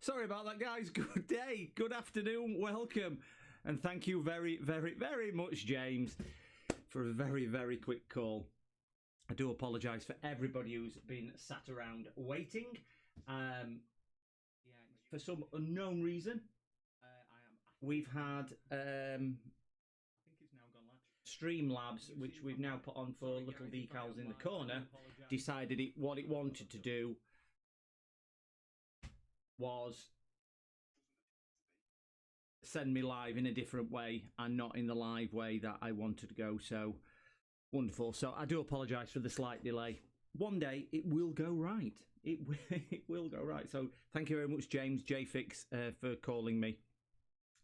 Sorry about that, guys. Good day, good afternoon, welcome. And thank you very, very, very much, James, for a very, very quick call. I do apologise for everybody who's been sat around waiting. For some unknown reason, we've had, I think it's now gone live, Streamlabs, which we've now put on for little decals in the corner, decided what it wanted to do was send me live in a different way and not in the live way that I wanted to go. So wonderful. So I do apologise for the slight delay. One day it will go right. It will go right. So thank you very much, James JFix, for calling me.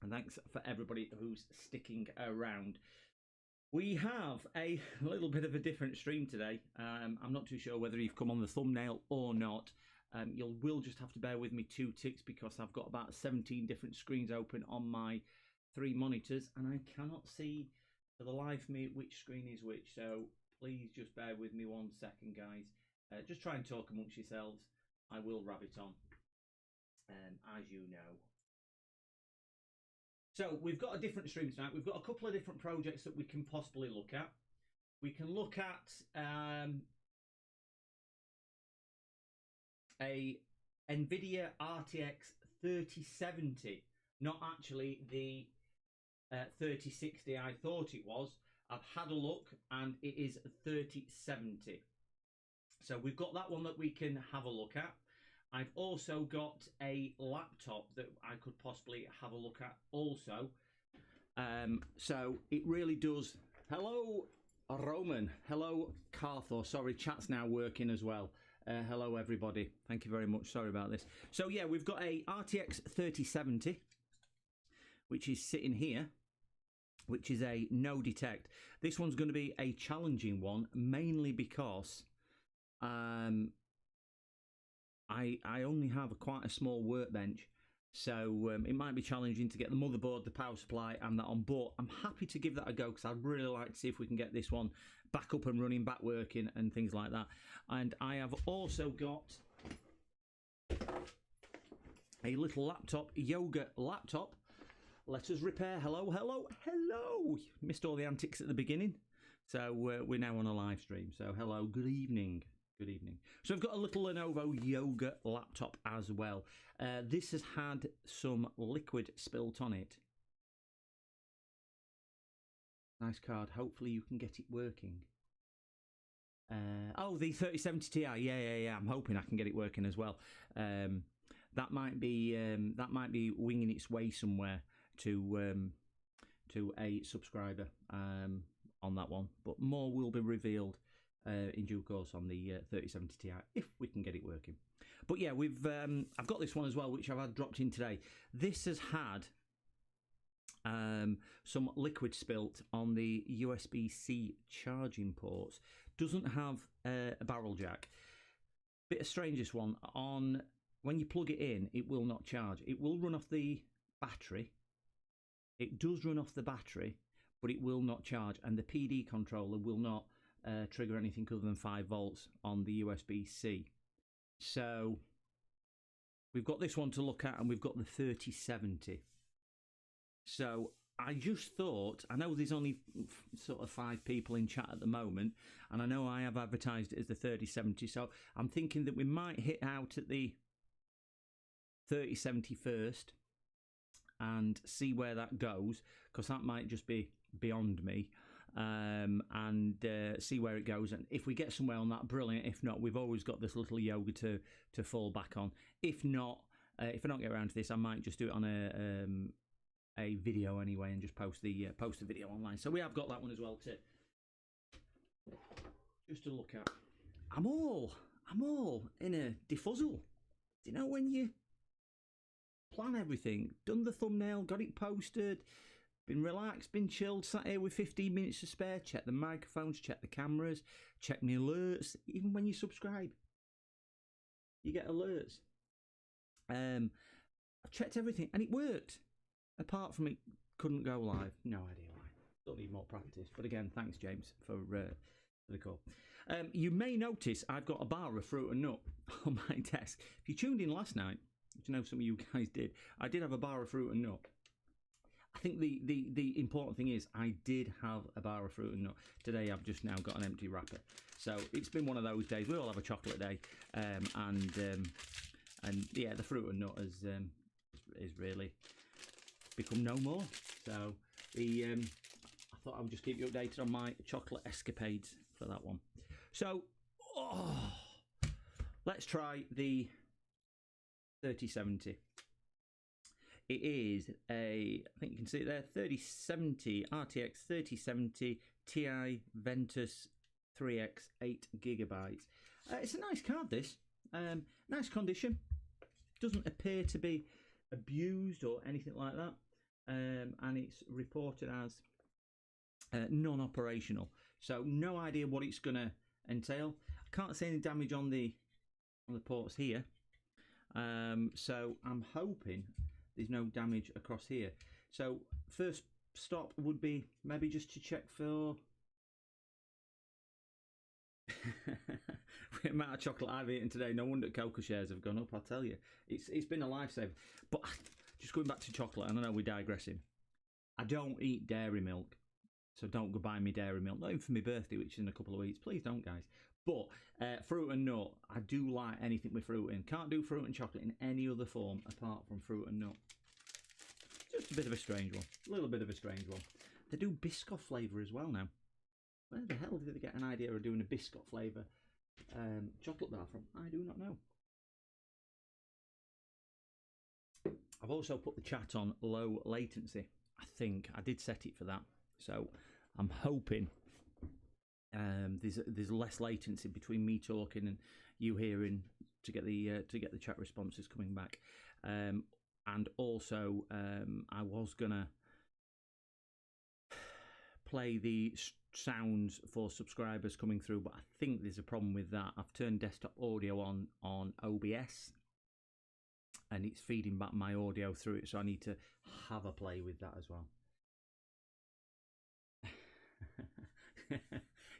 And thanks for everybody who's sticking around. We have a little bit of a different stream today. I'm not too sure whether you've come on the thumbnail or not. You will just have to bear with me 2 ticks because I've got about 17 different screens open on my 3 monitors and I cannot see for the life of me which screen is which. So please just bear with me 1 second, guys. Just try and talk amongst yourselves. I will rabbit on, as you know. So we've got a different stream tonight. We've got a couple of different projects that we can possibly look at. We can look at a NVIDIA RTX 3070, not actually the 3060 I thought it was. I've had a look and it is 3070. So we've got that one that we can have a look at. I've also got a laptop that I could possibly have a look at also. So it really does. Hello, Roman. Hello, Carthor. Sorry, chat's now working as well. Hello, everybody. Thank you very much. Sorry about this. So yeah, we've got a RTX 3070, which is sitting here, which is a no detect. This one's going to be a challenging one, mainly because I only have quite a small workbench, so it might be challenging to get the motherboard, the power supply and that on, but I'm happy to give that a go because I'd really like to see if we can get this one back up and running, back working and things like that. And I have also got a little laptop, yoga laptop. Let us repair. Hello, hello, hello. Missed all the antics at the beginning. So we're now on a live stream. So hello, good evening. Good evening. So I've got a little Lenovo yoga laptop as well. This has had some liquid spilt on it. Nice card. Hopefully you can get it working. Oh, the 3070 Ti. Yeah. I'm hoping I can get it working as well. That might be winging its way somewhere to a subscriber on that one. But more will be revealed in due course on the 3070 Ti if we can get it working. But yeah, I've got this one as well, which I've had dropped in today. This has had some liquid spilt on the USB-C charging ports. Doesn't have a barrel jack. Bit of strangest one. On when you plug it in, it will not charge. It will run off the battery. It does run off the battery, but it will not charge, and the PD controller will not trigger anything other than 5 volts on the USB-C. So we've got this one to look at, and we've got the 3070. So I just thought, I know there's only sort of 5 people in chat at the moment, and I know I have advertised it as the 3070, so I'm thinking that we might hit out at the 3070 first and see where that goes, because that might just be beyond me. And see where it goes, and if we get somewhere on that, brilliant. If not, we've always got this little yoga to fall back on. If not, if I don't get around to this, I might just do it on a video anyway and just post the video online. So we have got that one as well too, just to look at. I'm all in a defuzzle. Do you know when you plan everything, done the thumbnail, got it posted, been relaxed, been chilled, sat here with 15 minutes to spare, check the microphones, check the cameras, check my alerts. Even when you subscribe, you get alerts. I've checked everything and it worked. Apart from it couldn't go live. No idea why. Don't need more practice. But again, thanks, James, for the call. You may notice I've got a bar of fruit and nut on my desk. If you tuned in last night, which I know some of you guys did. I did have a bar of fruit and nut. I think the important thing is I did have a bar of fruit and nut. Today I've just now got an empty wrapper. So it's been one of those days. We all have a chocolate day, and yeah, the fruit and nut is really become no more. So I thought I would just keep you updated on my chocolate escapades for that one. So let's try the 3070. It is I think you can see it there, 3070 RTX 3070 Ti Ventus 3X 8GB. It's a nice card, this. Nice condition. Doesn't appear to be abused or anything like that. And it's reported as non-operational. So no idea what it's going to entail. I can't see any damage on the ports here. So I'm hoping there's no damage across here. So first stop would be maybe just to check for the amount of chocolate I've eaten today. No wonder cocoa shares have gone up, I'll tell you. It's been a lifesaver. But just going back to chocolate, and I know we're digressing. I don't eat dairy milk, so don't go buy me dairy milk. Not even for my birthday, which is in a couple of weeks. Please don't, guys. But fruit and nut, I do like anything with fruit in. Can't do fruit and chocolate in any other form apart from fruit and nut. Just a bit of a strange one. A little bit of a strange one. They do Biscoff flavour as well now. Where the hell did they get an idea of doing a Biscoff flavour chocolate bar from? I do not know. I've also put the chat on low latency. I think I did set it for that. So I'm hoping there's less latency between me talking and you hearing to get the chat responses coming back. And also I was gonna play the sounds for subscribers coming through, but I think there's a problem with that. I've turned desktop audio on OBS and it's feeding back my audio through it, so I need to have a play with that as well.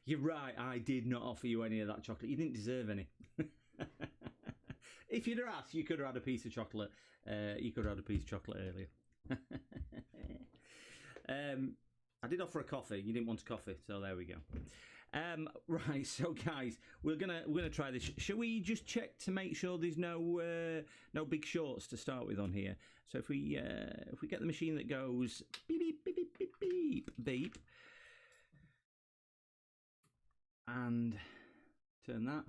You're right, I did not offer you any of that chocolate. You didn't deserve any. If you'd have asked, you could have had a piece of chocolate. You could have had a piece of chocolate earlier. I did offer a coffee. You didn't want a coffee, so there we go. Right, so guys, we're gonna try this. Shall we just check to make sure there's no big shorts to start with on here? So if we get the machine that goes beep beep beep beep beep beep beep, and turn that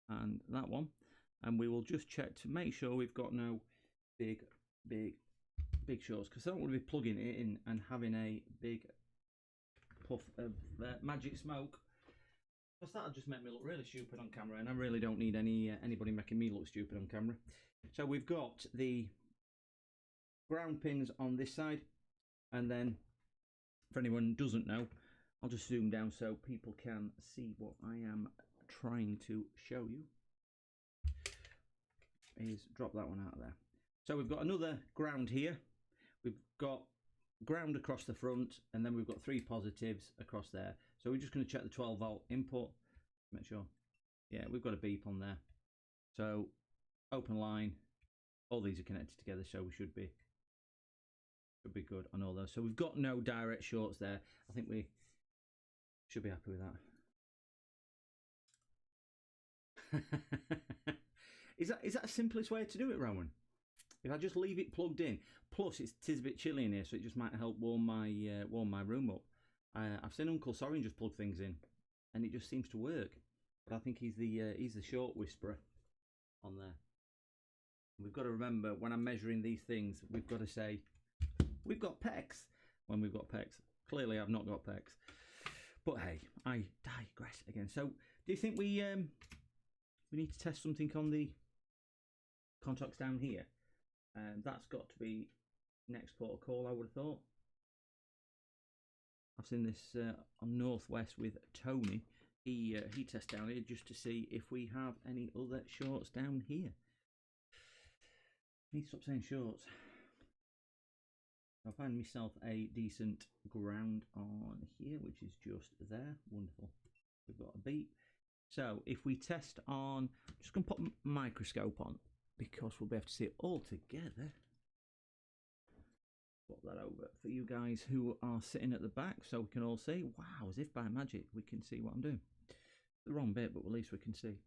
and that one, and we will just check to make sure we've got no big shorts, because I don't want to be plugging it in and having a big puff of magic smoke, because that'll just make me look really stupid on camera, and I really don't need anybody making me look stupid on camera. So we've got the ground pins on this side, and then for anyone who doesn't know, I'll just zoom down so people can see what I am trying to show you. Is drop that one out of there. So we've got another ground here. We've got ground across the front, and then we've got 3 positives across there. So we're just going to check the 12 volt input. Make sure. Yeah, we've got a beep on there. So open line. All these are connected together, so we should be good on all those. So we've got no direct shorts there. I think we should be happy with that. Is that the simplest way to do it, Rowan? If I just leave it plugged in, plus it is a bit chilly in here, so it just might help warm my room up. I've seen Uncle Sorin just plug things in, and it just seems to work. But I think he's the short whisperer on there. We've got to remember, when I'm measuring these things, we've got to say we've got pecs when we've got pecs. Clearly, I've not got pecs. But hey, I digress again. So, do you think we need to test something on the contacts down here? That's got to be next port of call, I would have thought. I've seen this on Northwest with Tony. He tests down here just to see if we have any other shorts down here. Need to stop saying shorts. I'll find myself a decent ground on here, which is just there. Wonderful. We've got a beep. So if we test on, just going to put a microscope on. because we'll be able to see it all together. Swap that over for you guys who are sitting at the back so we can all see. Wow, as if by magic we can see what I'm doing. The wrong bit, but at least we can see.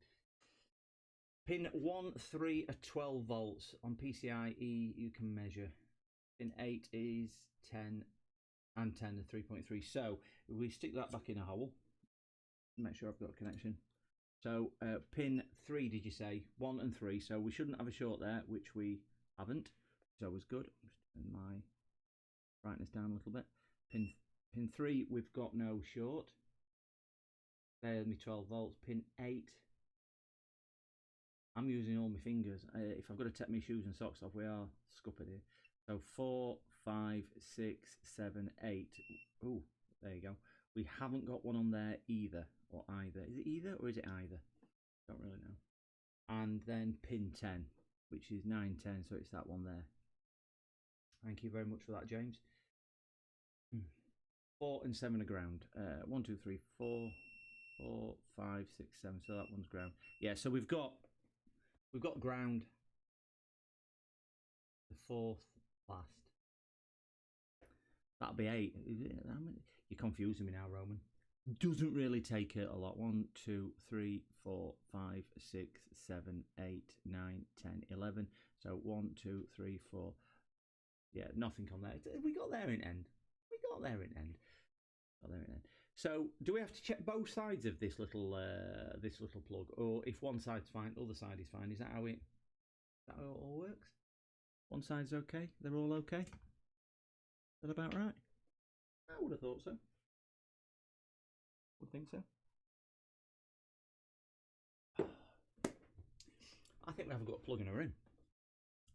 Pin 1, 3 are 12 volts. On PCIe you can measure. Pin 8 is 10 and 10 are 3.3. So if we stick that back in a hole, make sure I've got a connection. So pin 3, did you say? 1 and 3. So we shouldn't have a short there, which we haven't. So it's good. Just turn my brightness down a little bit. Pin 3, we've got no short. There's me 12 volts. Pin 8. I'm using all my fingers. If I've got to take my shoes and socks off, we are scuppered here. So 4, 5, 6, 7, 8. Oh, there you go. We haven't got one on there either, or either. Is it either or is it either? Don't really know. And then pin 10, which is 9, 10, so it's that one there. Thank you very much for that, James. 4 and 7 are ground. 1, 2, 3, 4, 4, 5, 6, 7. So that one's ground. Yeah, so we've got ground. The fourth last. That'll be 8. Is it? You're confusing me now, Roman. Doesn't really take it a lot. 1, 2, 3, 4, 5, 6, 7, 8, 9, 10, 11. So 1, 2, 3, 4. Yeah, nothing on there. We got there in end. We got there in end. Got there in end. So do we have to check both sides of this little plug, or if one side's fine, the other side is fine? Is that how it all works? One side's okay. They're all okay. Is that about right? I would have thought so. Would think so. I think we haven't got a plug in her in.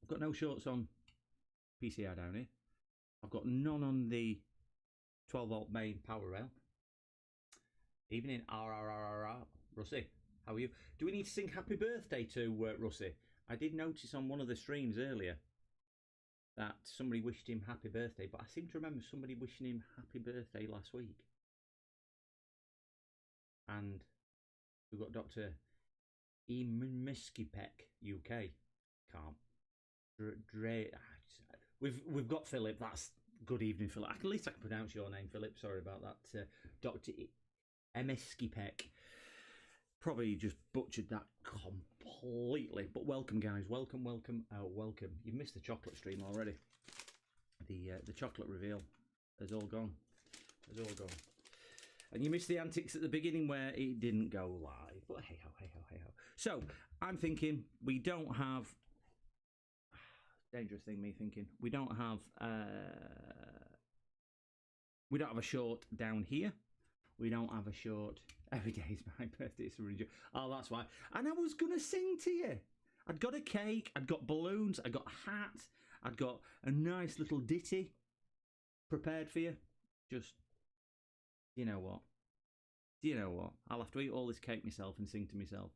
I've got no shorts on PCI down here. I've got none on the 12 volt main power rail. Evening, Russie. How are you? Do we need to sing happy birthday to Russie? I did notice on one of the streams earlier that somebody wished him happy birthday, but I seem to remember somebody wishing him happy birthday last week. And we've got Dr. Miskipek, UK. Can't. We've got Philip. That's good evening, Philip. At least I can pronounce your name, Philip. Sorry about that. Dr. Miskipek. Probably just butchered that completely. But welcome, guys. Welcome, welcome, welcome. You've missed the chocolate stream already. The chocolate reveal has all gone. Has all gone. And you missed the antics at the beginning where it didn't go live. But hey ho, hey ho, hey ho. So I'm thinking we don't have. Dangerous thing, me thinking we don't have a short down here. We don't have a short. Every day is my birthday. Oh, that's why. And I was gonna sing to you. I'd got a cake. I'd got balloons. I got a hat. I'd got a nice little ditty prepared for you. Just, you know what? I'll have to eat all this cake myself and sing to myself.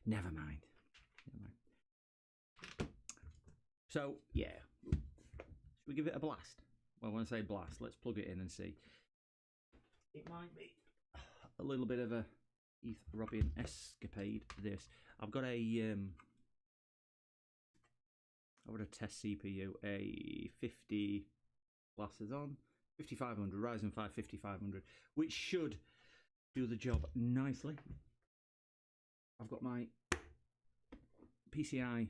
Never mind. So, yeah. Should we give it a blast? Well, when I say blast, let's plug it in and see. It might be a little bit of a Heath Robin escapade, this. I've got a test CPU, a 50 glasses on, 5500, Ryzen 5 5500, which should do the job nicely. I've got my PCI,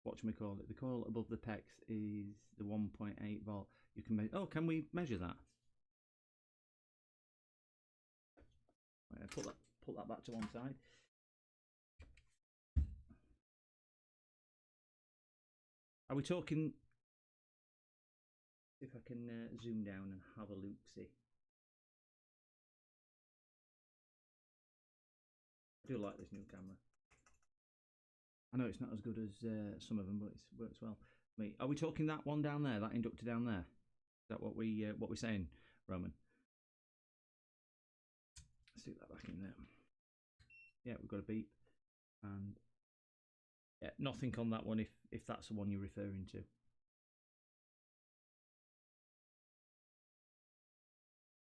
whatchamacallit, the coil above the PEX is the 1.8 volt. You can measure, can we measure that? Put that back to one side. Are we talking? If I can zoom down and have a look, see. I do like this new camera. I know it's not as good as some of them, but it works well. Are we talking that one down there, that inductor down there? Is that what we're saying, Roman? Stick that back in there. Yeah, we've got a beep, and yeah, nothing on that one if that's the one you're referring to.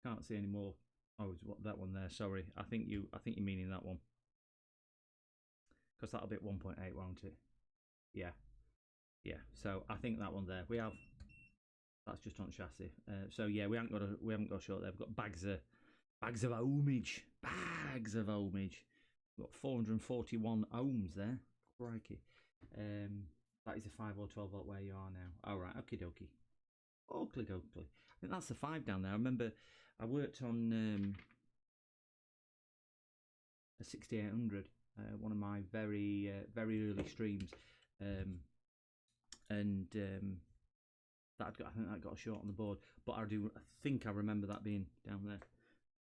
Can't see any more. Oh, it's that one there. Sorry, I think you're meaning that one, because that'll be at 1.8, won't it? Yeah, yeah. So I think that one there we have. That's just on chassis. So yeah, we haven't got a short there. We've got bags of ohmage, bags of ohmage. We've got 441 ohms there. Crikey. That is a 5 or 12 volt where you are now. All right, okie dokie. Oakley dokley. I think that's the 5 down there. I remember I worked on a 6800, one of my very early streams, and I think that got a short on the board. But I think I remember that being down there.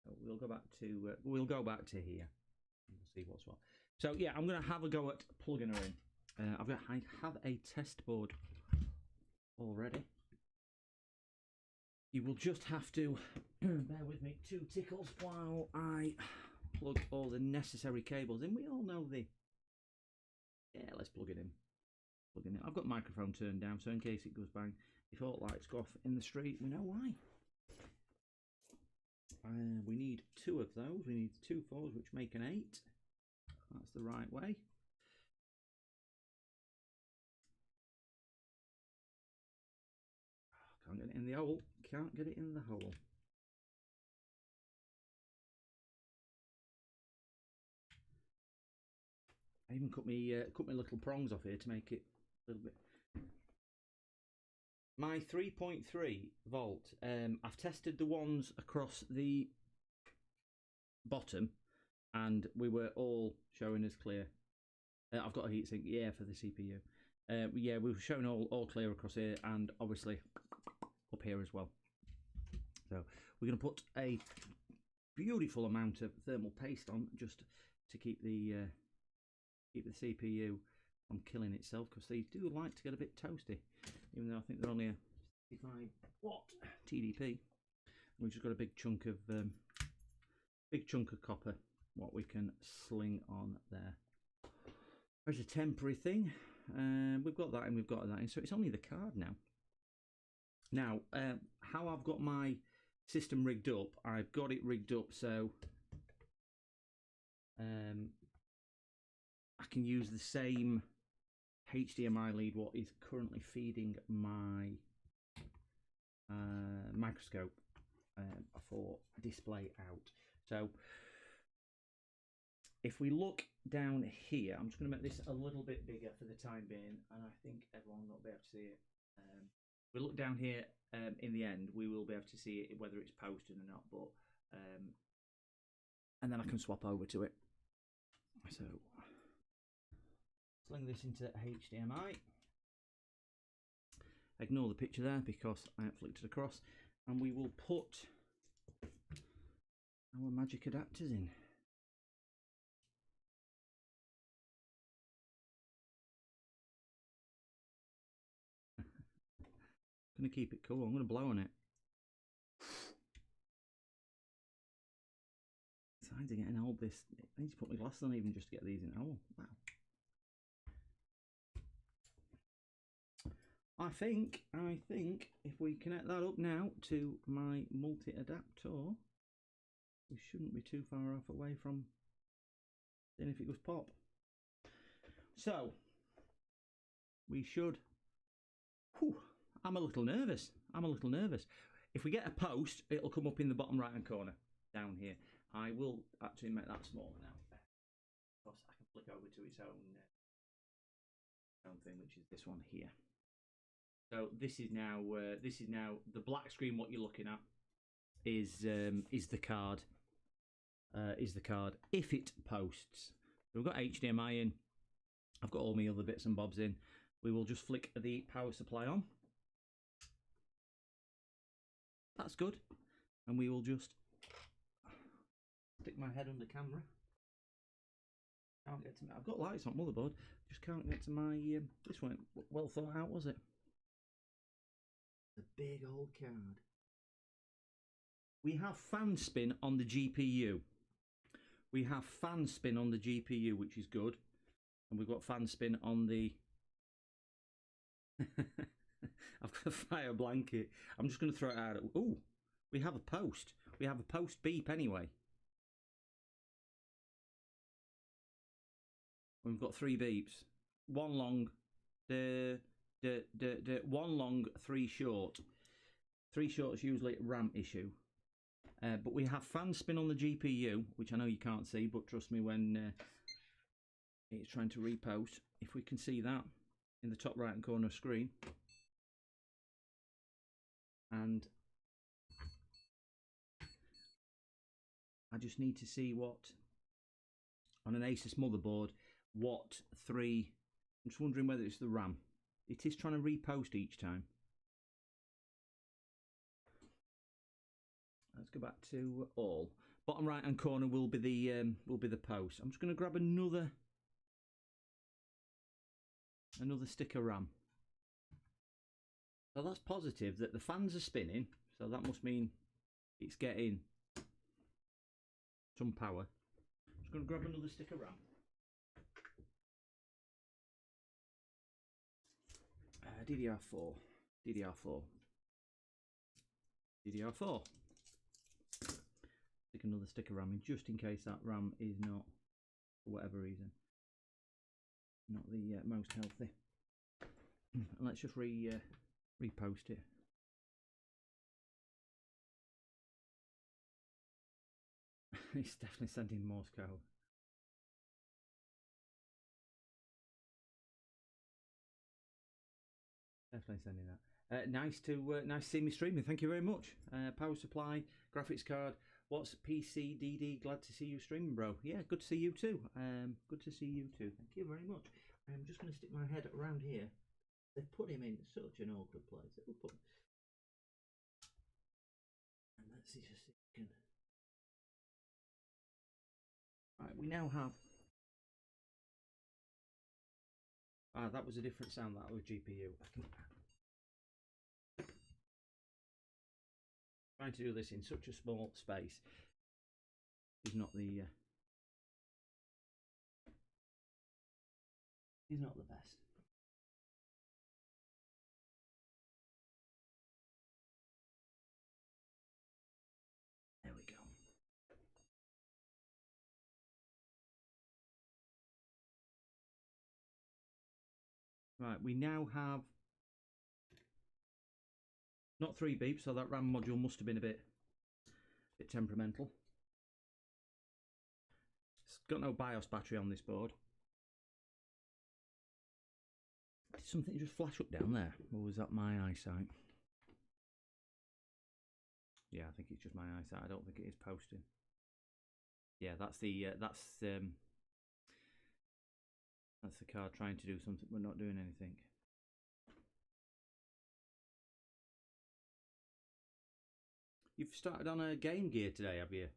So we'll go back to here. We'll see what's what. So yeah, I'm gonna have a go at plugging her in. I have a test board already. You will just have to bear with me 2 tickles while I plug all the necessary cables in. We all know let's plug it in. I've got the microphone turned down, so in case it goes bang, if all lights go off in the street, we know why. We need 2 of those. We need 2 4s, which make an 8. That's the right way. Can't get it in the hole. Can't get it in the hole. I even cut my little prongs off here to make it a little bit. My 3.3 volt. I've tested the ones across the bottom, and we were all showing as clear. I've got a heatsink, yeah, for the CPU. Yeah, we were showing all clear across here, and obviously up here as well. So we're going to put a beautiful amount of thermal paste on just to keep the CPU from killing itself, because they do like to get a bit toasty, even though I think they're only a 65 watt TDP. We've just got a big chunk of copper what we can sling on there. There's a temporary thing. We've got that and we've got that in, so it's only the card now. Now, how I've got my system rigged up, I've got it rigged up so I can use the same HDMI lead what is currently feeding my microscope for display out. So if we look down here, I'm just going to make this a little bit bigger for the time being, and I think everyone will be able to see it. We look down here, in the end we will be able to see it, whether it's posted or not, but and then I can swap over to it. So sling this into HDMI, ignore the picture there because I have flicked it across, and we will put our magic adapters in. I'm going to keep it cool. I'm going to blow on it. Signs are getting old. This, I need to put my glasses on even just to get these in. Oh, wow. I think if we connect that up now to my multi-adapter, we shouldn't be too far off away from seeing if it goes pop. So we should. Whew, I'm a little nervous. If we get a post, it'll come up in the bottom right hand corner down here. I will actually make that smaller now, because I can flick over to its own thing, which is this one here. So this is now the black screen. What you're looking at is the card. If it posts. So we've got HDMI in. I've got all my other bits and bobs in. We will just flick the power supply on. That's good. And we will just stick my head under camera. Can't get to. I've got lights on motherboard. Just can't get to my. This weren't well thought out, was it? The big old card. We have fan spin on the GPU. We have fan spin on the GPU, which is good. And we've got fan spin on the. I've got a fire blanket. I'm just going to throw it out. Oh, we have a post. We have a post beep anyway. We've got 3 beeps. 1 long, the one long, three short. Three short is usually a RAM issue. But we have fan spin on the GPU, which I know you can't see, but trust me when it's trying to repost. If we can see that in the top right hand corner of the screen. And I just need to see what, on an Asus motherboard, what three, I'm just wondering whether it's the RAM. It is trying to repost each time. Let's go back to all. Bottom right hand corner will be the post. I'm just going to grab another stick of RAM. So that's positive that the fans are spinning. So that must mean it's getting some power. I'm just going to grab another stick of RAM. DDR4. Stick another stick of RAM in just in case that RAM is not, for whatever reason, not the most healthy. And let's just repost it. It's definitely sending Morse code. Definitely sending that. Nice to see me streaming. Thank you very much. Power supply, graphics card. What's PC DD? Glad to see you streaming, bro. Yeah, good to see you too. Good to see you too. Thank you very much. I'm just going to stick my head around here. They've put him in such an awkward place. And let's see just if we can. Right, we now have. That was a different sound. That was GPU. Trying to do this in such a small space is not the best. There we go. Right, we now have not 3 beeps, so that RAM module must have been a bit temperamental. It's got no BIOS battery on this board. Did something just flash up down there, or was that my eyesight? Yeah, I think it's just my eyesight. I don't think it is posting. Yeah, that's the card trying to do something. We're not doing anything. You've started on a Game Gear today, have you,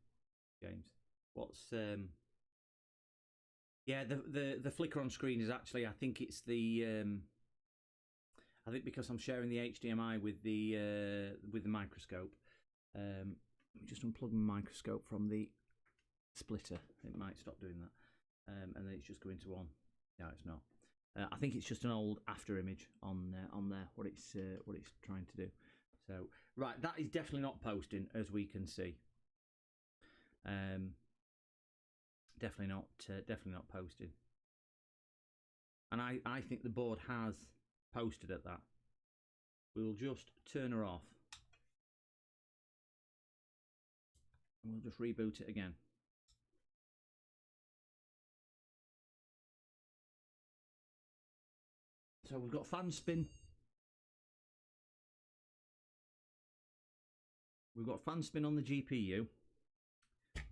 James? What's yeah, the flicker on screen is actually, I think it's the I think because I'm sharing the HDMI with the microscope. Let me just unplug my microscope from the splitter. It might stop doing that, and then it's just going to on. No, it's not. I think it's just an old after image on there. What it's trying to do. So right, that is definitely not posting, as we can see. Definitely not posting. And I think the board has posted at that. We'll just turn her off. And we'll just reboot it again. So we've got fan spin. We've got fan spin on the GPU.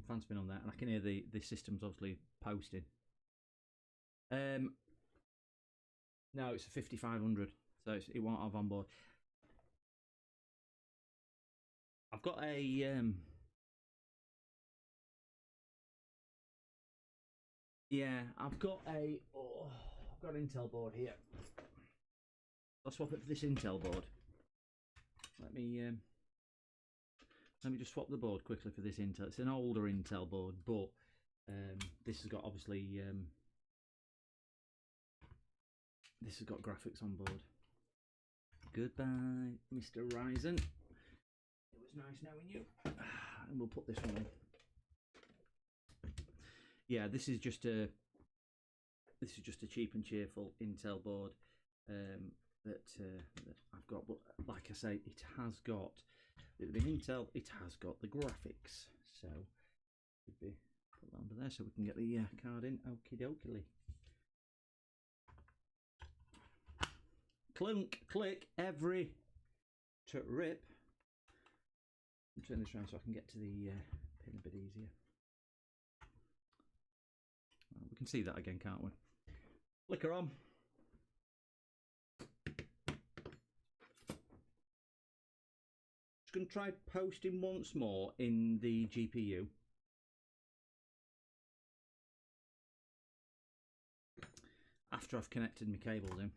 Fan spin on there, and I can hear the system's obviously posting. No, it's a 5500, so it won't have on board. I've got a yeah, I've got an Intel board here. I'll swap it for this Intel board. Let me just swap the board quickly for this Intel. It's an older Intel board, but this has got obviously this has got graphics on board. Goodbye, Mr. Ryzen. It was nice knowing you. And we'll put this one on. Yeah, this is just a cheap and cheerful Intel board. that I've got. But like I say, it has got the Intel. It has got the graphics. So should be put that under there so we can get the card in. Okie dokie. Clunk, click, every trip. Turn this around so I can get to the pin a bit easier. We can see that again, can't we? Flicker on. Just going to try posting once more in the GPU. After I've connected my cables in.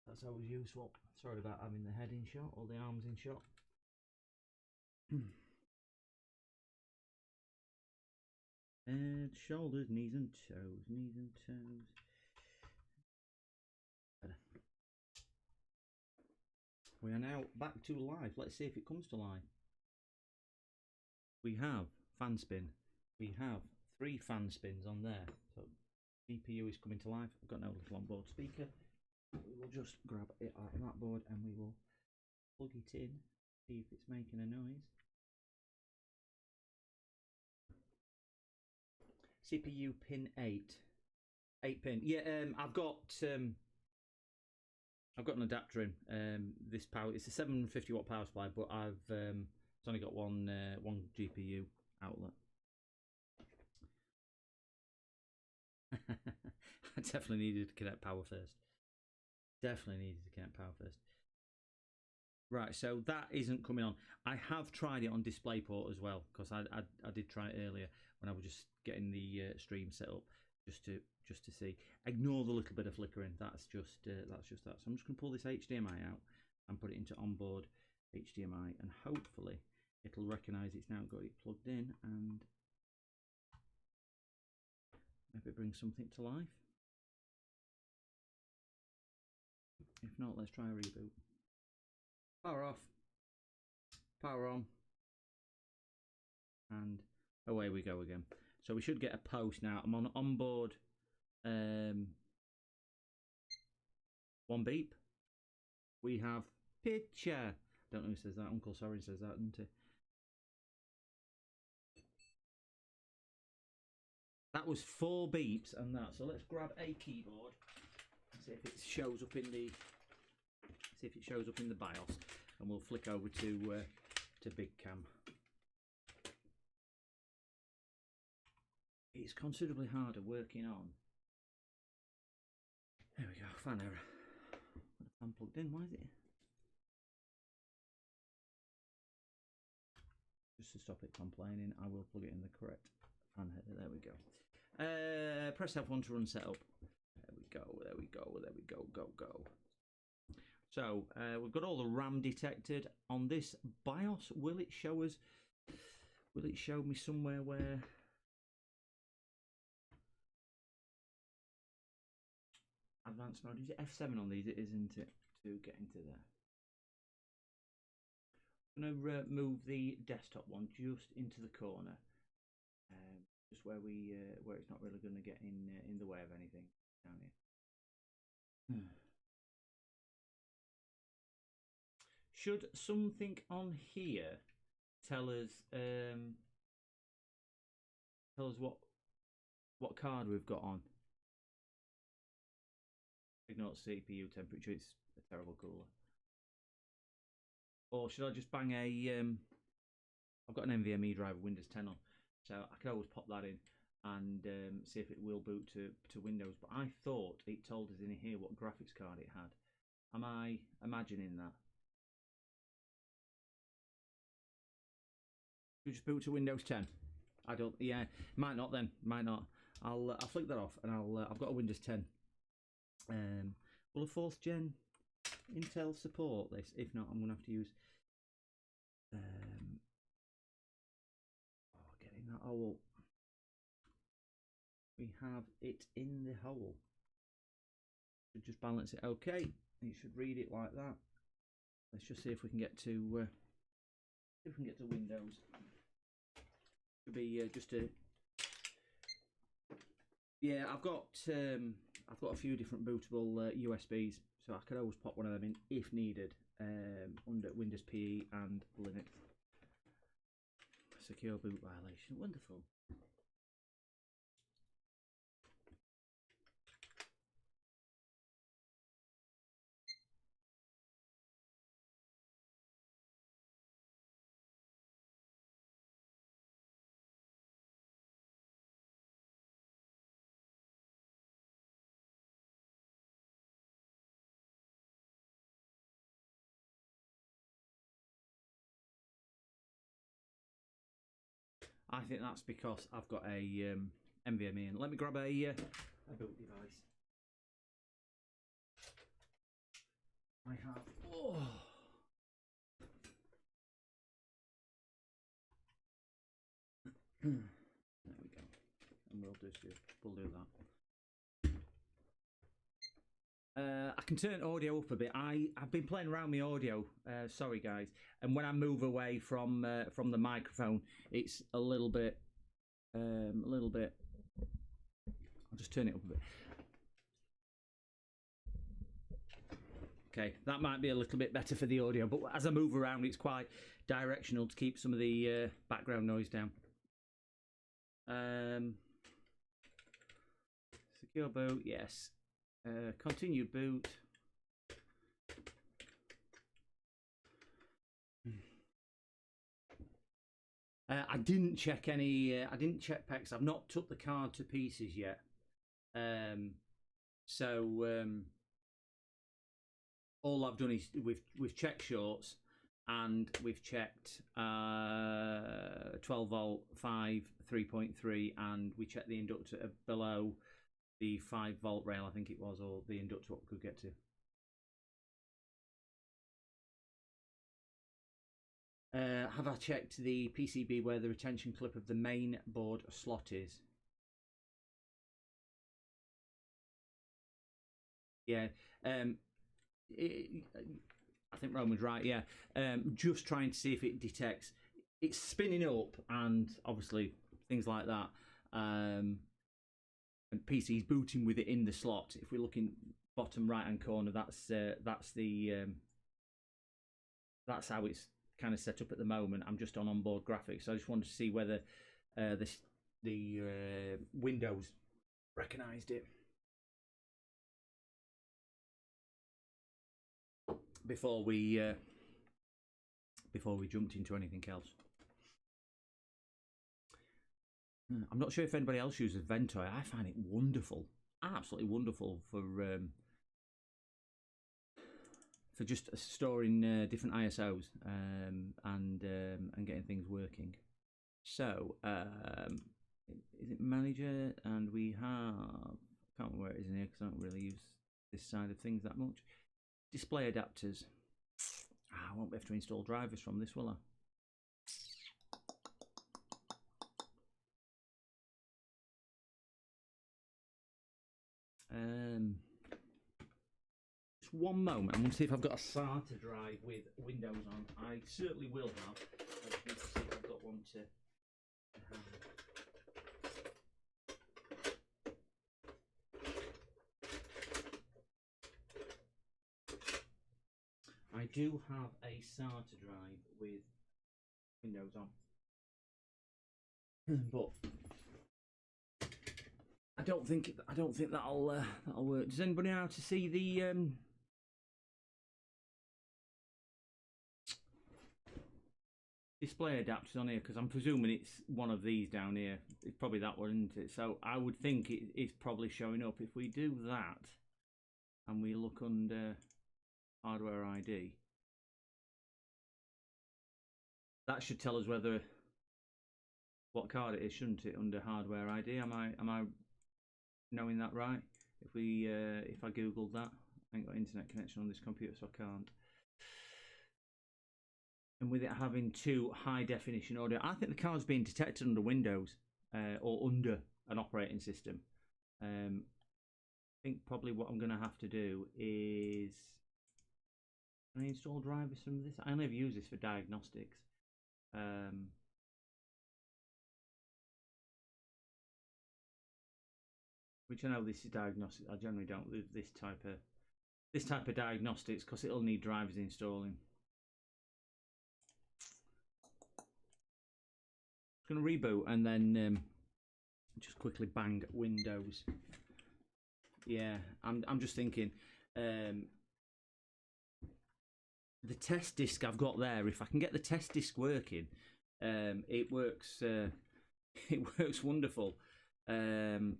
That's always useful. Sorry about having the head in shot or the arms in shot. Head, shoulders, knees and toes, knees and toes. Better. We are now back to live. Let's see if it comes to live. We have fan spin. We have 3 fan spins on there. So GPU is coming to life. I've got no little onboard speaker. We will just grab it out of that board and we will plug it in, see if it's making a noise. CPU pin 8 pin. Yeah, I've got an adapter in. This power, it's a 750 watt power supply, but it's only got one GPU outlet. I definitely needed to connect power first. Definitely needed to connect power first. Right, so that isn't coming on. I have tried it on DisplayPort as well, because I did try it earlier when I was just getting the stream set up, just to see. Ignore the little bit of flickering. That's just that. So I'm just going to pull this HDMI out and put it into onboard HDMI, and hopefully it'll recognise it's now got it plugged in and maybe bring something to life. If not, let's try a reboot. Power off, power on, and away we go again. So we should get a post now. I'm on onboard 1 beep. We have picture. Don't know who says that. Uncle Sorry says that, doesn't he? That was 4 beeps and that. So let's grab a keyboard and see if it shows up in the BIOS, and we'll flick over to Big Cam. It's considerably harder working on. There we go. Fan error. Got a fan plugged in. Why is it? Just to stop it complaining, I will plug it in the correct fan header. There we go. Press F1 to run setup. There we go. There we go. There we go. Go. So we've got all the RAM detected on this BIOS. Will it show us? Will it show me somewhere where? Advanced mode. Is it F7 on these? It isn't it? To get into there. I'm going to move the desktop one just into the corner, just where it's not really going to get in the way of anything down here. Should something on here tell us what card we've got on? Ignore CPU temperature, it's a terrible cooler. Or should I just bang I've got an NVMe driver Windows 10 on, so I could always pop that in and see if it will boot to Windows. But I thought it told us in here what graphics card it had. Am I imagining that? You just boot to Windows 10. I don't. Yeah, might not then. Might not. I'll flick that off, and I've got a Windows 10. Will a 4th gen Intel support this? If not, I'm gonna have to use. Getting that hole. We have it in the hole. Should just balance it. Okay, it should read it like that. Let's just see if we can get to. If we can get to Windows. Should be just a. Yeah, I've got I've got a few different bootable USBs, so I could always pop one of them in if needed under Windows PE and Linux. Secure boot violation, wonderful. I think that's because I've got a NVMe in. Let me grab a boot device. I have. Oh. There we go. And we'll do that. I can turn audio up a bit. I've been playing around with audio. Sorry guys. And when I move away from the microphone, it's a little bit. I'll just turn it up a bit. Okay, that might be a little bit better for the audio, but as I move around, it's quite directional to keep some of the background noise down. Secure boot, yes. Continue boot. I didn't check any. I didn't check PEX. I've not took the card to pieces yet. All I've done is we've checked shorts and we've checked 12 volt 5 3.3, and we checked the inductor below the 5 volt rail, I think it was, or the inductor what we could get to. Have I checked the PCB where the retention clip of the main board slot is? Yeah. I think Roman's right. Yeah. Just trying to see if it detects. It's spinning up, and obviously things like that. And PC's booting with it in the slot. If we look in bottom right hand corner, that's how it's kind of set up at the moment. I'm just on onboard graphics, so I just wanted to see whether the Windows recognised it before we jumped into anything else. I'm not sure if anybody else uses Ventoy. I find it wonderful, absolutely wonderful for just storing different ISOs and getting things working. So is it manager? And we have, I can't remember where it is in here because I don't really use this side of things that much. Display adapters. I won't be able to install drivers from this, will I? Just one moment. I'm going to see if I've got a SATA drive with Windows on. I certainly will have. I just need to see if I've got one to I do have a SATA drive with Windows on, but I don't think that'll work. Does anybody know how to see the display adapters on here? Because I'm presuming it's one of these down here. It's probably that one, isn't it? So I would think it's probably showing up. If we do that and we look under hardware ID, that should tell us what card it is, shouldn't it? Under hardware ID. Am I knowing that right? If I googled that, I ain't got internet connection on this computer, so I can't. And with it having 2 high definition audio, I think the card's being detected under Windows or under an operating system. I think probably what I'm going to have to do is, can I install drivers from this? I only ever use this for diagnostics. which I know this is diagnostic. I generally don't do this type of diagnostics because it'll need drivers installing. Going to reboot and then just quickly bang Windows. Yeah, I'm just thinking the test disk I've got there. If I can get the test disk working, it works. It works wonderful. And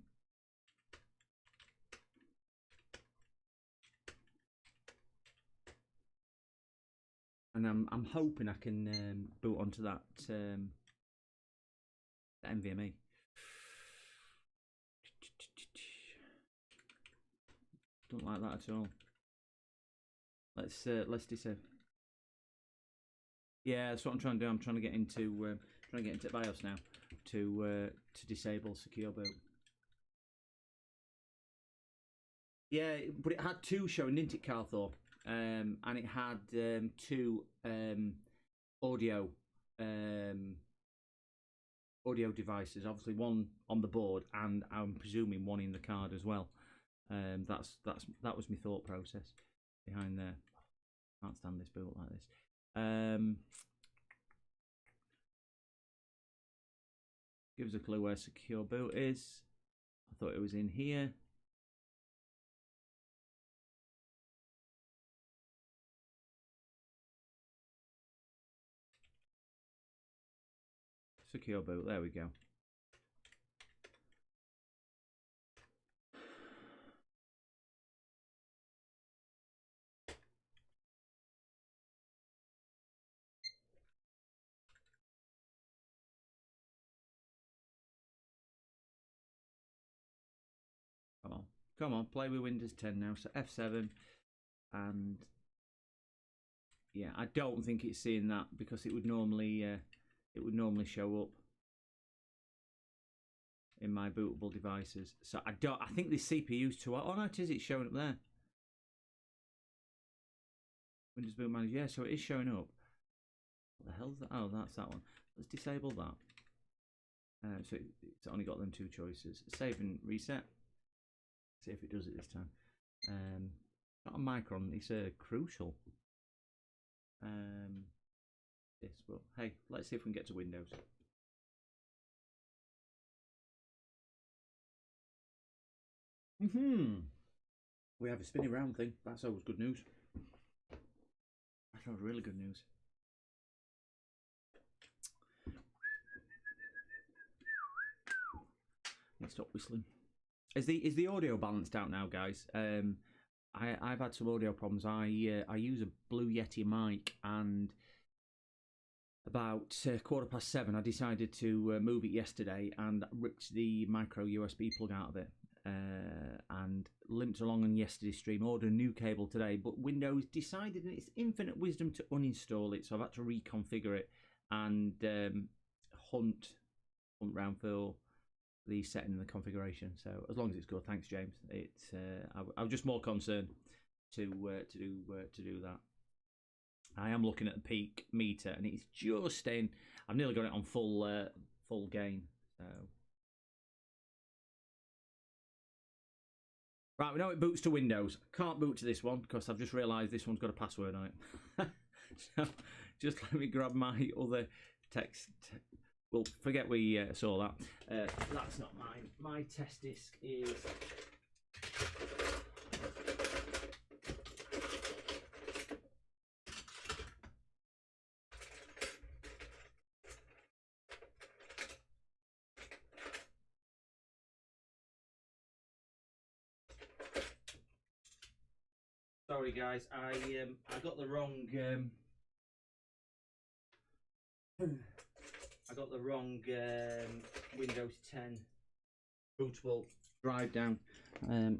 I'm hoping I can boot onto that NVMe. Don't like that at all. Let's disable. Yeah, that's what I'm trying to do. I'm trying to get into BIOS now to disable secure boot. Yeah, but it had two showing, didn't it, Carthor? And it had two audio devices. Obviously, one on the board, and I'm presuming one in the card as well. That was my thought process behind there. Can't stand this boot like this. Give us a clue where secure boot is. I thought it was in here. Secure boot, there we go. Come on, play with Windows 10 now. So F7, and yeah, I don't think it's seeing that because it would normally show up in my bootable devices. So I think this CPU's too hot. Oh no, it is. It's showing up there. Windows Boot Manager. Yeah, so it is showing up. What the hell's that? Oh, that's that one. Let's disable that. So it's only got them two choices: save and reset. See if it does it this time. Not a Micron, it's a Crucial. This, but hey, let's see if we can get to Windows. We have a spinny round thing. That's always good news. That's always really good news. Let's stop whistling. Is the audio balanced out now, guys? I've had some audio problems. I use a Blue Yeti mic, and about 7:15, I decided to move it yesterday and ripped the micro USB plug out of it, and limped along on yesterday's stream. Ordered a new cable today, but Windows decided in its infinite wisdom to uninstall it, so I've had to reconfigure it and hunt around for the setting and the configuration. So as long as it's good, thanks James. It's I was just more concerned to do that. I am looking at the peak meter and it's just staying. I've nearly got it on full gain. So right, we know it boots to Windows. Can't boot to this one because I've just realised this one's got a password on it. So just let me grab my other text. Well, forget we saw that. That's not mine. My test disk is... Sorry guys, I got the wrong... I got the wrong Windows 10 bootable drive down. I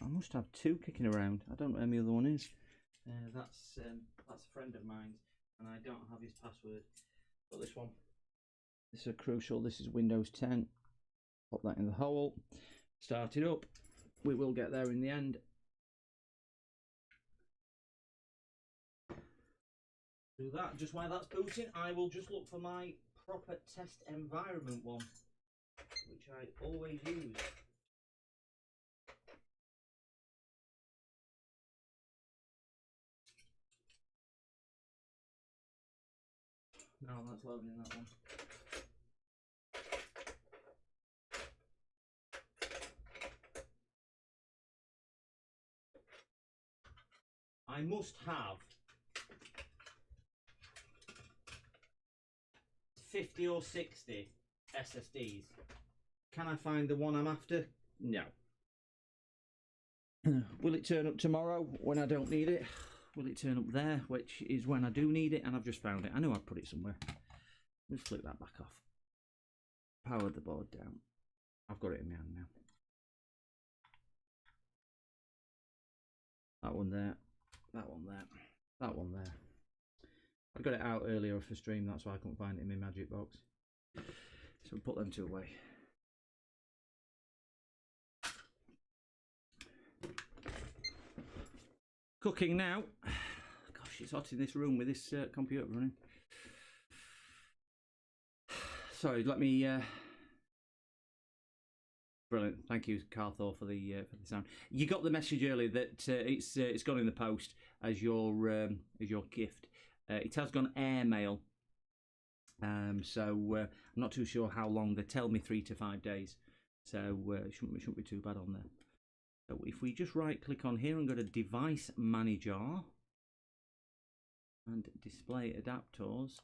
must have two kicking around. I don't know where the other one is. That's a friend of mine, and I don't have his password. Got this one. This is a Crucial. This is Windows 10. Pop that in the hole. Start it up. We will get there in the end. Do that. Just while that's booting, I will just look for my proper test environment one. which I always use. No, that's loading in that one. I must have 50 or 60 SSDs. Can I find the one I'm after? No. Will it turn up tomorrow when I don't need it? Will it turn up there, which is when I do need it? And I've just found it. I know I've put it somewhere. Just flip that back off. Powered the board down. I've got it in my hand now. That one there. That one there. That one there. I got it out earlier for stream, that's why I couldn't find it in my magic box. So we put them two away. Cooking now. Gosh, it's hot in this room with this computer running. Sorry, let me. Brilliant, thank you, Carthor, for the sound. You got the message earlier that it's gone in the post as your gift. It has gone airmail, so I'm not too sure how long. They tell me 3 to 5 days, so it shouldn't be too bad on there. So if we just right click on here and go to Device Manager and Display Adapters,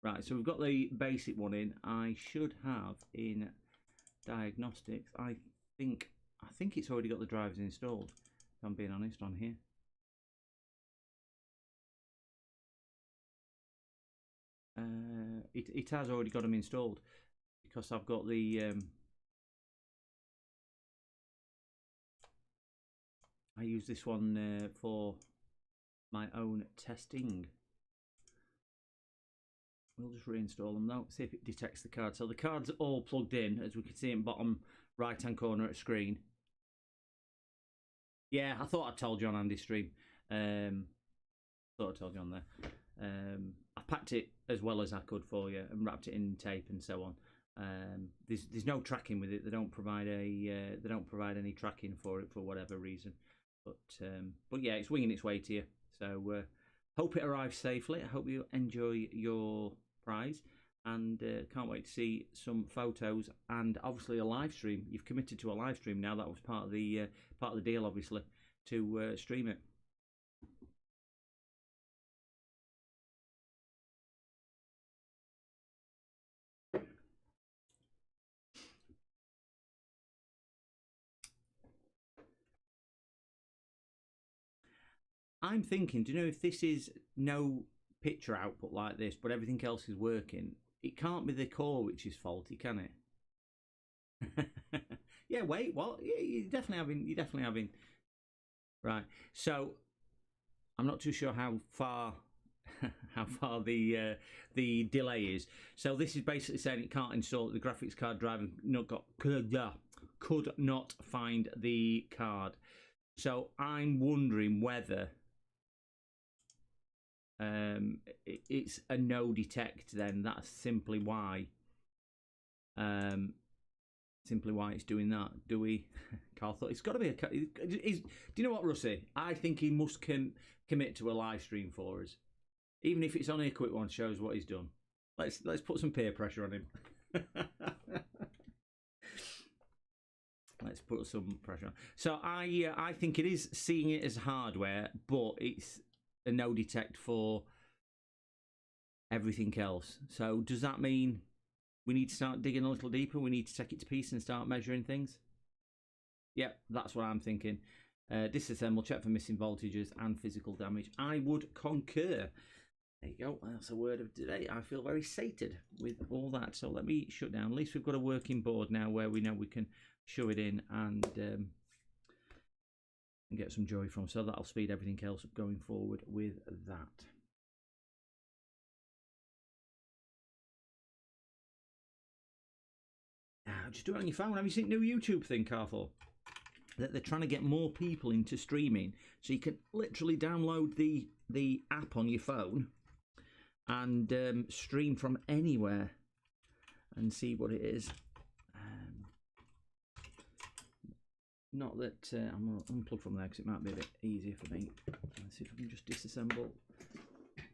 right? So we've got the basic one in. I should have in Diagnostics. I think it's already got the drivers installed. If I'm being honest on here. It has already got them installed because I've got the I use this one for my own testing. We'll just reinstall them now, see if it detects the card. So the card's all plugged in, as we can see in bottom right hand corner of the screen. Yeah, I thought I told you on Andy's stream. Thought I told you on there. I packed it as well as I could for you and wrapped it in tape and so on. There's no tracking with it. They don't provide any tracking for it for whatever reason. But yeah, it's winging its way to you. So hope it arrives safely. I hope you enjoy your prize, and can't wait to see some photos and obviously a live stream. You've committed to a live stream now. That was part of the deal, obviously, to stream it. I'm thinking, do you know, if this is no picture output like this, but everything else is working, it can't be the core which is faulty, can it? Yeah, wait, what? Yeah, you're definitely having. Right. So I'm not too sure how far the delay is. So this is basically saying it can't install the graphics card driver. Could not find the card. So I'm wondering whether it's a no detect. Then that's simply why it's doing that. Do we? Carl thought it's got to be a. Do you know what, Russie? I think he must commit to a live stream for us, even if it's only a quick one. Shows what he's done. Let's put some peer pressure on him. Let's put some pressure on. So I think it is seeing it as hardware, but it's a no detect for everything else. So does that mean we need to start digging a little deeper? We need to take it to pieces and start measuring things? Yep, that's what I'm thinking. Disassemble, check for missing voltages and physical damage. I would concur. There you go. That's a word of today. I feel very sated with all that. So let me shut down. At least we've got a working board now where we know we can shove it in and get some joy from. So that'll speed everything else up going forward with that. Just do it on your phone. Have you seen the new YouTube thing, Carthor? That they're trying to get more people into streaming, so you can literally download the app on your phone and stream from anywhere and see what it is. Not that I'm going to unplug from there because it might be a bit easier for me. Let's see if we can just disassemble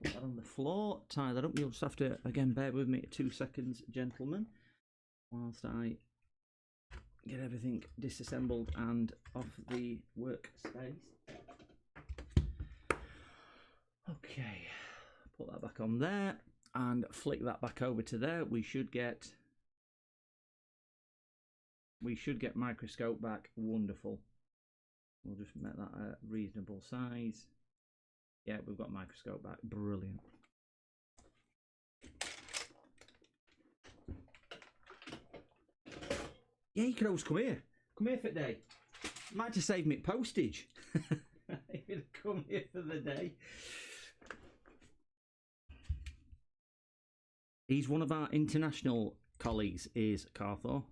that on the floor, tie that up. You'll just have to, again, bear with me 2 seconds, gentlemen, whilst I get everything disassembled and off the workspace. Okay, put that back on there and flick that back over to there. We should get microscope back. Wonderful. We'll just make that a reasonable size. Yeah, we've got microscope back. Brilliant. Yeah, you could always come here. Come here for the day. Might have saved me postage. You'd come here for the day. He's one of our international colleagues, is Carthor.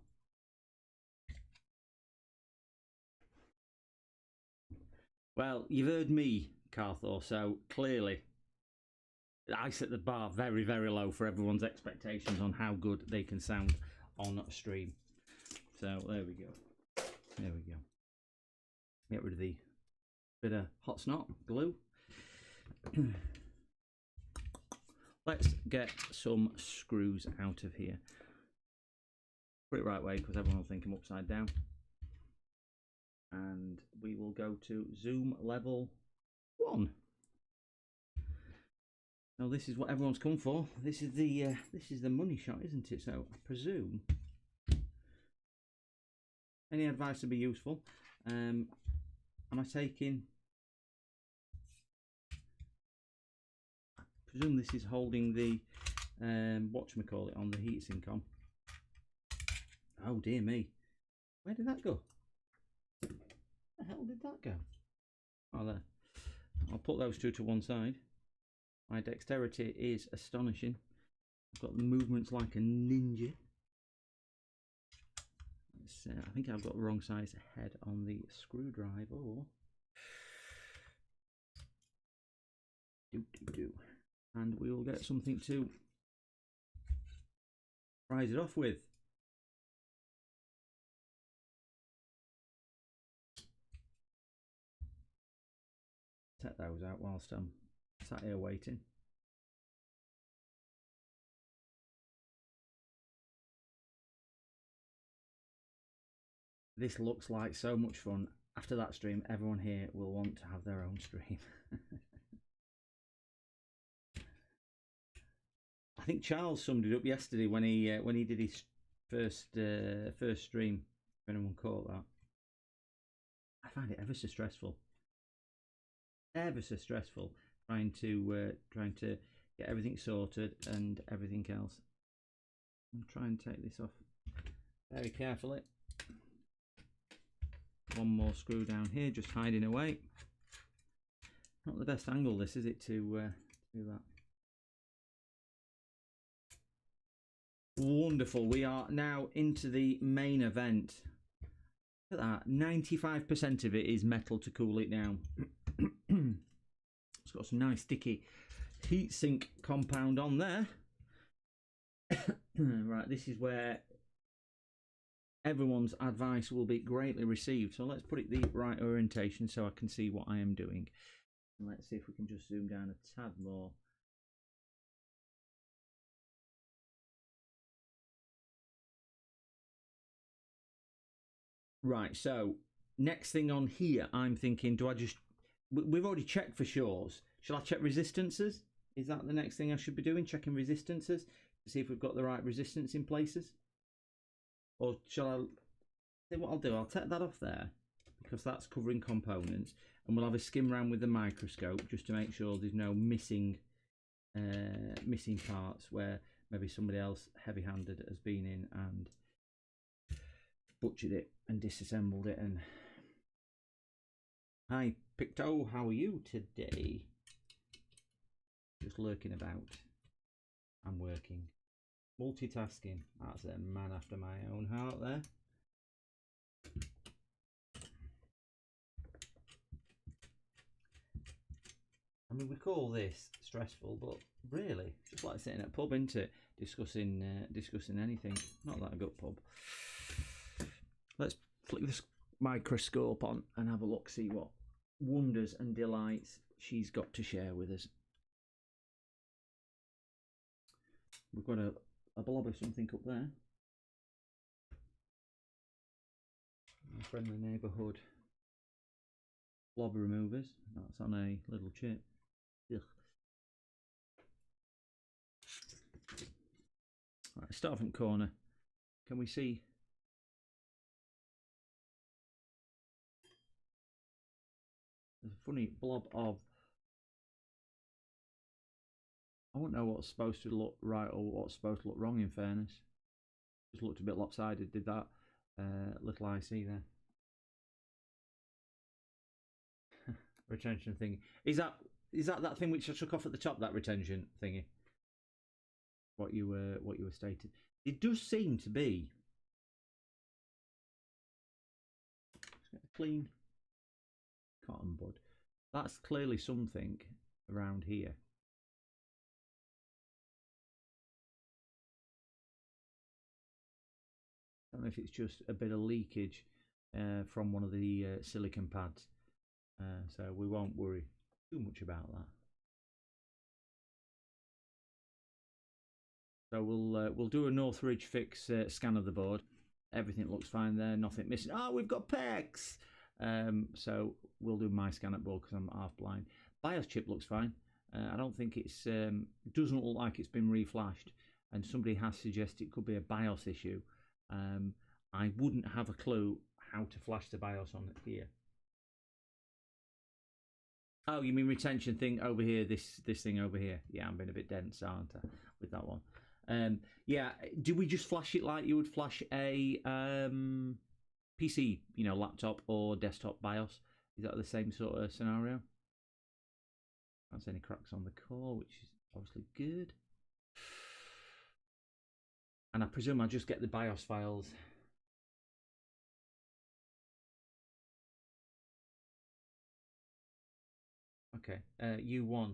Well, you've heard me, Carthor, so clearly I set the bar very, very low for everyone's expectations on how good they can sound on stream. So there we go. There we go. Get rid of the bit of hot snot glue. Let's get some screws out of here. Put it right way because everyone will think I'm upside down. And we will go to zoom level 1. Now this is what everyone's come for. This is the money shot, isn't it? So I presume any advice would be useful. Am I taking? I presume this is holding the whatchamacallit on the heatsink on. Oh dear me, where did that go? Where the hell did that go? Oh, there. I'll put those two to one side. My dexterity is astonishing. I've got the movements like a ninja. I think I've got the wrong size head on the screwdriver. And we will get something to rise it off with. Take those out whilst I'm sat here waiting. This looks like so much fun. After that stream, everyone here will want to have their own stream. I think Charles summed it up yesterday when he did his first stream. If anyone caught that, I find it ever so stressful. Ever so stressful trying to get everything sorted and everything else. I'll try and take this off very carefully. One more screw down here, just hiding away. Not the best angle, this, is it, to do that? Wonderful. We are now into the main event. Look at that. 95% of it is metal to cool it down. It's got some nice sticky heatsink compound on there. Right, this is where everyone's advice will be greatly received. So let's put it the right orientation so I can see what I am doing. And let's see if we can just zoom down a tad more. Right, so next thing on here, I'm thinking, do I just... We've already checked for shores. Shall I check resistances? Is that the next thing I should be doing? Checking resistances to see if we've got the right resistance in places? Or shall I... See what I'll do, I'll take that off there because that's covering components, and we'll have a skim around with the microscope just to make sure there's no missing parts where maybe somebody else heavy-handed has been in and butchered it and disassembled it. And hi Picto, how are you today? Just lurking about. I'm working. Multitasking. That's a man after my own heart there. I mean, we call this stressful, but really, just like sitting at a pub, isn't it? Discussing anything. Not that a good pub. Let's flick this microscope on and have a look, see what wonders and delights she's got to share with us. We've got a blob of something up there. Our friendly neighbourhood blob removers. That's on a little chip. Ugh. Right, start from corner. Can we see? There's a funny blob of. I won't know what's supposed to look right or what's supposed to look wrong, in fairness. Just looked a bit lopsided, did that little IC there. Retention thing. Is that thing which I took off at the top, that retention thingy? What you were stated. It does seem to be clean cotton bud. That's clearly something around here. I don't know if it's just a bit of leakage from one of the silicon pads, so we won't worry too much about that. So we'll do a Northridge fix scan of the board. Everything looks fine there, nothing missing. Oh, we've got PEX. So we'll do my scan at board because I'm half blind. BIOS chip looks fine. I don't think it's doesn't look like it's been reflashed, and somebody has suggested it could be a BIOS issue. I wouldn't have a clue how to flash the BIOS on it here. Oh, you mean retention thing over here? This thing over here? Yeah, I'm being a bit dense, aren't I, with that one? Yeah. Do we just flash it like you would flash a PC, laptop or desktop BIOS? Is that the same sort of scenario? Can't see any cracks on the core, which is obviously good. And I presume I'll just get the BIOS files. Okay, U1.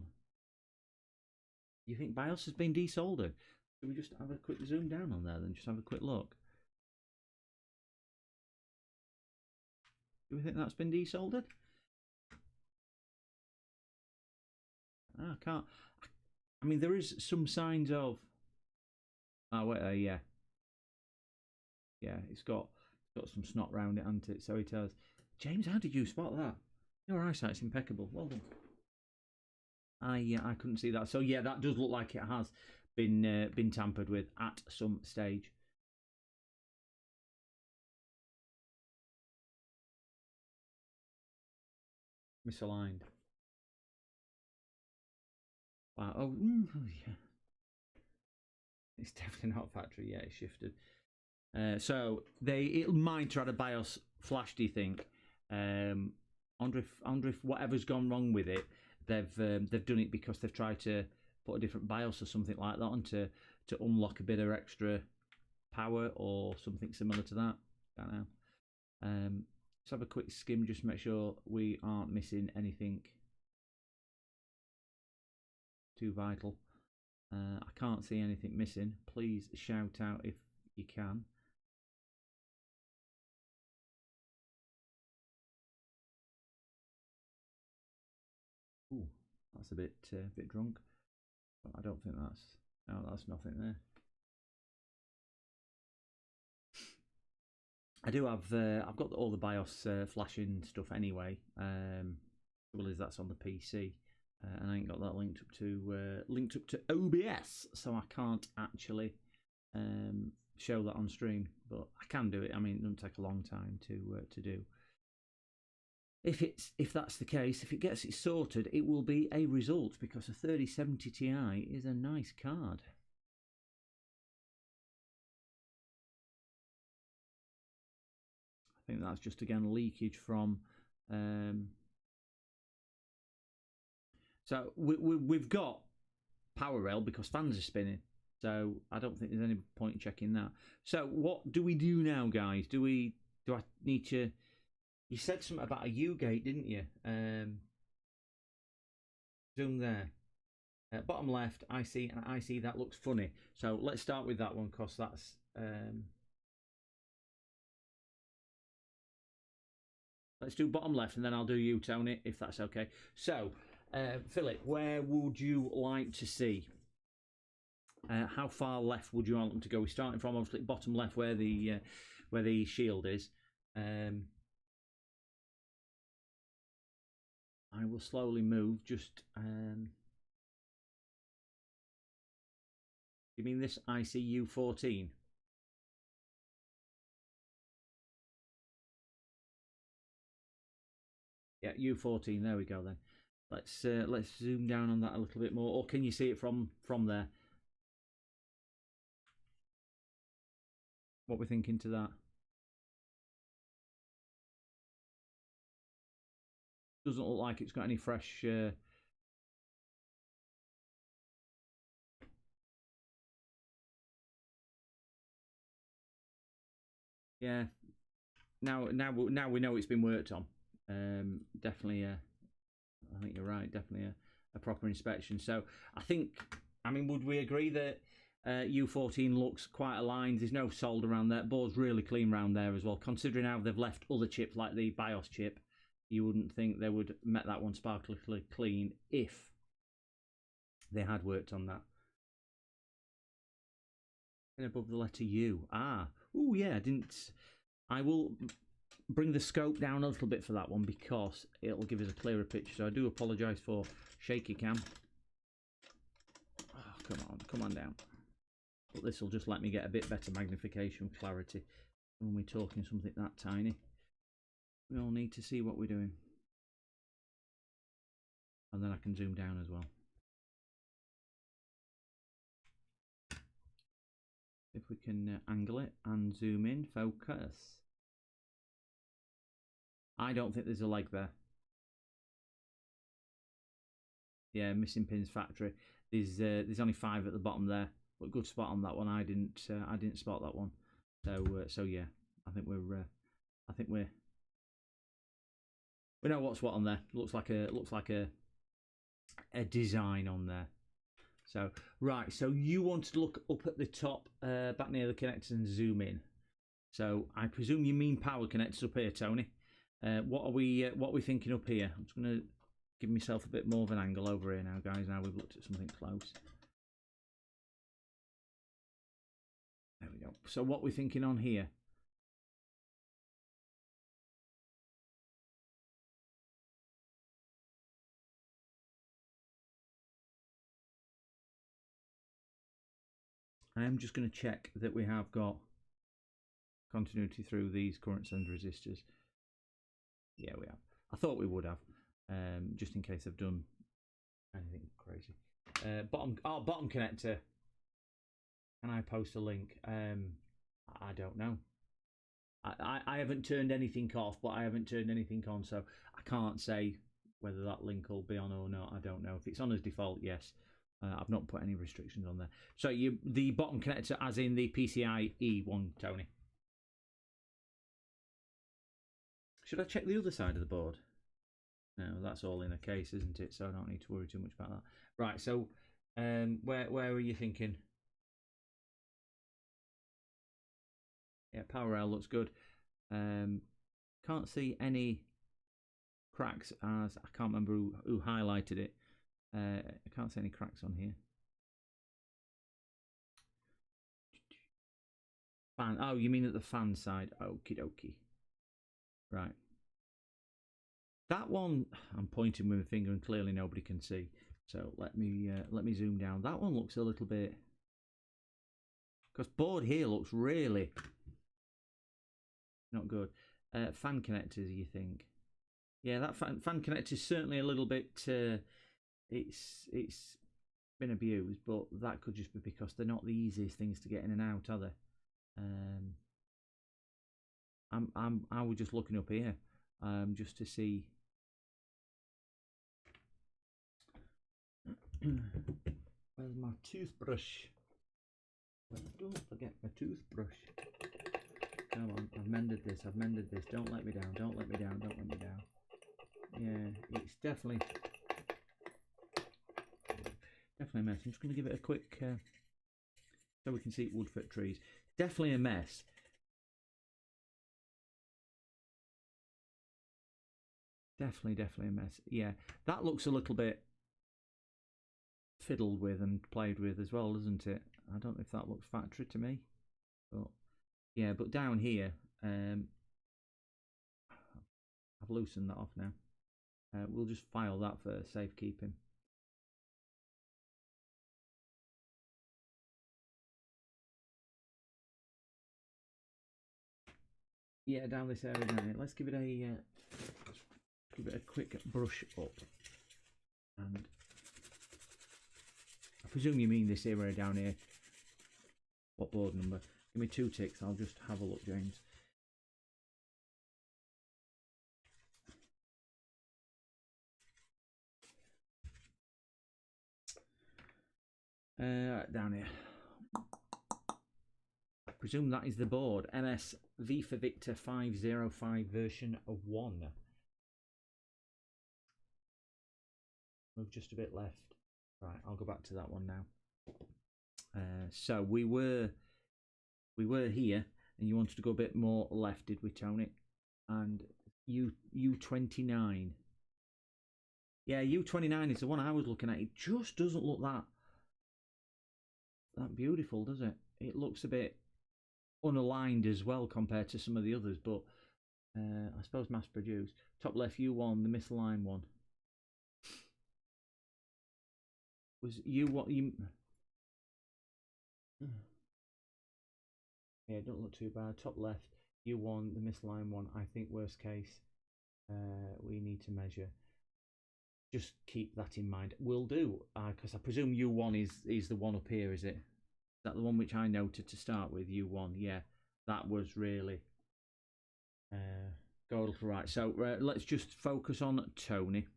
You think BIOS has been desoldered? Should we just have a quick zoom down on there then? Just have a quick look. Do we think that's been desoldered? I can't. I mean, there is some signs of. Oh wait, yeah. Yeah, it's got some snot round it, hasn't it? So it has. James, how did you spot that? Your eyesight's impeccable. Well done. I couldn't see that. So yeah, that does look like it has been tampered with at some stage. Misaligned. Wow. Oh yeah. It's definitely not factory. Yeah, it's shifted. So it might try to BIOS flash. Do you think? I wonder if whatever's gone wrong with it, they've done it because they've tried to put a different BIOS or something like that on to unlock a bit of extra power or something similar to that. Don't know. Let's have a quick skim, just to make sure we aren't missing anything too vital. I can't see anything missing. Please shout out if you can. Ooh, that's a bit drunk. But I don't think that's. No, that's nothing there. I do have. I've got all the BIOS flashing stuff anyway. Trouble is that's on the PC, and I ain't got that linked up to OBS, so I can't actually show that on stream. But I can do it. I mean, it doesn't take a long time to do. If that's the case, if it gets it sorted, it will be a result, because a 3070 Ti is a nice card. I think that's just again leakage from. So we've got power rail because fans are spinning. So I don't think there's any point in checking that. So what do we do now, guys? Do I need to? You said something about a U-gate, didn't you? Zoom there. Bottom left, I see that looks funny. So let's start with that one, because that's Let's do bottom left, and then I'll do you, Tony, if that's okay. So, Philip, where would you like to see? How far left would you want them to go? We're starting from obviously bottom left where the shield is. I will slowly move. Just you mean this ICU 14? Yeah, U14. There we go. Then let's zoom down on that a little bit more. Or can you see it from there? What we're thinking to that? Doesn't look like it's got any fresh. Yeah. Now we know it's been worked on. Definitely. I think you're right. Definitely a proper inspection. So I mean, would we agree that U14 looks quite aligned? There's no solder around there. Board's really clean around there as well. Considering how they've left other chips like the BIOS chip, you wouldn't think they would met that one sparkly clean if they had worked on that. And above the letter U. Oh yeah, I didn't. I will bring the scope down a little bit for that one because it'll give us a clearer picture. So I do apologise for shaky cam. Oh, come on down. But this will just let me get a bit better magnification clarity when we're talking something that tiny. We all need to see what we're doing. And then I can zoom down as well. If we can angle it and zoom in, focus. I don't think there's a leg there. Yeah, missing pins factory. There's only 5 at the bottom there, but good spot on that one. I didn't spot that one. So yeah, I think we know what's what on there. Looks like a design on there. So right, so you want to look up at the top, back near the connectors and zoom in. So I presume you mean power connectors up here, Tony. What are we thinking up here? I'm just going to give myself a bit more of an angle over here now, guys. Now we've looked at something close. There we go. So what we're thinking on here. I am just going to check that we have got continuity through these current send resistors. Yeah, we have. I thought we would have, just in case I've done anything crazy. Bottom connector. Can I post a link? I don't know. I haven't turned anything off, but I haven't turned anything on, so I can't say whether that link will be on or not. I don't know. If it's on as default, yes. I've not put any restrictions on there. So the bottom connector, as in the PCIe one, Tony. Should I check the other side of the board? No, that's all in a case, isn't it? So I don't need to worry too much about that. Right. So where are you thinking? Yeah, power rail looks good. Can't see any cracks, as I can't remember who highlighted it. I can't see any cracks on here. Fan. Oh, you mean at the fan side? Okie dokie. Right. That one, I'm pointing with my finger and clearly nobody can see. So let me zoom down. That one looks a little bit, because board here looks really not good. Fan connectors, you think? Yeah, that fan connector is certainly a little bit. It's been abused, but that could just be because they're not the easiest things to get in and out, are they? I was just looking up here, just to see. Where's my toothbrush? Don't forget my toothbrush. Come on, I've mended this. Don't let me down. Don't let me down. Yeah, it's definitely a mess. I'm just going to give it a quick so we can see woodford trees. Definitely a mess. Definitely a mess. Yeah, that looks a little bit fiddled with and played with as well, doesn't it? I don't know if that looks factory to me, but yeah. But down here, I've loosened that off now. We'll just file that for safekeeping. Yeah, down this area down here. Let's give it a quick brush up. And I presume you mean this area down here. What board number? Give me 2 ticks. I'll just have a look, James. Down here. I presume that is the board. MS V for Victor 505 version 1. Move just a bit left. Right, I'll go back to that one now. So we were here, and you wanted to go a bit more left, did we, Tony? And U29. Yeah, U29 is the one I was looking at. It just doesn't look that beautiful, does it? It looks a bit unaligned as well compared to some of the others, but I suppose mass produced. Top left U1, the misaligned one. Was you what you? Yeah, it don't look too bad. Top left U1, the misaligned one. I think worst case, we need to measure. Just keep that in mind. Will do, because I presume U1 is the one up here, is it? Is that the one which I noted to start with? U1, yeah, that was really go a little right. So let's just focus on Tony.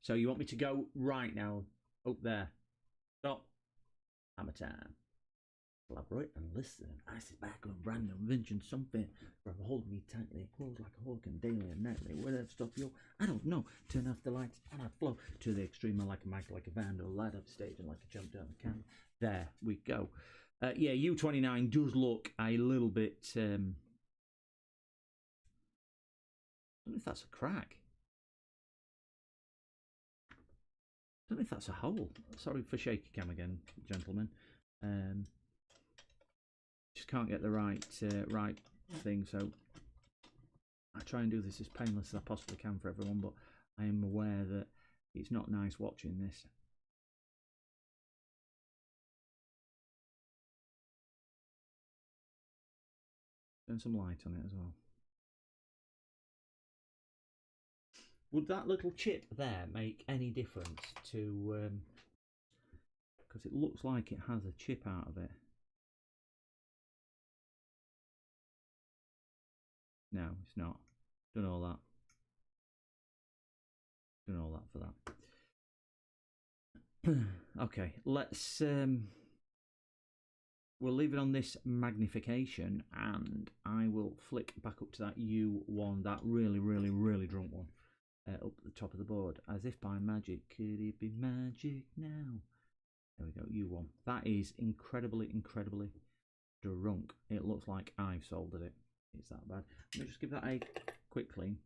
So you want me to go right now? Up there. Stop. Hammer time. Collaborate and listen. I sit back and random invention something. Grab a hold of me tightly. Close like a hawk and daily and nightly. Whatever stuff you. I don't know. Turn off the lights and I flow to the extreme. I like a mic, like a vandal. Light up stage and like a jump down the camera. There we go. Yeah, U29 does look a little bit. I don't know if that's a crack. I don't know if that's a hole. Sorry for shaky cam again, gentlemen. Just can't get the right thing, so I try and do this as painless as I possibly can for everyone, but I am aware that it's not nice watching this. Turn some light on it as well. Would that little chip there make any difference to... because it looks like it has a chip out of it. No, it's not. Done all that. Done all that for that. Okay, let's... we'll leave it on this magnification, and I will flick back up to that U1, that really drunk one, up at the top of the board, as if by magic. Could it be magic now? There we go, U1. That is incredibly drunk. It looks like I've soldered it. It's that bad. Let me just give that a quick clean.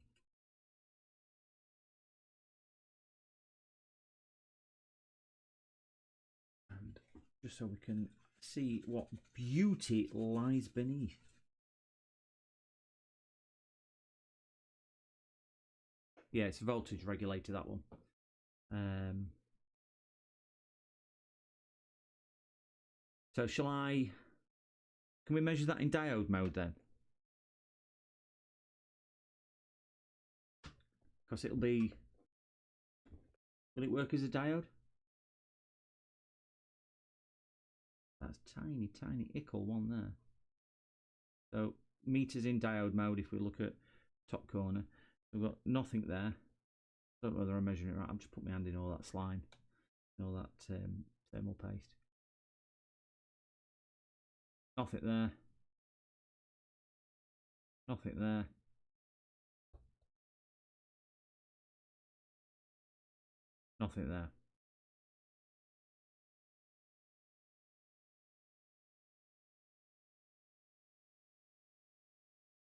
And just so we can see what beauty lies beneath. Yeah, it's a voltage regulator, that one. So shall I... Can we measure that in diode mode then? Because it'll be... Will it work as a diode? That's tiny ickle one there. So meters in diode mode, if we look at top corner, we've got nothing there. Don't know whether I'm measuring it right. I'm just putting my hand in all that slime, all that thermal paste. Nothing there. Nothing there. Nothing there.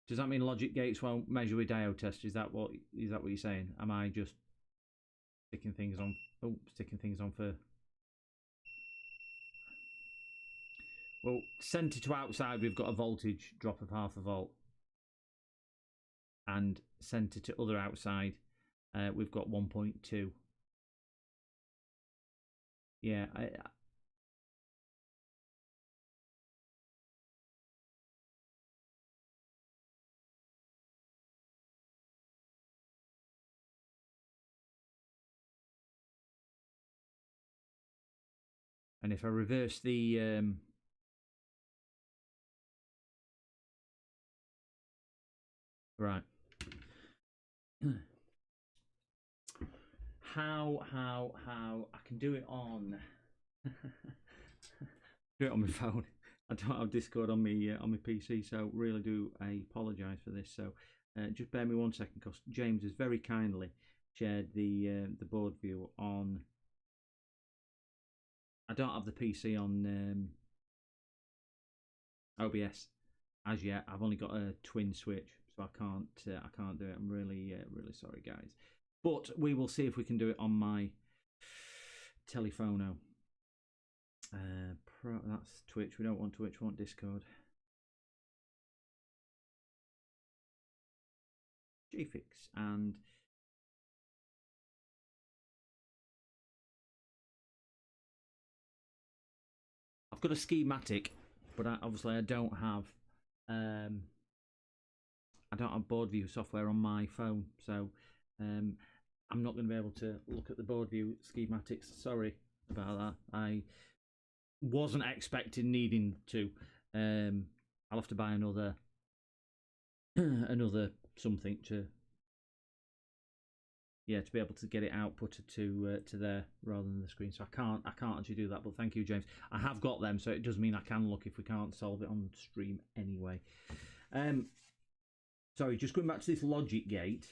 Does that mean logic gates won't measure with diode test? Is that what you're saying? Am I just sticking things on? Oh, sticking things on for. Well, centre to outside, we've got a voltage drop of 0.5 volt, and centre to other outside, we've got 1.2. Yeah, and if I reverse the right. How I can do it on do it on my phone. I don't have Discord on my PC, so really do I apologise for this. So just bear me 1 second, because James has very kindly shared the board view on. I don't have the PC on OBS as yet. I've only got a twin switch, so I can't do it. I'm really sorry, guys. But we will see if we can do it on my telephono. That's Twitch. We don't want Twitch. We want Discord. GFix and I've got a schematic, but obviously I don't have board view software on my phone, so I'm not going to be able to look at the board view schematics. Sorry about that. I wasn't expecting needing to. I'll have to buy another something to be able to get it outputted to there rather than the screen. So I can't actually do that. But thank you, James. I have got them, so it does mean I can look if we can't solve it on stream anyway. Sorry, just going back to this logic gate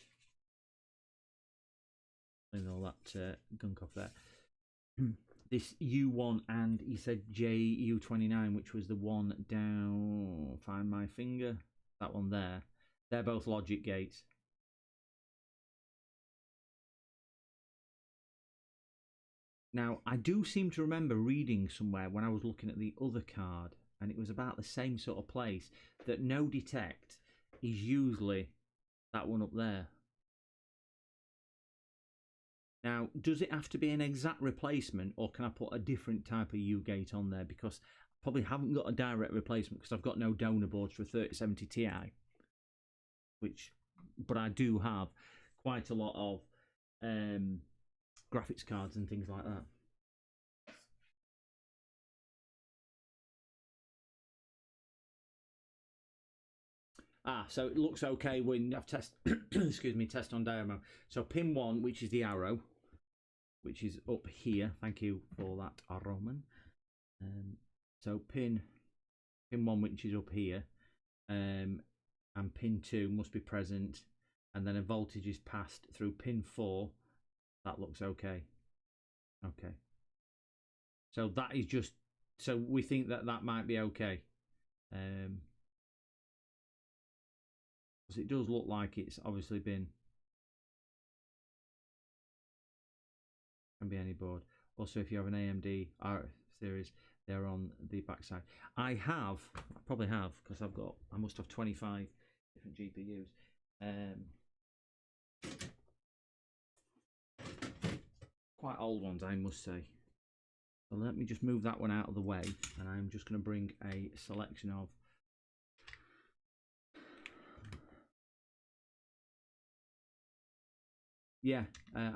and all that gunk off there. This U1 and he said JU29, which was the one down. Find my finger. That one there. They're both logic gates. Now, I do seem to remember reading somewhere when I was looking at the other card, and it was about the same sort of place, that no detect is usually that one up there. Now, does it have to be an exact replacement, or can I put a different type of U gate on there? Because I probably haven't got a direct replacement because I've got no donor boards for a 3070 Ti, but I do have quite a lot of graphics cards and things like that. So it looks okay when I've test test on diagram. So pin 1, which is the arrow, which is up here. Thank you for that, Roman. So pin 1, which is up here, and pin 2 must be present, and then a voltage is passed through pin 4. That looks okay. Okay. So that is just, so we think that might be okay. Because it does look like it's obviously been, can be any board. Also, if you have an AMD R series, they're on the backside. I probably have, because I must have 25 different GPUs. Quite old ones, I must say. So let me just move that one out of the way, and I'm just going to bring a selection of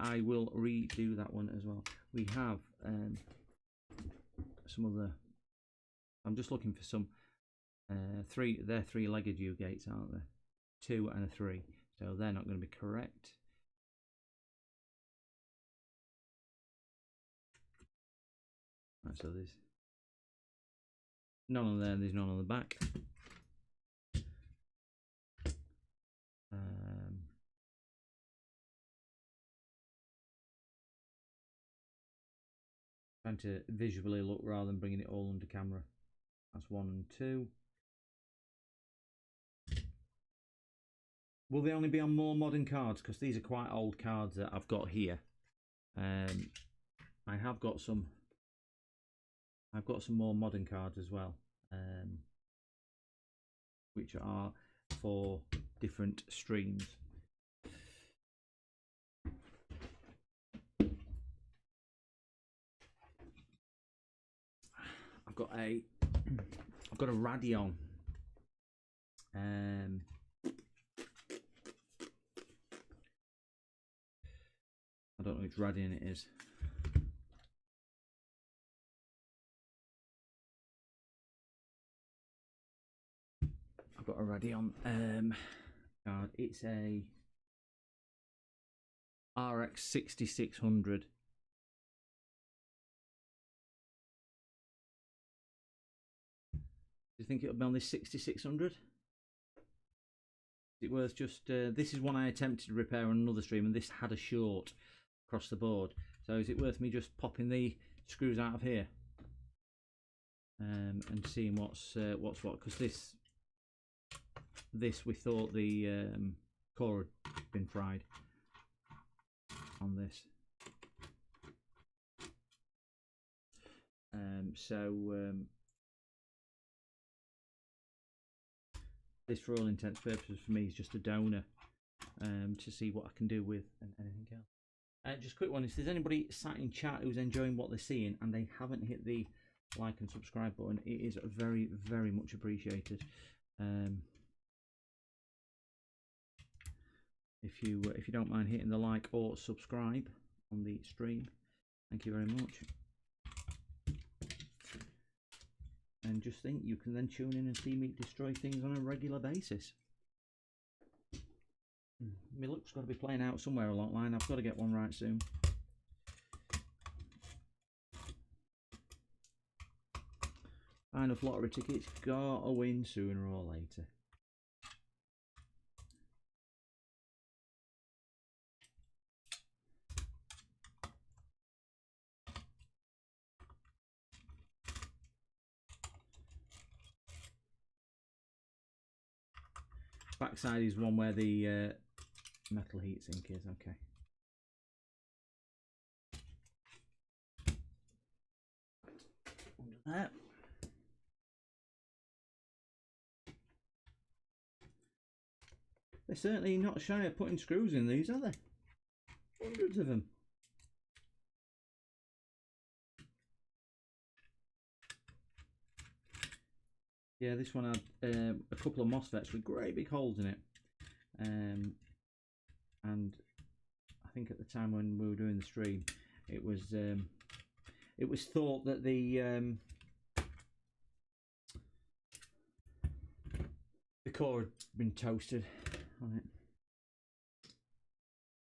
I will redo that one as well. We have some other. I'm just looking for some three. They're three-legged U gates, aren't they? 2 and a 3. So they're not going to be correct. Right, so there's none on there. There's none on the back. Trying to visually look rather than bringing it all under camera. That's 1 and 2. Will they only be on more modern cards? Because these are quite old cards that I've got here. I have got some. I've got some more modern cards as well, which are for different streams. I've got a Radeon. I don't know which Radeon it is. I've got a Radeon card. It's a RX 6600. Do you think it'll be on this 6600? Is it worth just... this is one I attempted to repair on another stream, and this had a short across the board. So is it worth me just popping the screws out of here and seeing what's what? Because this we thought the core had been fried on this. This, for all intents and purposes, for me is just a donor to see what I can do with anything else. Just a quick one: if there's anybody sat in chat who's enjoying what they're seeing and they haven't hit the like and subscribe button, it is very, very much appreciated. If you don't mind hitting the like or subscribe on the stream, thank you very much. And just think, you can then tune in and see me destroy things on a regular basis. My luck's got to be playing out somewhere along the line. I've got to get one right soon. Buy enough lottery tickets, gotta win sooner or later. Backside is one where the metal heatsink is, okay. Under there. They're certainly not shy of putting screws in these, are they? Hundreds of them. Yeah, this one had a couple of MOSFETs with great big holes in it. And I think at the time when we were doing the stream, it was thought that the core had been toasted on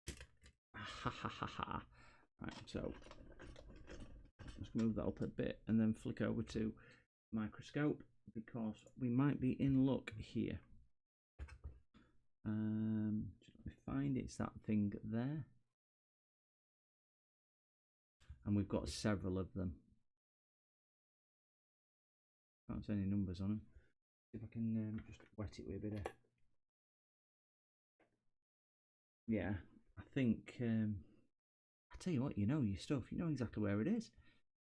it. Ha ha ha ha. Right, so let's move that up a bit and then flick over to microscope, because we might be in luck here. Just let me find it. It's that thing there, and we've got several of them. Can't see any numbers on them. See if I can just wet it with a bit of... Yeah, I think I tell you what, you know your stuff. You know exactly where it is.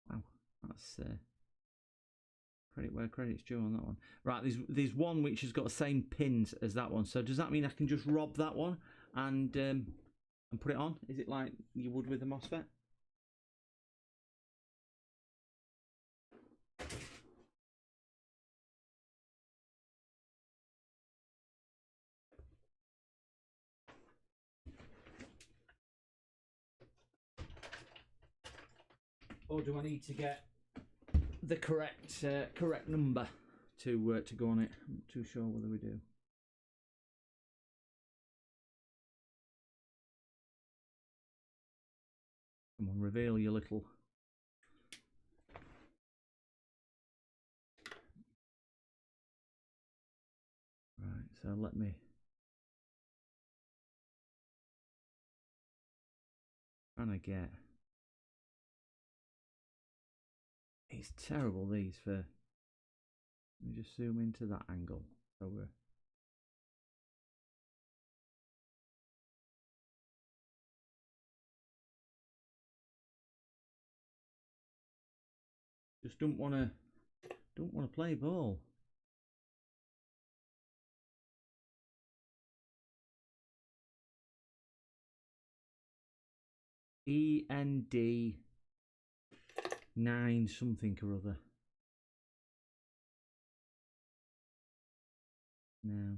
Wow, that's credit where credit's due on that one. Right, there's one which has got the same pins as that one. So does that mean I can just rob that one and put it on? Is it like you would with the MOSFET? Or do I need to get the correct number to go on it? I'm not too sure whether we do. Come on, reveal your little... Right, so let me... Trying to get... It's terrible, these, for... Let me just zoom into that angle. So we're... Just don't want to play ball. END 9 something or other. No.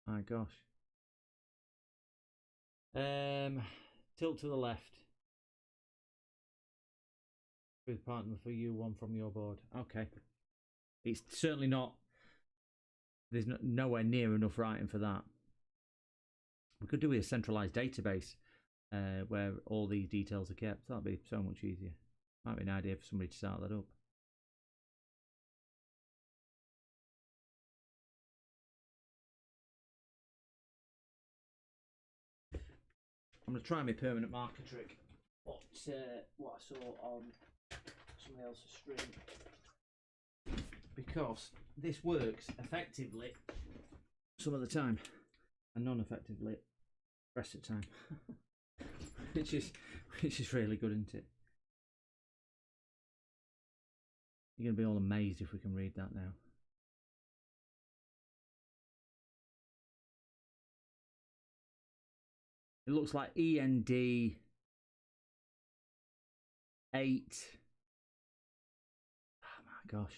My gosh. Tilt to the left. With partner for you, one from your board. Okay. It's certainly not. There's nowhere near enough writing for that. We could do a centralized database where all these details are kept. That'd be so much easier. Might be an idea for somebody to start that up. I'm going to try my permanent marker trick. What I saw on somebody else's stream. Because this works effectively some of the time and non-effectively the rest of the time. which is really good, isn't it? You're going to be all amazed if we can read that now. It looks like END 8. Oh my gosh.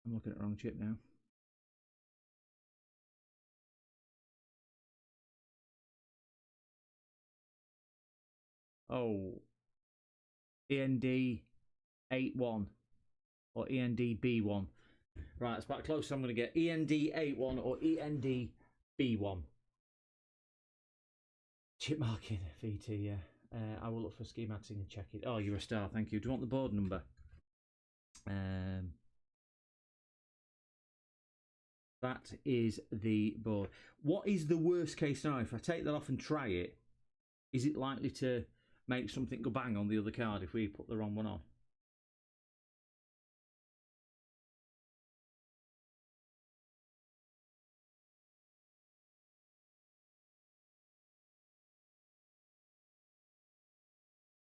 I'm looking at the wrong chip now. Oh. END 8-1 or END-B1. Right, it's about close. I'm going to get END-8-1 or END-B1. Chip marking, VT, yeah. I will look for schematics and check it. Oh, you're a star, thank you. Do you want the board number? That is the board. What is the worst case scenario? If I take that off and try it, is it likely to make something go bang on the other card if we put the wrong one on?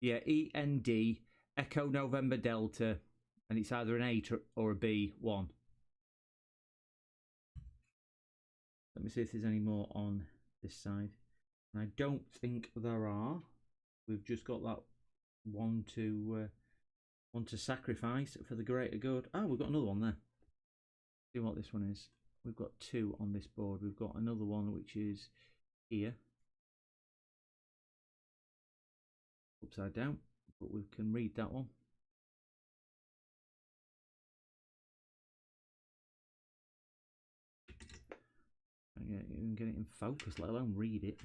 Yeah, END, Echo November Delta, and it's either an 8 or a B1. Let me see if there's any more on this side. And I don't think there are. We've just got that one to sacrifice for the greater good. Oh, we've got another one there. See what this one is. We've got 2 on this board. We've got another one which is here, upside down, but we can read that one. You can get it in focus, let alone read it.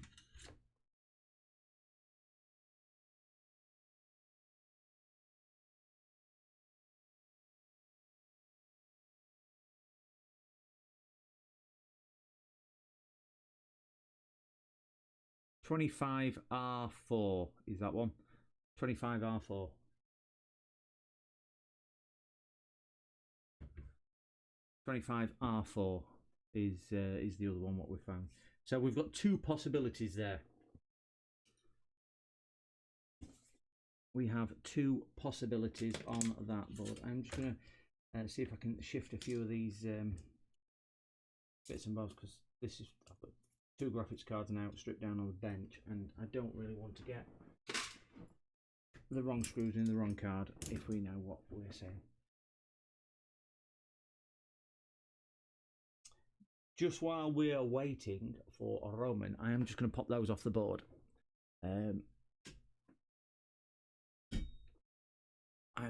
$25R4 is that one. $25R4. $25R4 is the other one what we found. So we've got 2 possibilities there. We have 2 possibilities on that board. I'm just going to see if I can shift a few of these bits and bobs, because this is, I've got 2 graphics cards now stripped down on the bench, and I don't really want to get the wrong screws in the wrong card if we know what we're saying. Just while we are waiting for Roman, I am just going to pop those off the board. I'm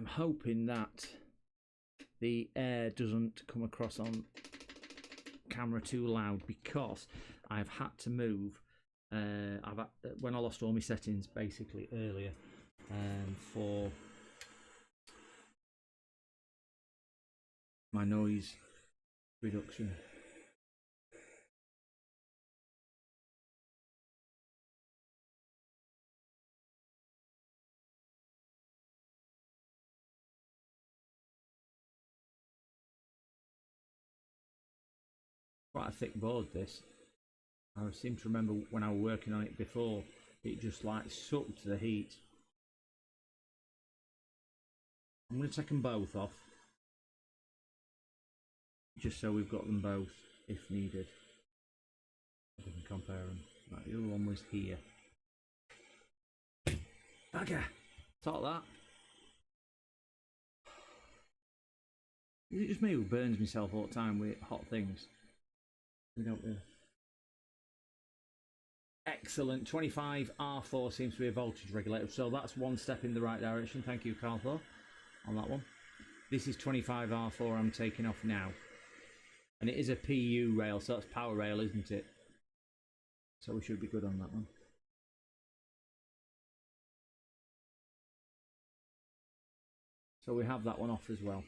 hoping that the air doesn't come across on camera too loud, because I've had to move. When I lost all my settings basically earlier for my noise reduction. Quite a thick board, this. I seem to remember when I was working on it before, it just like sucked the heat. I'm going to take them both off, just so we've got them both if needed. We can compare them. Right, the other one was here. Bugger! Talk that. Is it just me who burns myself all the time with hot things? We don't really. Excellent. 25R4 seems to be a voltage regulator, so that's one step in the right direction. Thank you, Carl, on that one. This is 25R4 I'm taking off now. And it is a PU rail, so that's power rail, isn't it? So we should be good on that one. So we have that one off as well.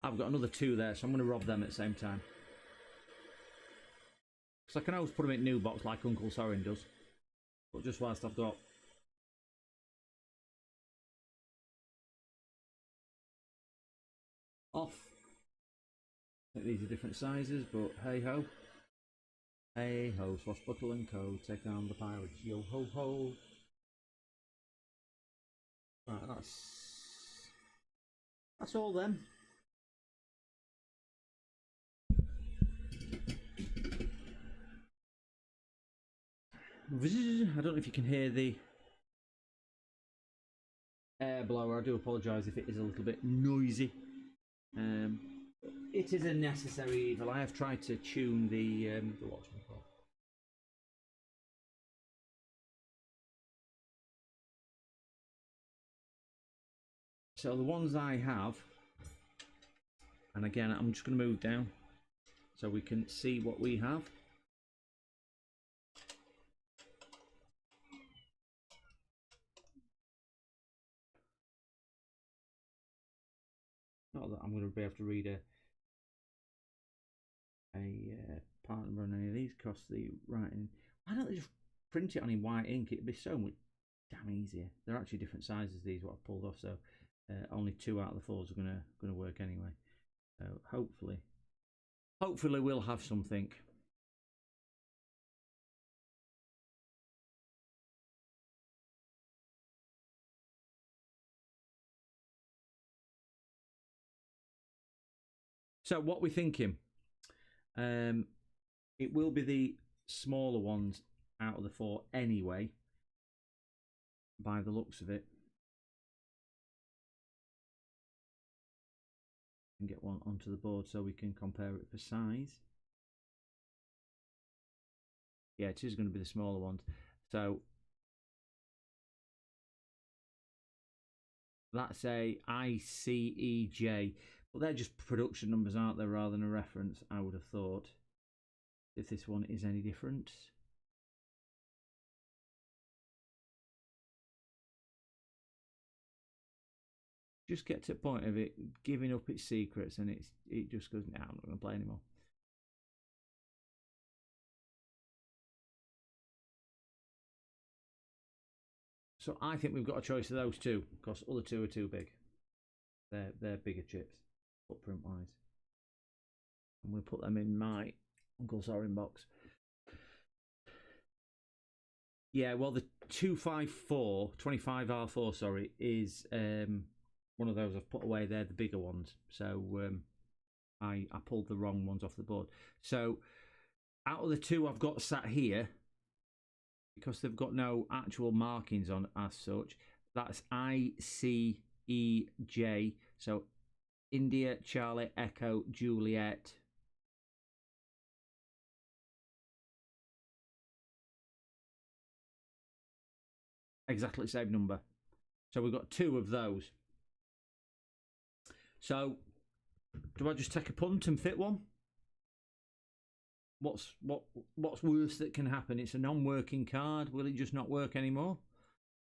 I've got another two there, so I'm going to rob them at the same time. So I can always put them in new box like Uncle Sorin does. But just whilst I've got... off. I think these are different sizes, but hey ho. Hey ho, Swashbuckle and Co. Take on the pirates. Yo ho ho. Right, that's all then. I don't know if you can hear the air blower. I do apologise if it is a little bit noisy. It is a necessary evil. I have tried to tune the watchman clock. So the ones I have, and again I'm just going to move down so we can see what we have. Not that I'm going to be able to read a part number on any of these, cost the writing. Why don't they just print it on in white ink? It'd be so much damn easier. They're actually different sizes, these what I've pulled off, so only 2 out of the 4s are gonna work anyway. So hopefully we'll have something. So what we're thinking, it will be the smaller ones out of the 4 anyway, by the looks of it. And get one onto the board so we can compare it for size. Yeah, it is going to be the smaller ones. So that's a ICEJ, but they're just production numbers, aren't they, rather than a reference, I would have thought. If this one is any different. Just get to the point of it giving up its secrets, and it just goes, nah, I'm not going to play anymore. So I think we've got a choice of those two, because other two are too big. They're bigger chips, footprint wise. I'm going to put them in my Uncle Sorin box. Yeah, well, the 25R4, sorry, is one of those I've put away. They're the bigger ones. So I pulled the wrong ones off the board. So out of the 2 I've got sat here, because they've got no actual markings on as such, that's ICEJ. So India, Charlie, Echo, Juliet. Exactly the same number. So we've got 2 of those. So do I just take a punt and fit one? What's worse that can happen? It's a non-working card. Will it just not work anymore?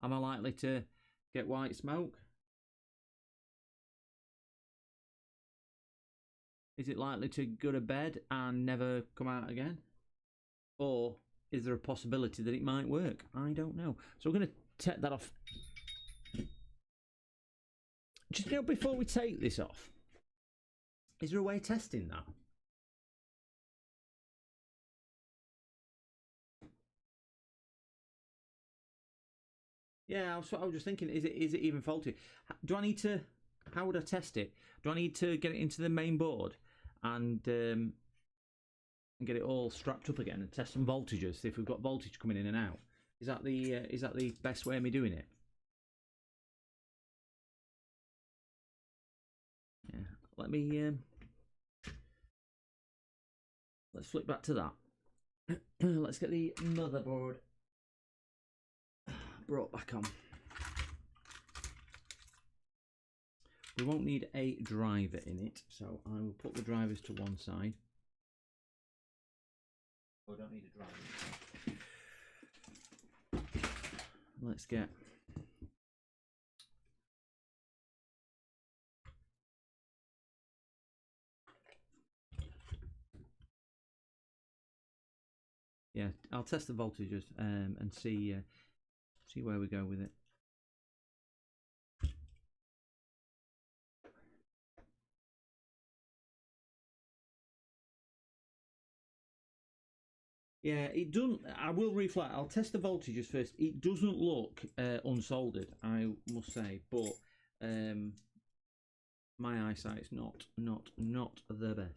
Am I likely to get white smoke? Is it likely to go to bed and never come out again? Or is there a possibility that it might work? I don't know. So we're going to take that off Just before we take this off, is there a way of testing that? Yeah, I was just thinking, is it even faulty? Do I need to? How would I test it? Do I need to get it into the main board and get it all strapped up again and test some voltages? See if we've got voltage coming in and out. Is that the best way of me doing it? Yeah. Let me let's flip back to that. Let's get the motherboard brought back on. We won't need a driver in it, so I will put the drivers to one side. Oh, I don't need a driver. Let's get I'll test the voltages and see where we go with it. Yeah, it doesn't. I will reflect. I'll test the voltages first. It doesn't look unsoldered, I must say, but my eyesight's not the best.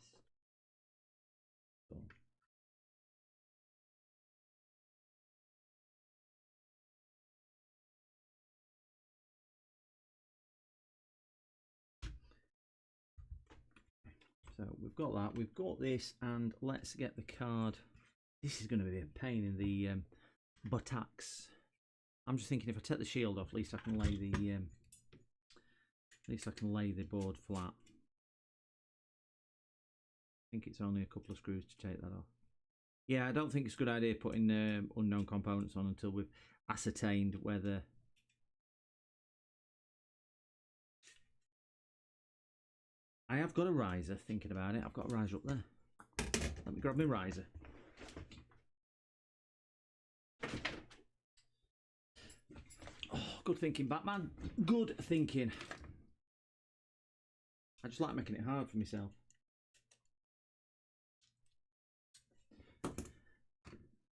So. So we've got that, we've got this, and let's get the card. This is going to be a pain in the buttocks. I'm just thinking if I take the shield off, at least I can lay the board flat. I think it's only a couple of screws to take that off. Yeah, I don't think it's a good idea putting unknown components on until we've ascertained whether. I have got a riser, thinking about it. I've got a riser up there. Let me grab my riser. Oh, good thinking, Batman. Good thinking. I just like making it hard for myself.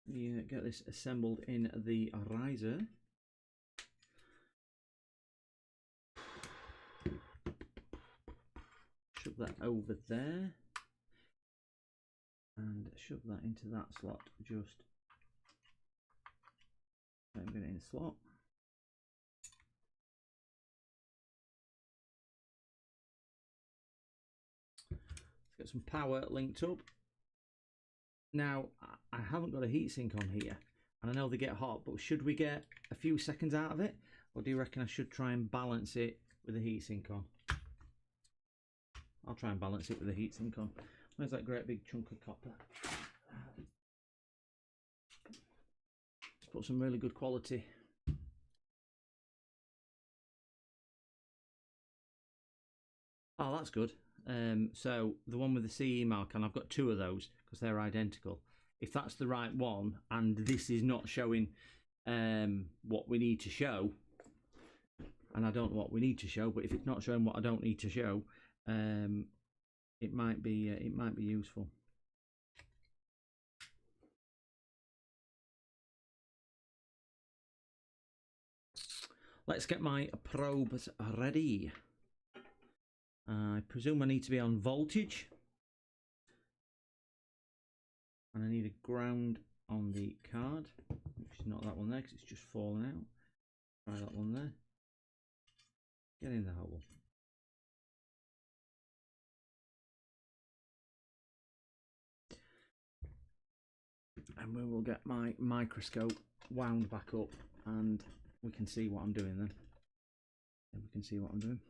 Yeah, get this assembled in the riser. Shove that over there and shove that into that slot. Just I'm going in the slot. Let's get some power linked up. Now I haven't got a heatsink on here, and I know they get hot, but should we get a few seconds out of it, or do you reckon I should try and balance it with a heatsink on? I'll try and balance it with a heatsink on. Where's that great big chunk of copper? Let's put some really good quality. Oh, that's good. So the one with the CE mark, and I've got two of those because they're identical. If that's the right one, and this is not showing what we need to show, and I don't know what we need to show, but if it's not showing what I don't need to show, it might be useful. Let's get my probes ready. I presume I need to be on voltage, and I need a ground on the card, which is not that one there because it's just fallen out. Try that one there. Get in the hole. And we will get my microscope wound back up, and we can see what I'm doing then. And we can see what I'm doing.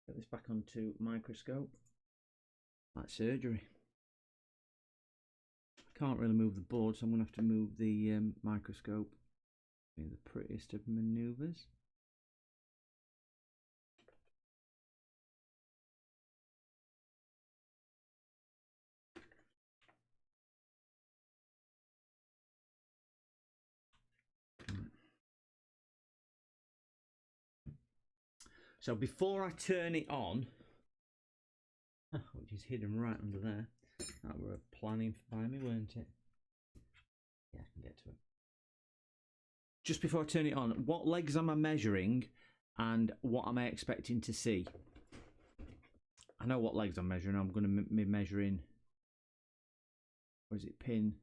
Get this back onto microscope. Like surgery. I can't really move the board, so I'm going to have to move the microscope. Be the prettiest of maneuvers. So before I turn it on, which is hidden right under there, that were planning by me, weren't it? Yeah, I can get to it. Just before I turn it on, what legs am I measuring and what am I expecting to see? I know what legs I'm measuring. I'm going to be measuring, where is it, pin?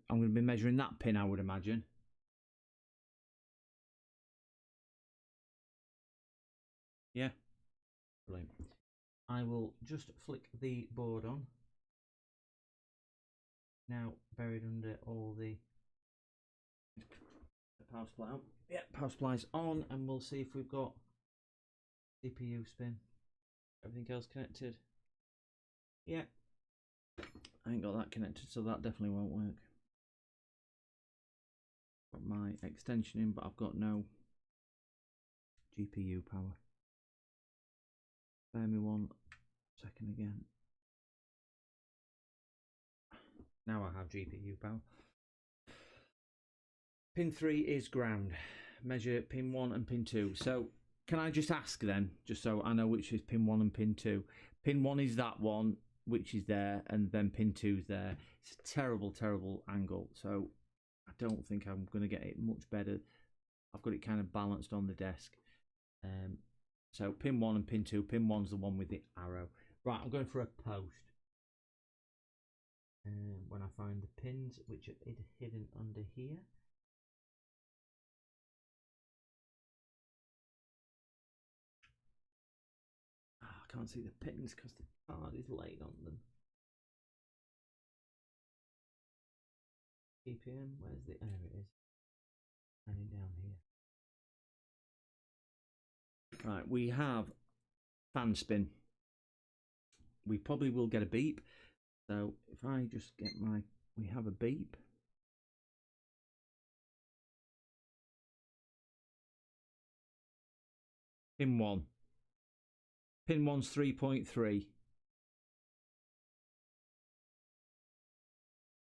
I'm going to be measuring that pin, I would imagine. Yeah, brilliant. I will just flick the board on. Now buried under all the power supply. Yeah, power supply's on, and we'll see if we've got CPU spin. Everything else connected. Yeah, I ain't got that connected, so that definitely won't work. Got my extension in, but I've got no GPU power. Bear me 1 second again. Now I have GPU power. Pin 3 is ground. Measure pin 1 and pin 2. So can I just ask then, just so I know which is pin 1 and pin 2. Pin 1 is that one, which is there, and then pin 2 is there. It's a terrible, terrible angle. So I don't think I'm going to get it much better. I've got it kind of balanced on the desk. So pin 1 and pin 2. Pin 1's the one with the arrow. Right, I'm going for a post. When I find the pins, which are hidden under here. Oh, I can't see the pins because the card is laid on them. EPM, where's the, there it is. And down here. Right, we have fan spin. We probably will get a beep. So if I just get my, we have a beep. Pin 1. Pin 1's 3.3.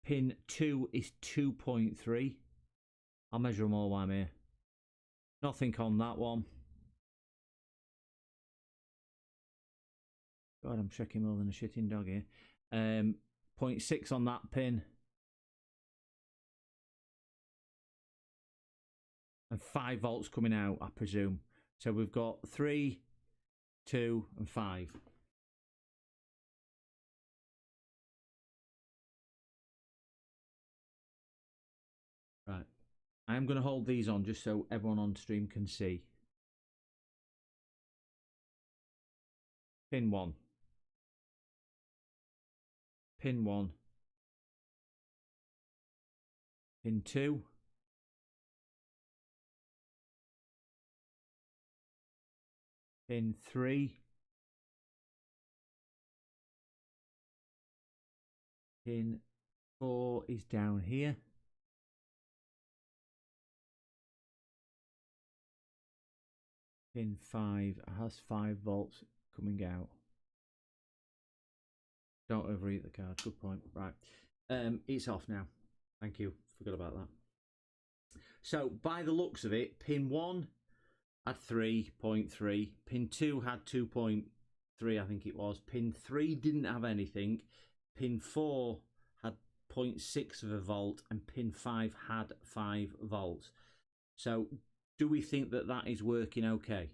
Pin 2 is 2.3. I'll measure them all while I'm here. Nothing on that one. God, I'm checking more than a shitting dog here. 0.6 on that pin. And 5 volts coming out, I presume. So we've got 3, 2, and 5. Right. I am going to hold these on just so everyone on stream can see. Pin 1. Pin 1. Pin 2. Pin 3. Pin 4 is down here. Pin 5 has 5 volts coming out. Don't overheat the card. Good point. Right. It's off now. Thank you. Forgot about that. So by the looks of it, pin 1 had 3.3. Pin 2 had 2.3, I think it was. Pin 3 didn't have anything. Pin 4 had 0.6 of a volt, and pin 5 had 5 volts. So do we think that that is working okay?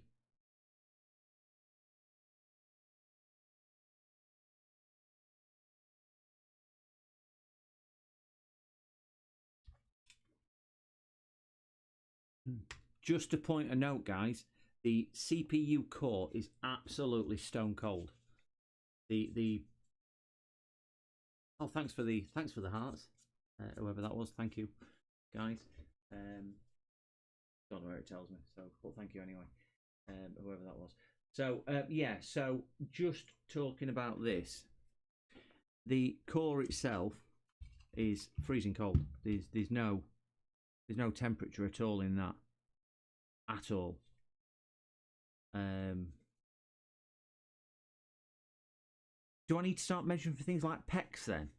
Just to point a note, guys, the CPU core is absolutely stone cold. Oh, thanks for the hearts, whoever that was. Thank you, guys. Don't know where it tells me, so well, thank you anyway, whoever that was. So yeah, so just talking about this, the core itself is freezing cold. There's no temperature at all in that, at all. Do I need to start measuring for things like PEX then?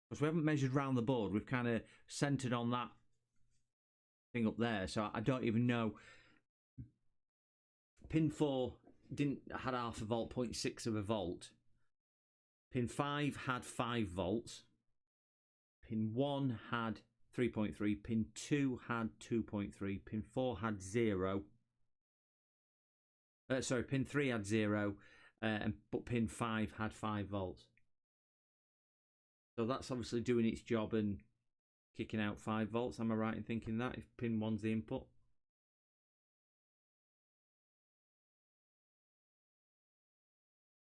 Because we haven't measured round the board, we've kind of centered on that thing up there. So I don't even know. Pin 4 had half a volt, 0.6 of a volt. Pin 5 had 5 volts. Pin 1 had 3.3. Pin 2 had 2.3. Pin 4 had 0. Sorry, pin 3 had 0. But pin 5 had 5 volts. So that's obviously doing its job and kicking out 5 volts. Am I right in thinking that, if pin 1's the input?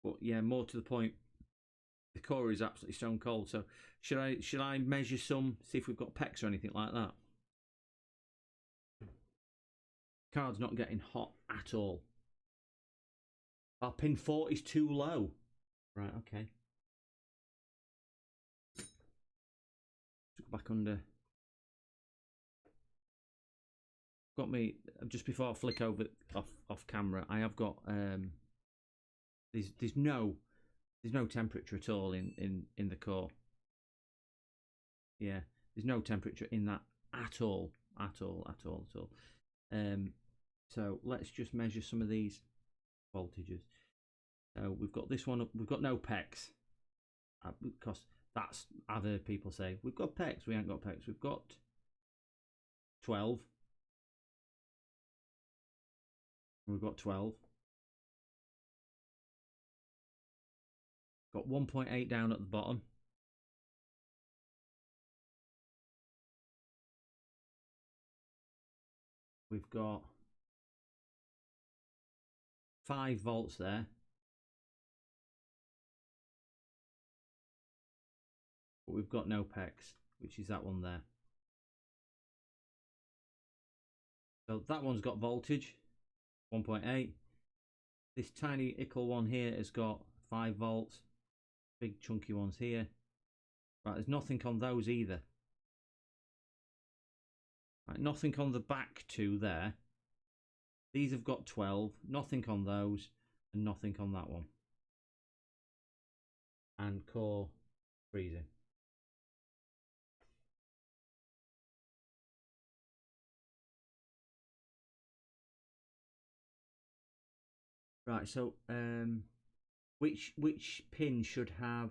But yeah, more to the point, the core is absolutely stone cold. So should I measure some, see if we've got pecs or anything like that? Card's not getting hot at all. Our pin 4 is too low. Right, okay. Let's go back under. Got me just before I flick over off camera. I have got there's no temperature at all in the core. Yeah, there's no temperature in that at all. So let's just measure some of these voltages. So we've got this one. We've got no pecs because that's, I've heard people say we've got pecs. We ain't got pecs. We've got 12. We've got 12. Got 1.8 down at the bottom. We've got 5 volts there. But we've got no pecs, which is that one there. So that one's got voltage, 1.8. This tiny ickle one here has got 5 volts. Big chunky ones here. Right, there's nothing on those either. Right, nothing on the back two there. These have got 12. Nothing on those, and nothing on that one. And core freezing. Right, so which pin should have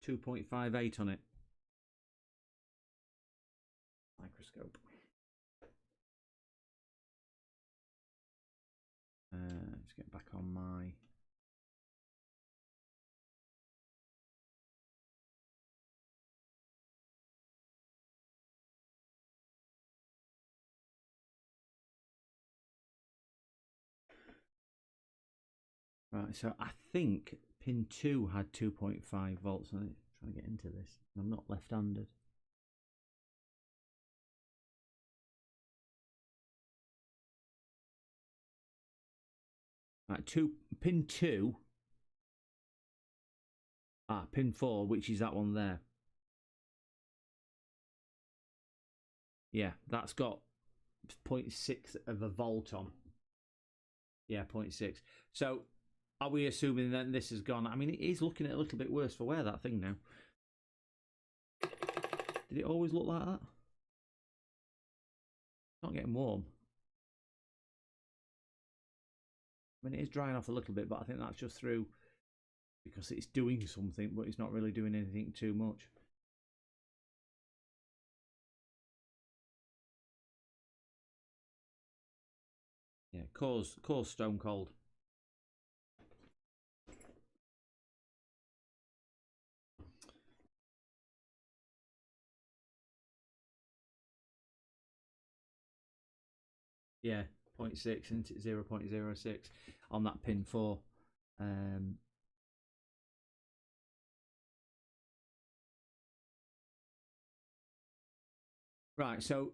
2.58 on it? Microscope. Let's get back on my. Right, so I think pin 2 had 2.5 volts on it. I'm trying to get into this. I'm not left-handed. Right, pin 2. Pin 4, which is that one there. Yeah, that's got 0.6 of a volt on. Yeah, 0.6. So are we assuming that this has gone? I mean, it is looking a little bit worse for wear, that thing now. Did it always look like that? Not getting warm. I mean, it is drying off a little bit, but I think that's just through because it's doing something, but it's not really doing anything too much. Yeah, core's stone cold. Yeah, 0.6 and 0.06 on that pin 4. Right, so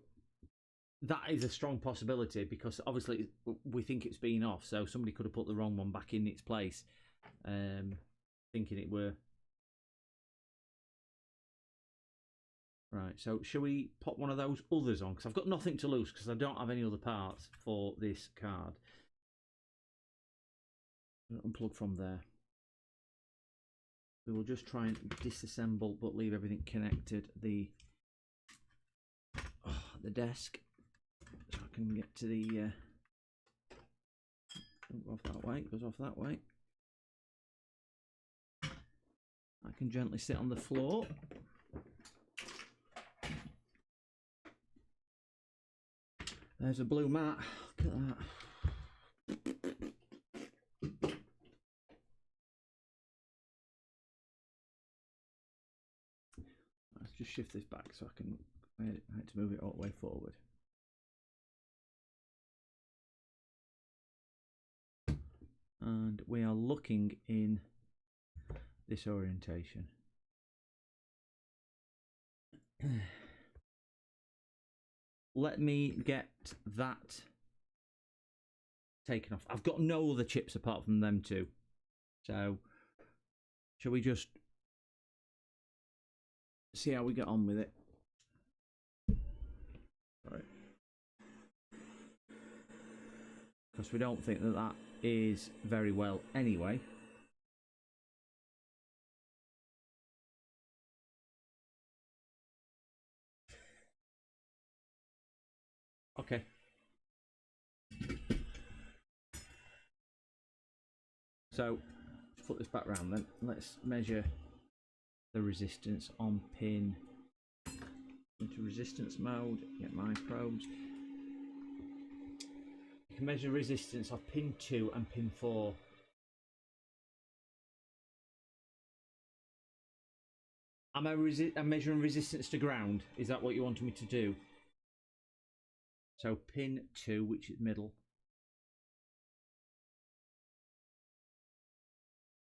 that is a strong possibility because obviously we think it's been off, so somebody could have put the wrong one back in its place, thinking it were. Right, so shall we pop one of those others on? Because I've got nothing to lose because I don't have any other parts for this card. Unplug from there. we will just try and disassemble but leave everything connected. The desk, so I can get to the off that way, goes off that way. I can gently sit on the floor. There's a blue mat. Look at that. Let's just shift this back so I can. I had to move it all the way forward. And we are looking in this orientation. Let me get that taken off. I've got no other chips apart from them two. So, shall we just see how we get on with it? Right. Because we don't think that that is very well anyway. Okay. So, let's put this back round then. Let's measure the resistance on pin into resistance mode. Get my probes. You can measure resistance of pin 2 and pin 4. I'm measuring resistance to ground. Is that what you wanted me to do? So pin 2, which is middle,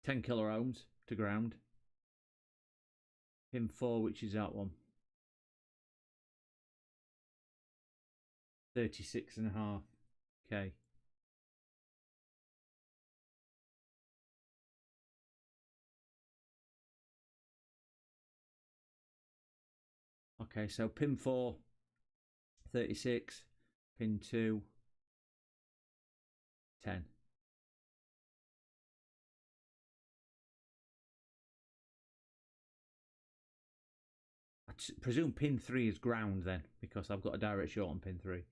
10 kilo ohms to ground. Pin 4, which is that one, 36.5. Okay. Okay, so pin 4, 36, pin 2, 10. I presume pin 3 is ground then, because I've got a direct short on pin 3.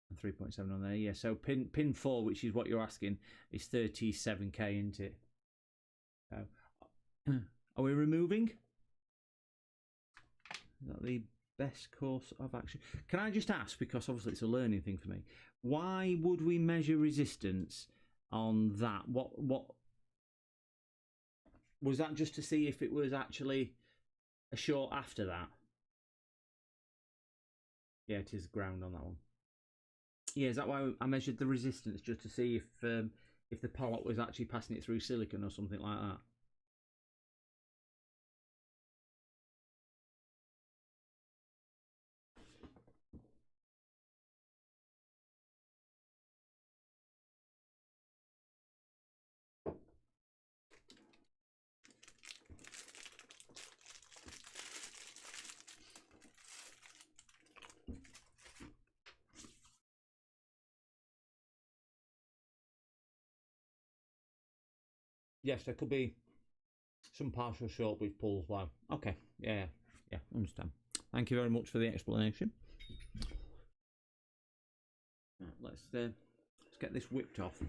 And 3.7 on there, yeah. So pin 4, which is what you're asking, is 37k, isn't it? So, are we removing? Is that the best course of action? Can I just ask, because obviously it's a learning thing for me, why would we measure resistance on that? What was that, just to see if it was actually a short after that? Yeah, it is ground on that one. Yeah, is that why I measured the resistance, just to see if the pellet was actually passing it through silicon or something like that? Yes, there could be some partial short with pulls. Wow. Okay. Yeah. Understand. Thank you very much for the explanation. Right, let's get this whipped off.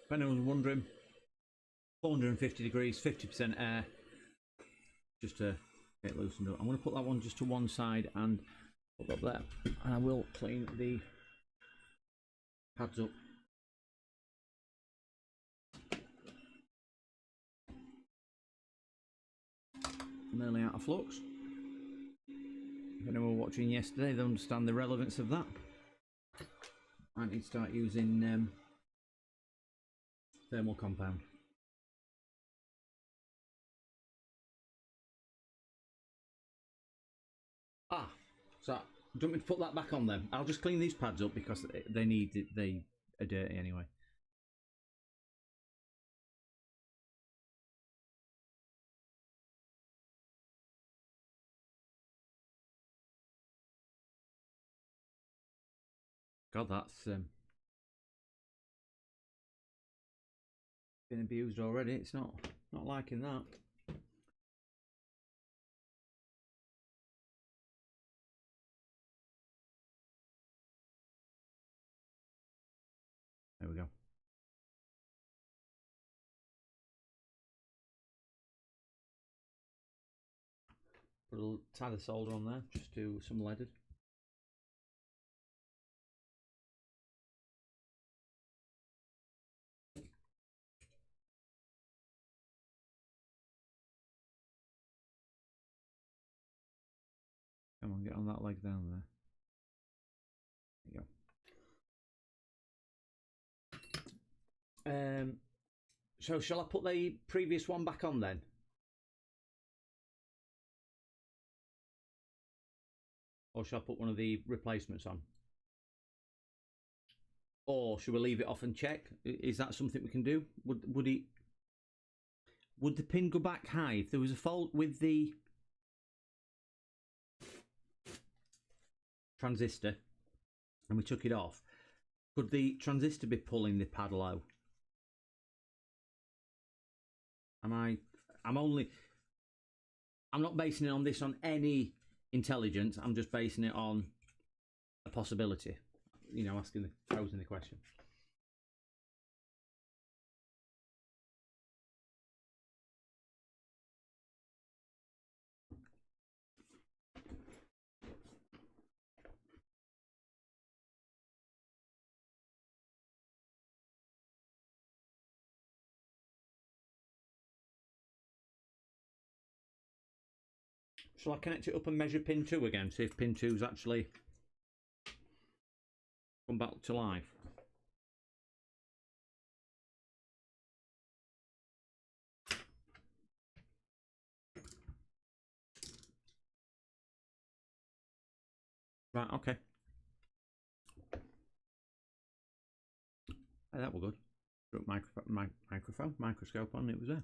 If anyone's wondering, 450 degrees, 50% air, just to get loosened up. I'm going to put that one just to one side and put that there, and I will clean the pads up. Nearly out of flux. If anyone were watching yesterday, they understand the relevance of that. I need to start using thermal compound. So do you want me to put that back on then? I'll just clean these pads up because they are dirty anyway. God, that's been abused already. It's not liking that. There we go. Put a little tad of solder on there, just do some leaded. Come on, get on that leg down there. There you go. So shall I put the previous one back on then? Or shall I put one of the replacements on? Or should we leave it off and check? Is that something we can do? Would the pin go back high if there was a fault with the transistor and we took it off? Could the transistor be pulling the pad low? I'm not basing it on this on any intelligence. I'm just basing it on a possibility. You know, posing the question. Shall I connect it up and measure pin 2 again? See if pin 2's actually come back to life. Right, okay. That was good. Put microscope on, it was there.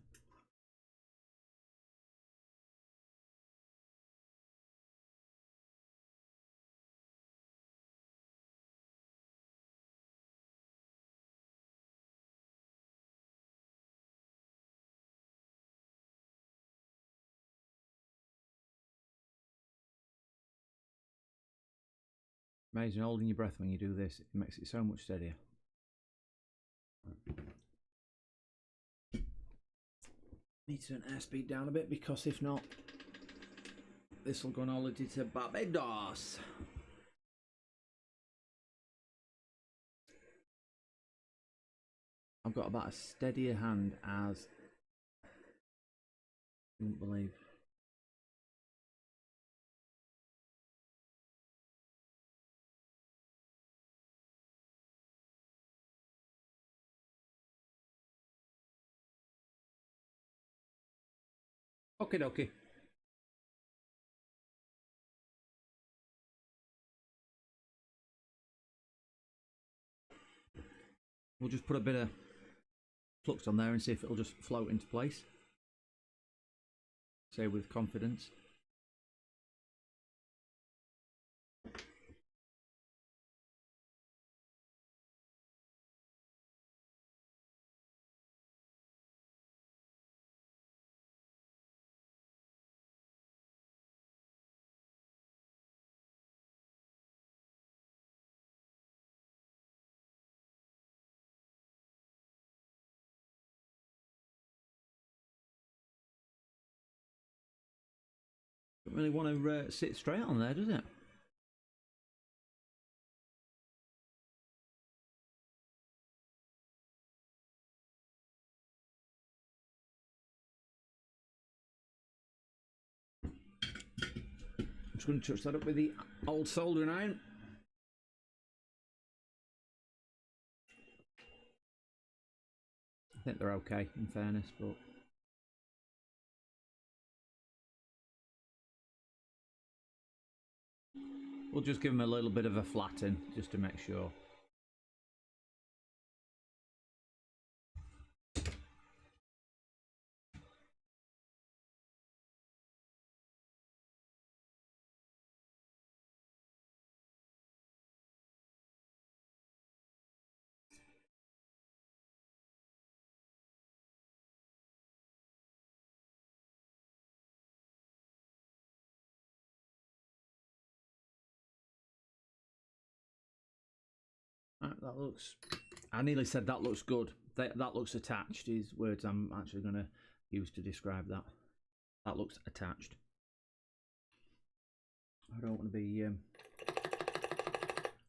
Amazing, holding your breath when you do this, it makes it so much steadier. Need to turn airspeed down a bit because if not, this will go on holiday to Barbados. I've got about as steady a hand as you wouldn't believe. Okie dokie. We'll just put a bit of flux on there and see if it'll just float into place. Say with confidence. Don't really want to sit straight on there, does it? I'm just going to touch that up with the old soldering iron. I think they're okay, in fairness, but we'll just give them a little bit of a flatten just to make sure. that looks... I nearly said that looks good. That looks attached is words I'm actually going to use to describe that. That looks attached. I don't want to be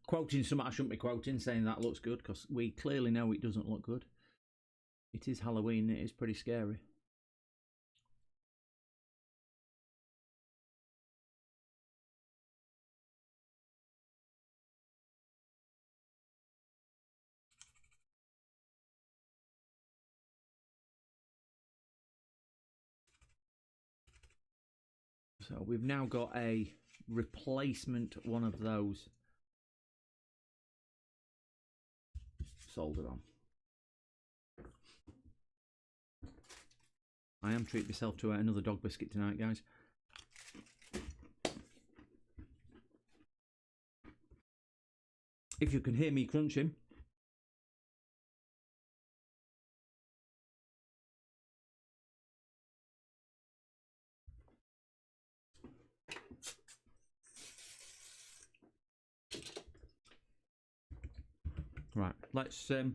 quoting something I shouldn't be quoting, saying that looks good, because we clearly know it doesn't look good. It is Halloween, it is pretty scary. So we've now got a replacement one of those soldered on. I am treating myself to another dog biscuit tonight, guys. If you can hear me crunching. Right, let's get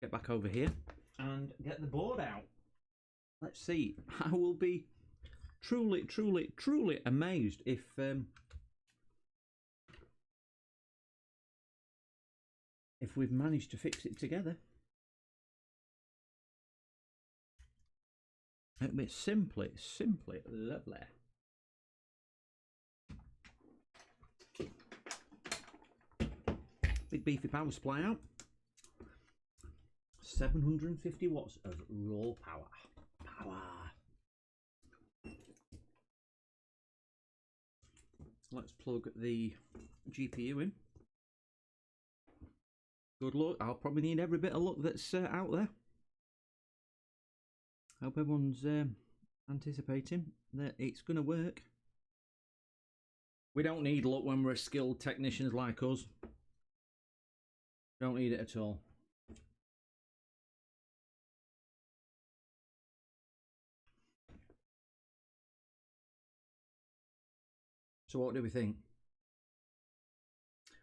back over here and get the board out. Let's see. I will be truly, truly, truly amazed if we've managed to fix it together. It'll be simply, simply lovely. Big beefy power supply out. 750 watts of raw power. Let's plug the GPU in. Good luck. I'll probably need every bit of luck that's out there. Hope everyone's anticipating that it's going to work. We don't need luck when we're skilled technicians like us. Don't need it at all. So what do we think?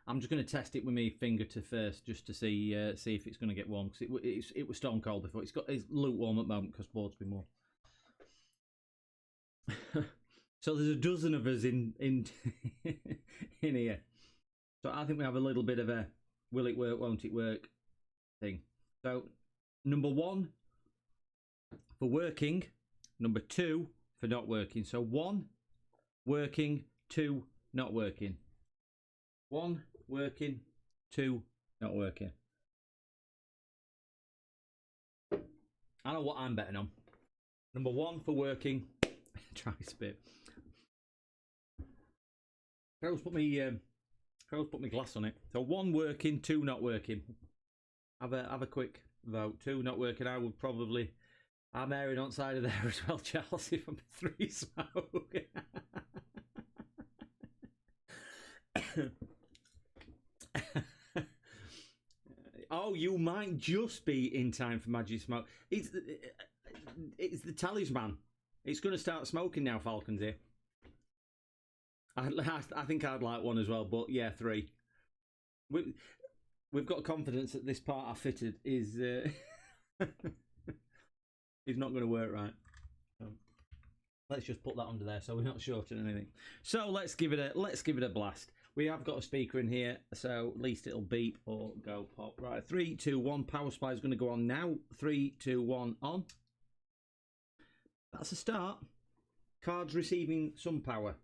I'm just going to test it with my finger to first, just to see if it's going to get warm, because it was stone cold before. It's lukewarm at the moment because board's been warm. So there's a dozen of us in in here. So I think we have a little bit of a will it work, won't it work thing. So number 1 for working, number 2 for not working. So 1 working, 2 not working. 1 working, 2 not working. I know what I'm betting on. Number 1 for working. Try spit. Carol's put me glass on it. So 1 working, 2 not working. Have a quick vote. 2 not working. I would probably. I'm airing on side of there as well, Charles. If I'm 3 smoke. Oh, you might just be in time for Magic Smoke. It's the talisman. It's going to start smoking now, Falcon's here. I think I'd like 1 as well, but yeah, 3. We've got confidence that this part I fitted is is not going to work right. Let's just put that under there so we're not shorting anything. So let's give it a blast. We have got a speaker in here, so at least it'll beep or go pop. Right, 3, 2, 1. Power supply is going to go on now. 3, 2, 1, on. That's a start. Cards receiving some power.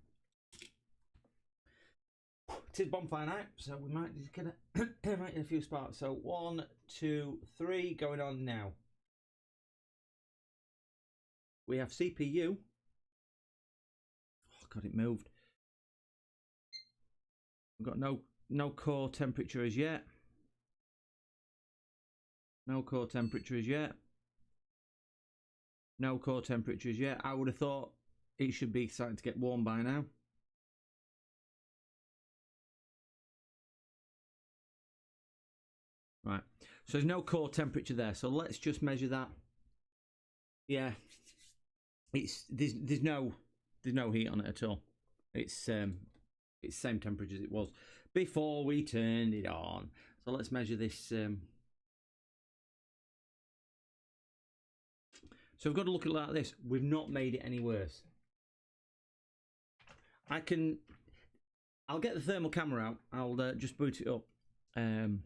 It is bonfire night, so we might just get right in a few sparks. So 1, 2, 3 going on now. We have CPU. Oh God, it moved. We've got no core temperature as yet. No core temperature as yet. No core temperature as yet. I would have thought it should be starting to get warm by now. Right. So there's no core temperature there. So let's just measure that. Yeah. There's no heat on it at all. It's same temperature as it was. before we turned it on. So let's measure this. So we've got to look at it like this. We've not made it any worse. I'll get the thermal camera out. I'll just boot it up, because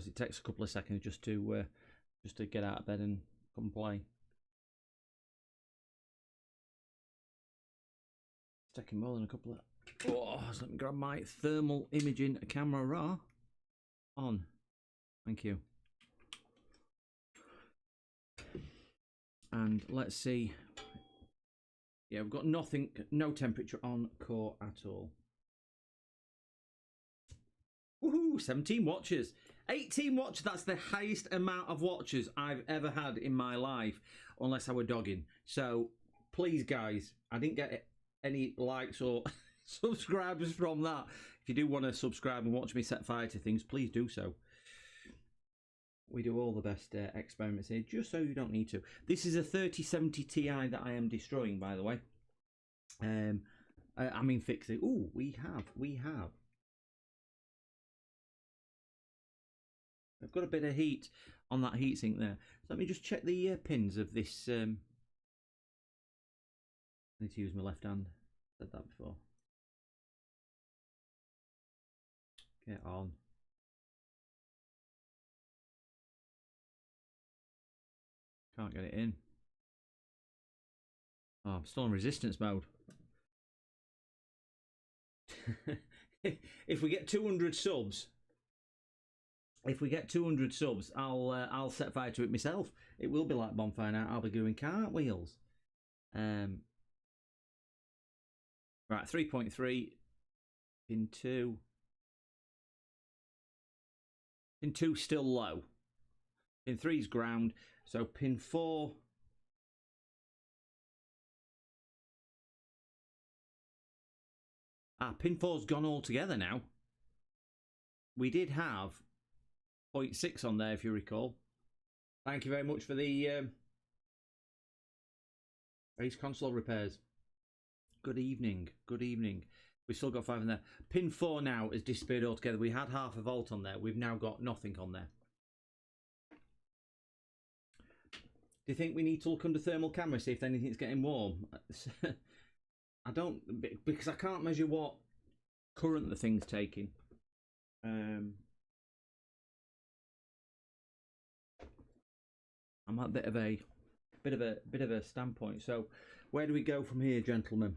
it takes a couple of seconds just to get out of bed and come play. It's taking more than a couple of. Oh, so let me grab my thermal imaging camera on. Thank you. And let's see. Yeah, we've got nothing, no temperature on core at all. Woohoo! 17 watches. 18 watches. That's the highest amount of watches I've ever had in my life, unless I were dogging. So please, guys, I didn't get any likes or subscribers from that. If you do want to subscribe and watch me set fire to things, please do so. We do all the best experiments here, just so you don't need to. This is a 3070 Ti that I am destroying, by the way. I mean fixing. Oh, we have. I've got a bit of heat on that heatsink there. So let me just check the pins of this. I need to use my left hand. Said that before. Get on. Can't get it in. Oh, I'm still in resistance mode. If we get 200 subs, I'll set fire to it myself. It will be like Bonfire Night. I'll be doing cartwheels. Right, 3.3, pin 2. Pin 2 still low. Pin 3 is ground. So pin 4. Pin 4's gone altogether now. We did have 0.6 on there, if you recall. Thank you very much for the race console repairs. Good evening. Good evening. We've still got 5 in there. Pin 4 now has disappeared altogether. We had half a volt on there. We've now got nothing on there. Do you think we need to look under thermal camera, see if anything's getting warm? I don't, because I can't measure what current the thing's taking. I'm at a bit of a standpoint. So, where do we go from here, gentlemen?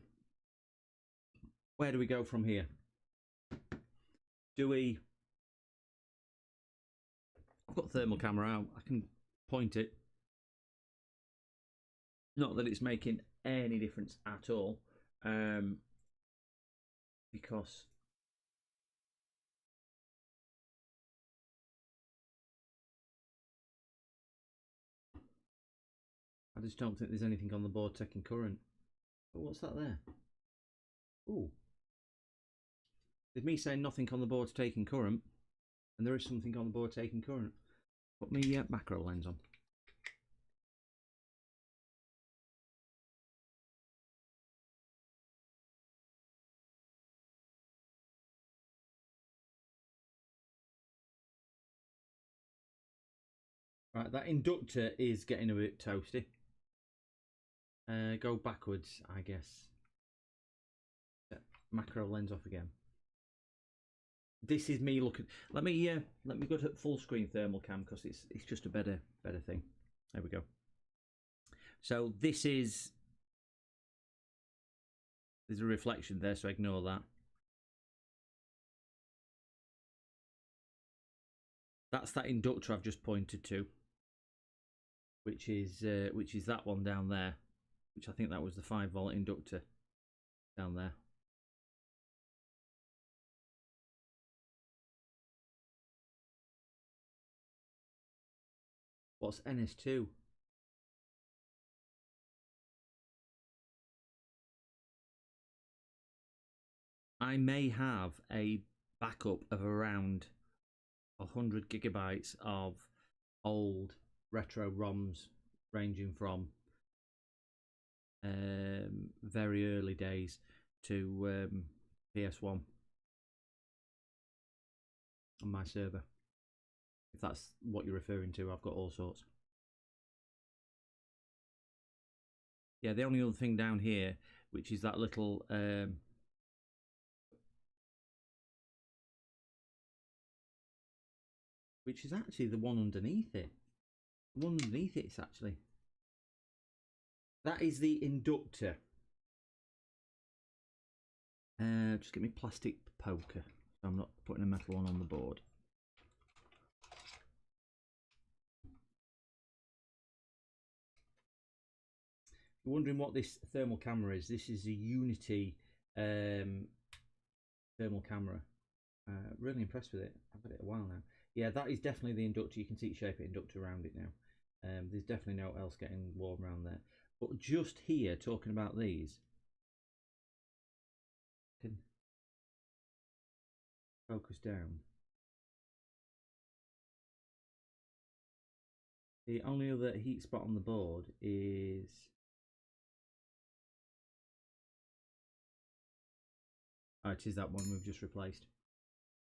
Where do we go from here? Do we? I've got the thermal camera out. I can point it. Not that it's making any difference at all, because I just don't think there's anything on the board taking current. But what's that there? Ooh. There's me saying nothing on the board's taking current, and there is something on the board taking current. Put my macro lens on. Right, that inductor is getting a bit toasty. Go backwards, I guess. Macro lens off again. This is me looking. Let me go to full screen thermal cam, because it's just a better thing. There we go. So this is, there's a reflection there, so ignore that. That's that inductor I've just pointed to, which is that one down there, which I think that was the 5-volt inductor down there. What's NS2? I may have a backup of around 100 gigabytes of old retro ROMs, ranging from very early days to PS1. on my server. If that's what you're referring to, I've got all sorts. Yeah, the only other thing down here, which is that little which is actually the one underneath it. The one underneath it is actually, that is the inductor. Just get me plastic poker, so I'm not putting a metal one on the board. You're wondering what this thermal camera is. This is a Unity thermal camera. Really impressed with it. I've had it a while now. Yeah, that is definitely the inductor. You can see it shape it inductor around it now. There's definitely no else getting warm around there. But just here, talking about these, can focus down. The only other heat spot on the board is it is that one we've just replaced.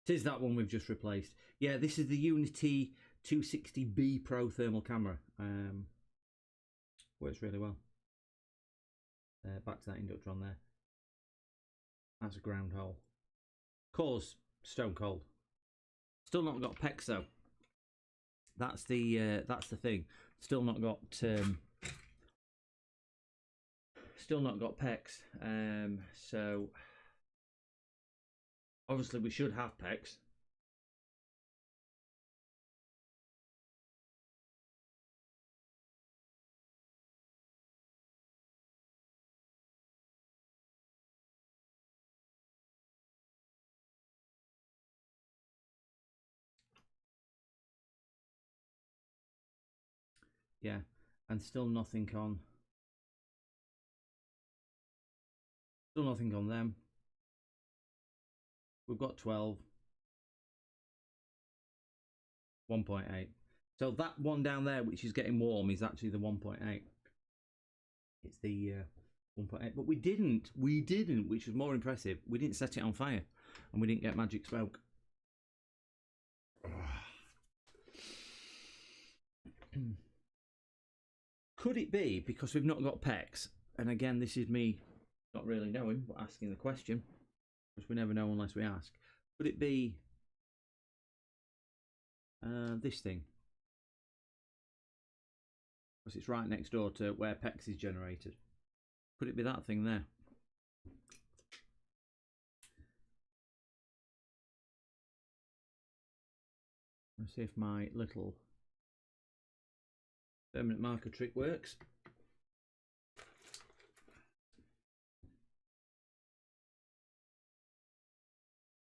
It is that one we've just replaced. Yeah, this is the Unity 260B Pro thermal camera. Works really well. Back to that inductor on there. That's a ground hole. Cores stone cold. Still not got PEX though. That's the thing. Still not got PEX. So obviously we should have PEX. Yeah, and still nothing on them. We've got 12, 1.8. So that one down there, which is getting warm, is actually the 1.8. It's the 1.8. But we didn't, which was more impressive. We didn't set it on fire, and we didn't get magic smoke. Could it be because we've not got PEX? And again, this is me not really knowing, but asking the question, because we never know unless we ask. Could it be this thing? Because it's right next door to where PEX is generated. Could it be that thing there? Let's see if my little permanent marker trick works.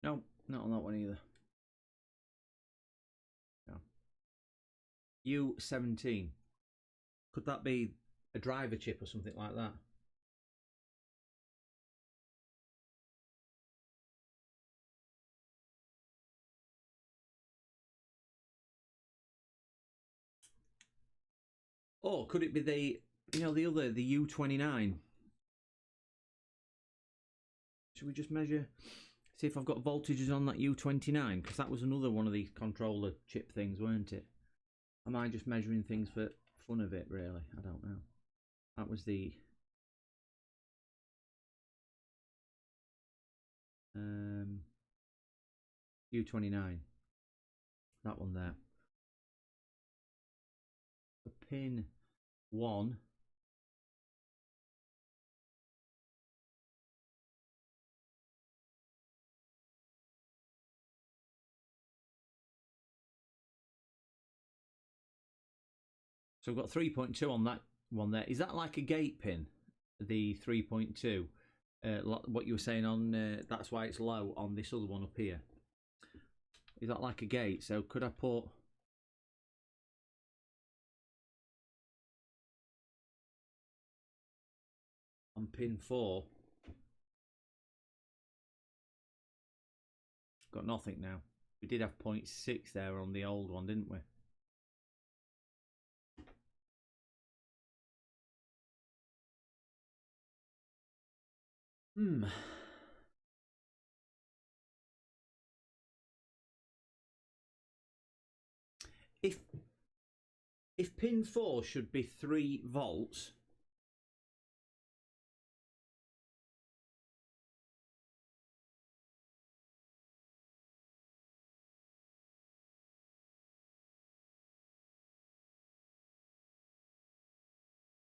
No, not on that one either. No. U17. Could that be a driver chip or something like that? Or could it be the other, the U29? Should we just measure, see if I've got voltages on that U29? Because that was another one of these controller chip things, weren't it? Am I just measuring things for fun of it, really? I don't know. That was the U29. That one there. The pin 1. So we've got 3.2 on that one there. Is that like a gate pin? The 3.2? What you were saying on, that's why it's low on this other one up here. Is that like a gate? So could I put on pin 4? Got nothing now. We did have 0.6 there on the old one, didn't we? If pin 4 should be 3 volts,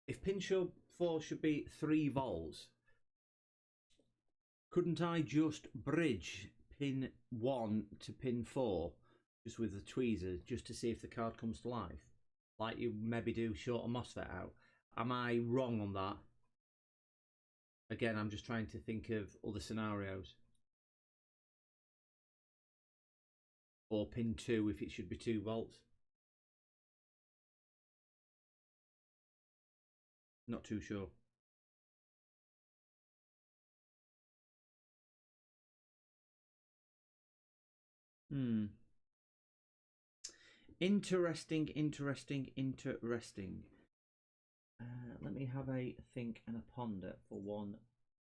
if pin 4 should be 3 volts, couldn't I just bridge pin 1 to pin 4 just with the tweezers just to see if the card comes to life? Like you maybe do short a MOSFET out. Am I wrong on that? Again, I'm just trying to think of other scenarios. Or pin 2 if it should be 2 volts. Not too sure. Interesting. Let me have a think and a ponder for one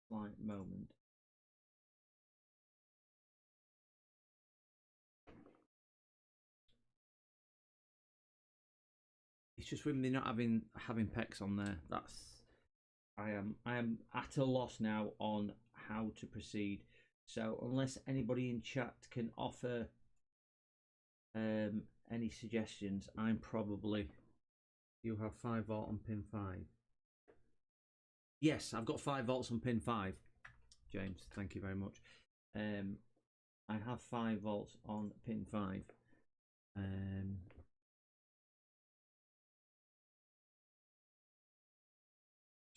slight moment. It's just with me not having pecs on there. I am at a loss now on how to proceed. So unless anybody in chat can offer any suggestions, I'm probably. You have 5 volt on pin 5. Yes, I've got 5 volts on pin 5. James, thank you very much. I have 5 volts on pin 5. So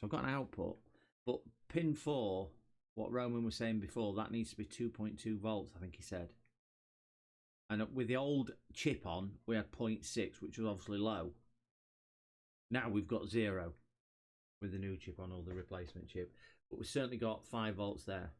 I've got an output, but pin 4, what Roman was saying before, that needs to be 2.2 volts, I think he said. And with the old chip on, we had 0.6, which was obviously low. Now we've got 0 with the new chip on, or the replacement chip. But we've certainly got 5 volts there.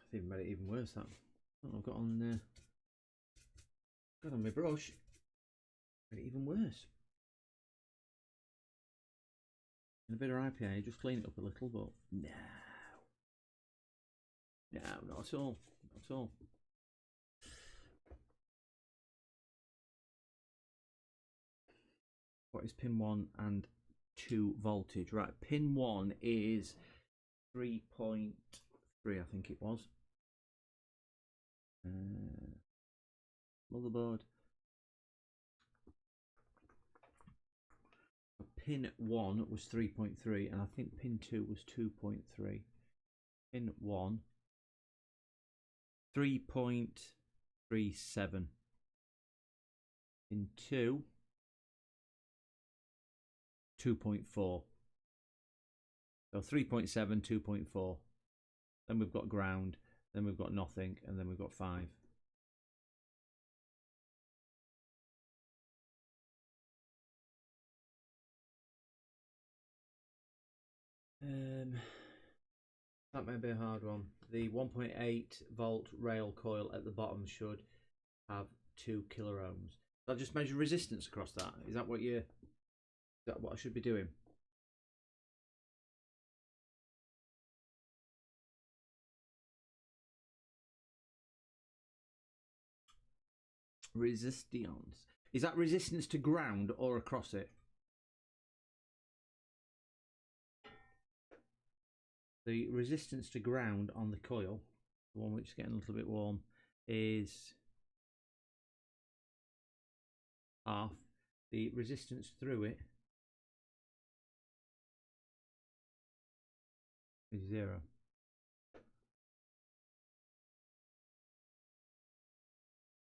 I think made it even worse. That I've got on my brush. Made it even worse. And a bit of IPA, just clean it up a little, but no, not at all, not at all. What is pin 1 and 2 voltage? Right, pin 1 is 3.3, I think it was. Motherboard. Pin 1 was 3.3, and I think pin 2 was 2.3. Pin 1, 3.37. Pin 2, 2.4. So 3.7, 2.4. Then we've got ground, then we've got nothing, and then we've got 5. That may be a hard one. The 1.8 volt rail coil at the bottom should have 2 kiloohms. I'll just measure resistance across that. Is that what I should be doing? Resistance. Is that resistance to ground or across it? The resistance to ground on the coil, the one which is getting a little bit warm, is half. The resistance through it is 0.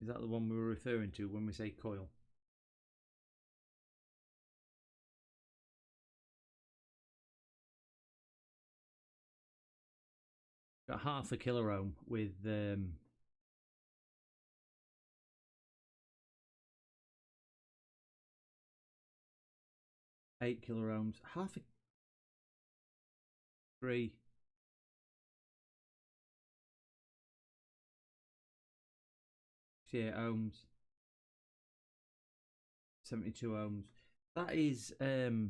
Is that the one we were referring to when we say coil? Got half a kiloohm with 8 kilo ohms. Half a 3. 68 ohms. 72 ohms. That is there's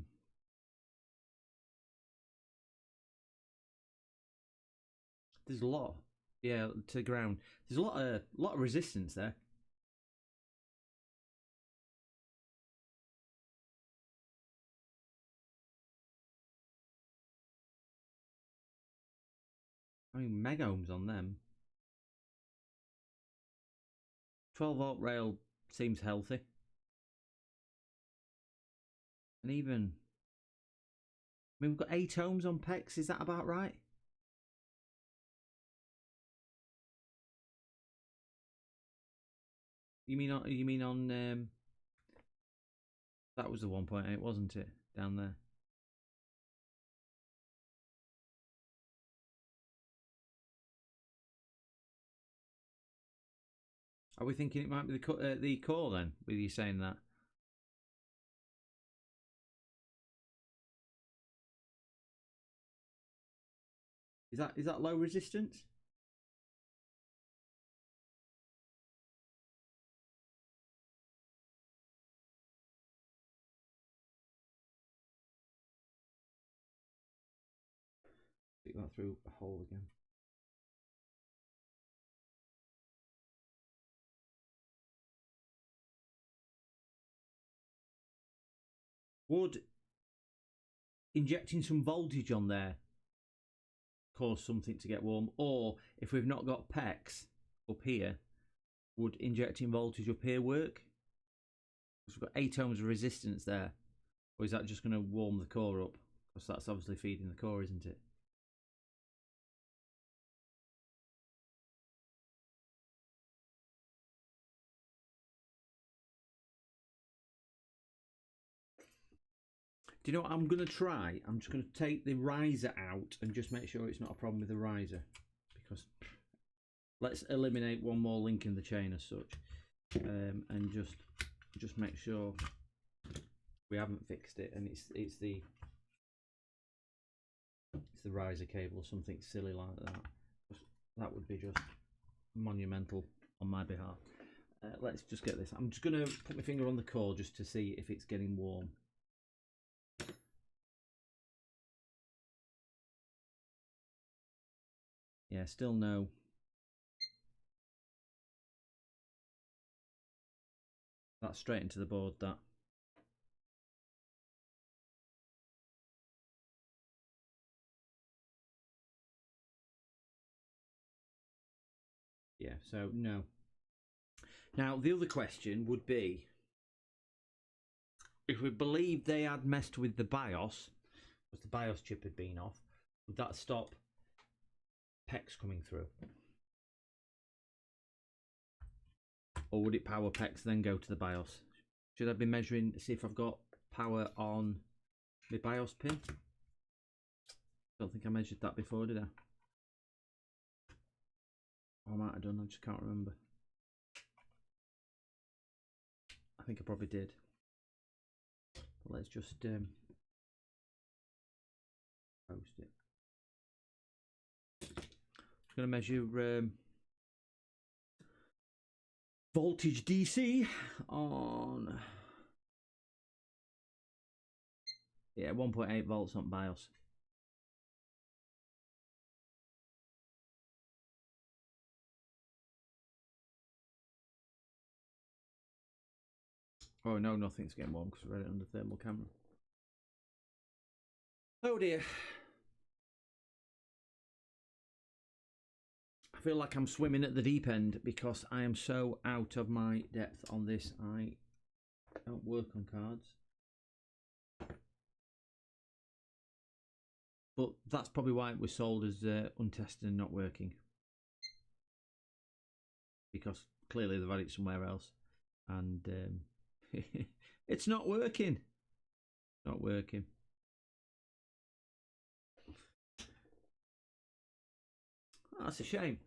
a lot. Yeah, to the ground. There's a lot of resistance there. I mean, meg ohms on them. 12 volt rail seems healthy. And even, I mean, we've got 8 ohms on PEX. Is that about right? You mean on that was the 1.8, wasn't it? Down there. Are we thinking it might be the core then? With you saying that? Is that low resistance? Stick that through a hole again. Would injecting some voltage on there cause something to get warm? Or if we've not got PEX up here, would injecting voltage up here work? Because we've got 8 ohms of resistance there. Or is that just going to warm the core up? Because that's obviously feeding the core, isn't it? Do you know what I'm going to try? I'm just going to take the riser out and just make sure it's not a problem with the riser. Because let's eliminate one more link in the chain as such. And just make sure we haven't fixed it, and it's the riser cable or something silly like that. That would be just monumental on my behalf. Let's just get this. I'm just going to put my finger on the core just to see if it's getting warm. Yeah, still no. That's straight into the board, that. Yeah, so no. Now, the other question would be, if we believe they had messed with the BIOS, because the BIOS chip had been off, would that stop PEX coming through? Or would it power PEX then go to the BIOS? Should I be measuring to see if I've got power on the BIOS pin? Don't think I measured that before, did I? Or I might have done, I just can't remember. I think I probably did. But let's just post it. I'm going to measure voltage DC on 1.8 volts on BIOS. Oh no, nothing's getting warm because I read it under thermal camera. Oh dear. I feel like I'm swimming at the deep end because I am so out of my depth on this. I don't work on cards. But that's probably why it was sold as untested and not working. Because clearly they've had it somewhere else. And it's not working. Not working. Oh, that's a shame.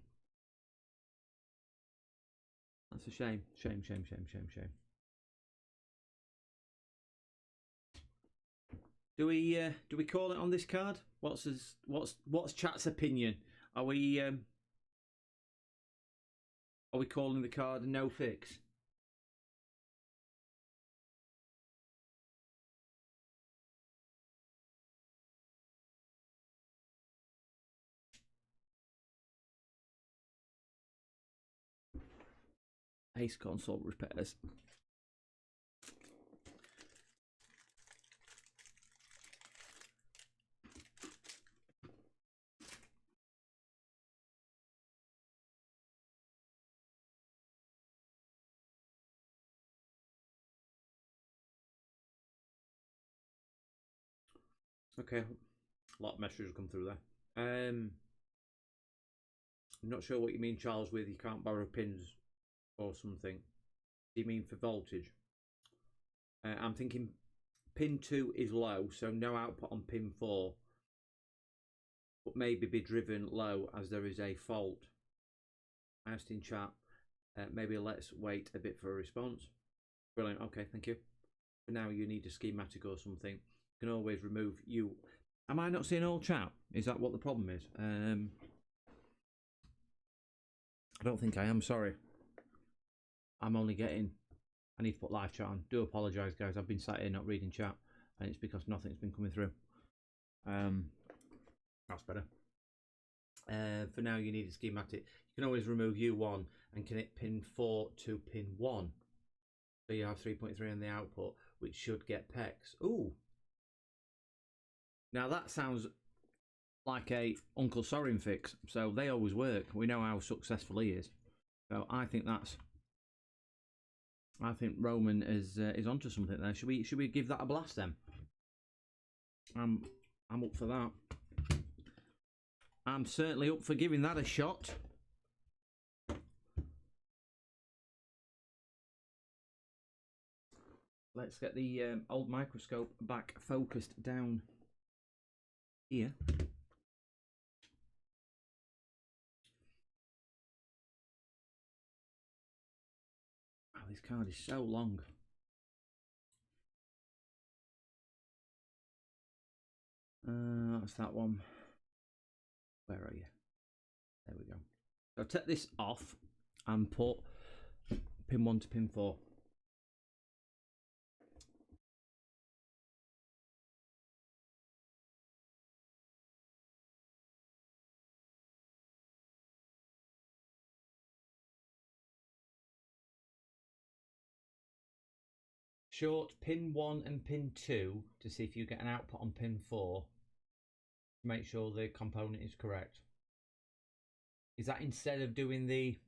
That's a shame. Shame. Do we call it on this card? What's chat's opinion? Are we calling the card a no fix? Ace console repairs. Okay, a lot of messages come through there. I'm not sure what you mean, Charles, with you can't borrow pins or something. Do you mean for voltage? I'm thinking pin 2 is low, so no output on pin 4, but maybe be driven low as there is a fault. I asked in chat, maybe let's wait a bit for a response. Brilliant, okay, thank you. For now, you need a schematic or something. You can always remove you. Am I not seeing all chat? Is that what the problem is? I don't think I am, sorry. I'm only getting... I need to put live chat on. Do apologise, guys. I've been sat here not reading chat, and it's because nothing's been coming through. That's better. For now, you need a schematic. You can always remove U1 and connect pin 4 to pin 1. So you have 3.3 on the output, which should get PEX. Ooh. Now that sounds like a Uncle Sorin fix. So they always work. We know how successful he is. So I think Roman is onto something there. Should we give that a blast then? I'm up for that. I'm certainly up for giving that a shot. Let's get the old microscope back focused down here. Oh, this card is so long. That's that one. Where are you? There we go. So take this off and put pin 1 to pin 4. Short pin 1 and pin 2 to see if you get an output on pin 4. Make sure the component is correct. Is that instead of doing the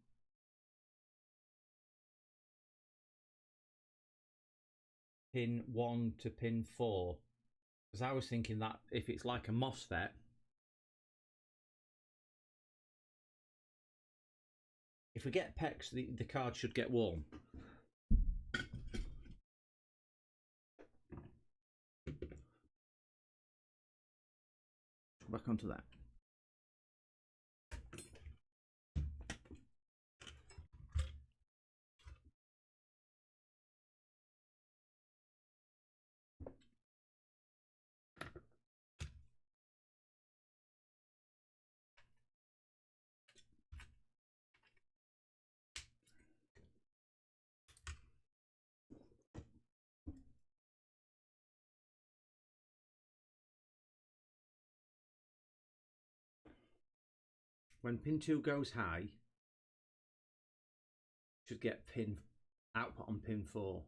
pin 1 to pin 4? Because I was thinking that if it's like a MOSFET, if we get PEX, the card should get warm. Back onto that. When pin 2 goes high, should get pin output on pin 4.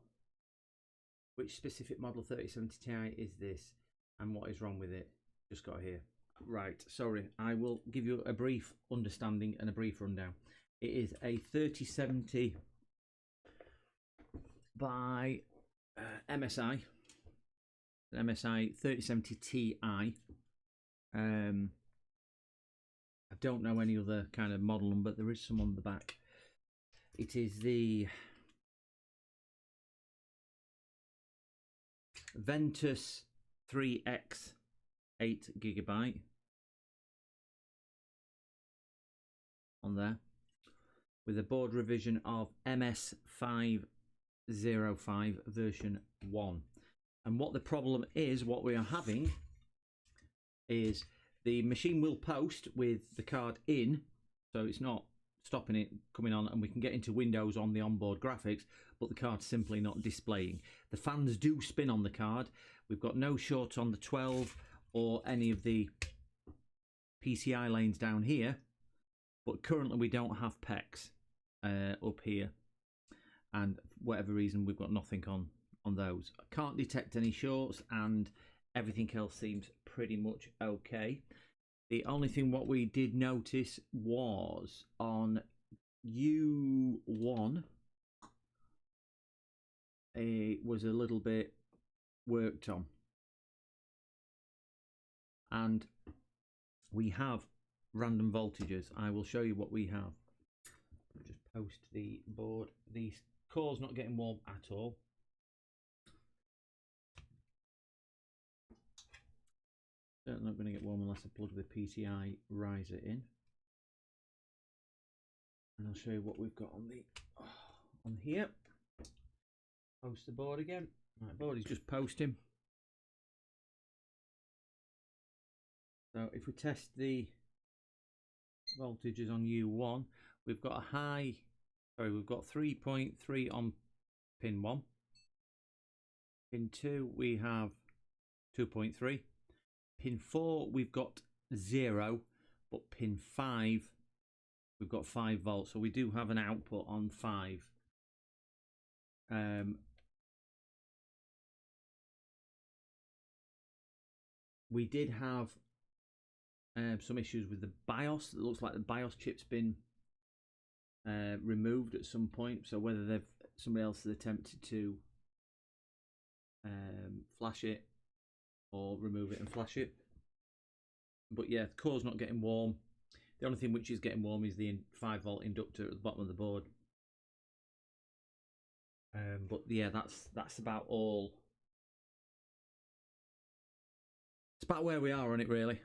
Which specific model 3070 Ti is this, and what is wrong with it? Just got here. Right, sorry, I will give you a brief understanding and a brief rundown. It is a 3070 by MSI, MSI 3070 Ti. I don't know any other kind of model number, but there is some on the back. It is the Ventus 3X 8GB on there, with a board revision of MS505 version 1. And what the problem is, what we are having is the machine will post with the card in, so it's not stopping it coming on, and we can get into Windows on the onboard graphics, but the card's simply not displaying. The fans do spin on the card. We've got no short on the 12 or any of the PCI lanes down here, but currently we don't have PEX up here, and for whatever reason we've got nothing on those. I can't detect any shorts, and everything else seems pretty much okay. The only thing what we did notice was on U1 it was a little bit worked on, and we have random voltages. I will show you what we have. Just post the board. The core's not getting warm at all. Certainly not going to get warm unless I plug the PCI riser in. And I'll show you what we've got on the on here. Post the board again. Right, board is just posting. So if we test the voltages on U1, we've got a high, sorry, we've got 3.3 on pin 1. Pin 2 we have 2.3. Pin 4 we've got 0, but pin 5 we've got 5 volts, so we do have an output on 5. We did have some issues with the BIOS. It looks like the BIOS chip's been removed at some point, so whether somebody else has attempted to flash it or remove it and flash it. But yeah, the core's not getting warm. The only thing which is getting warm is the 5-volt inductor at the bottom of the board. But yeah, that's about all. It's about where we are on it, really.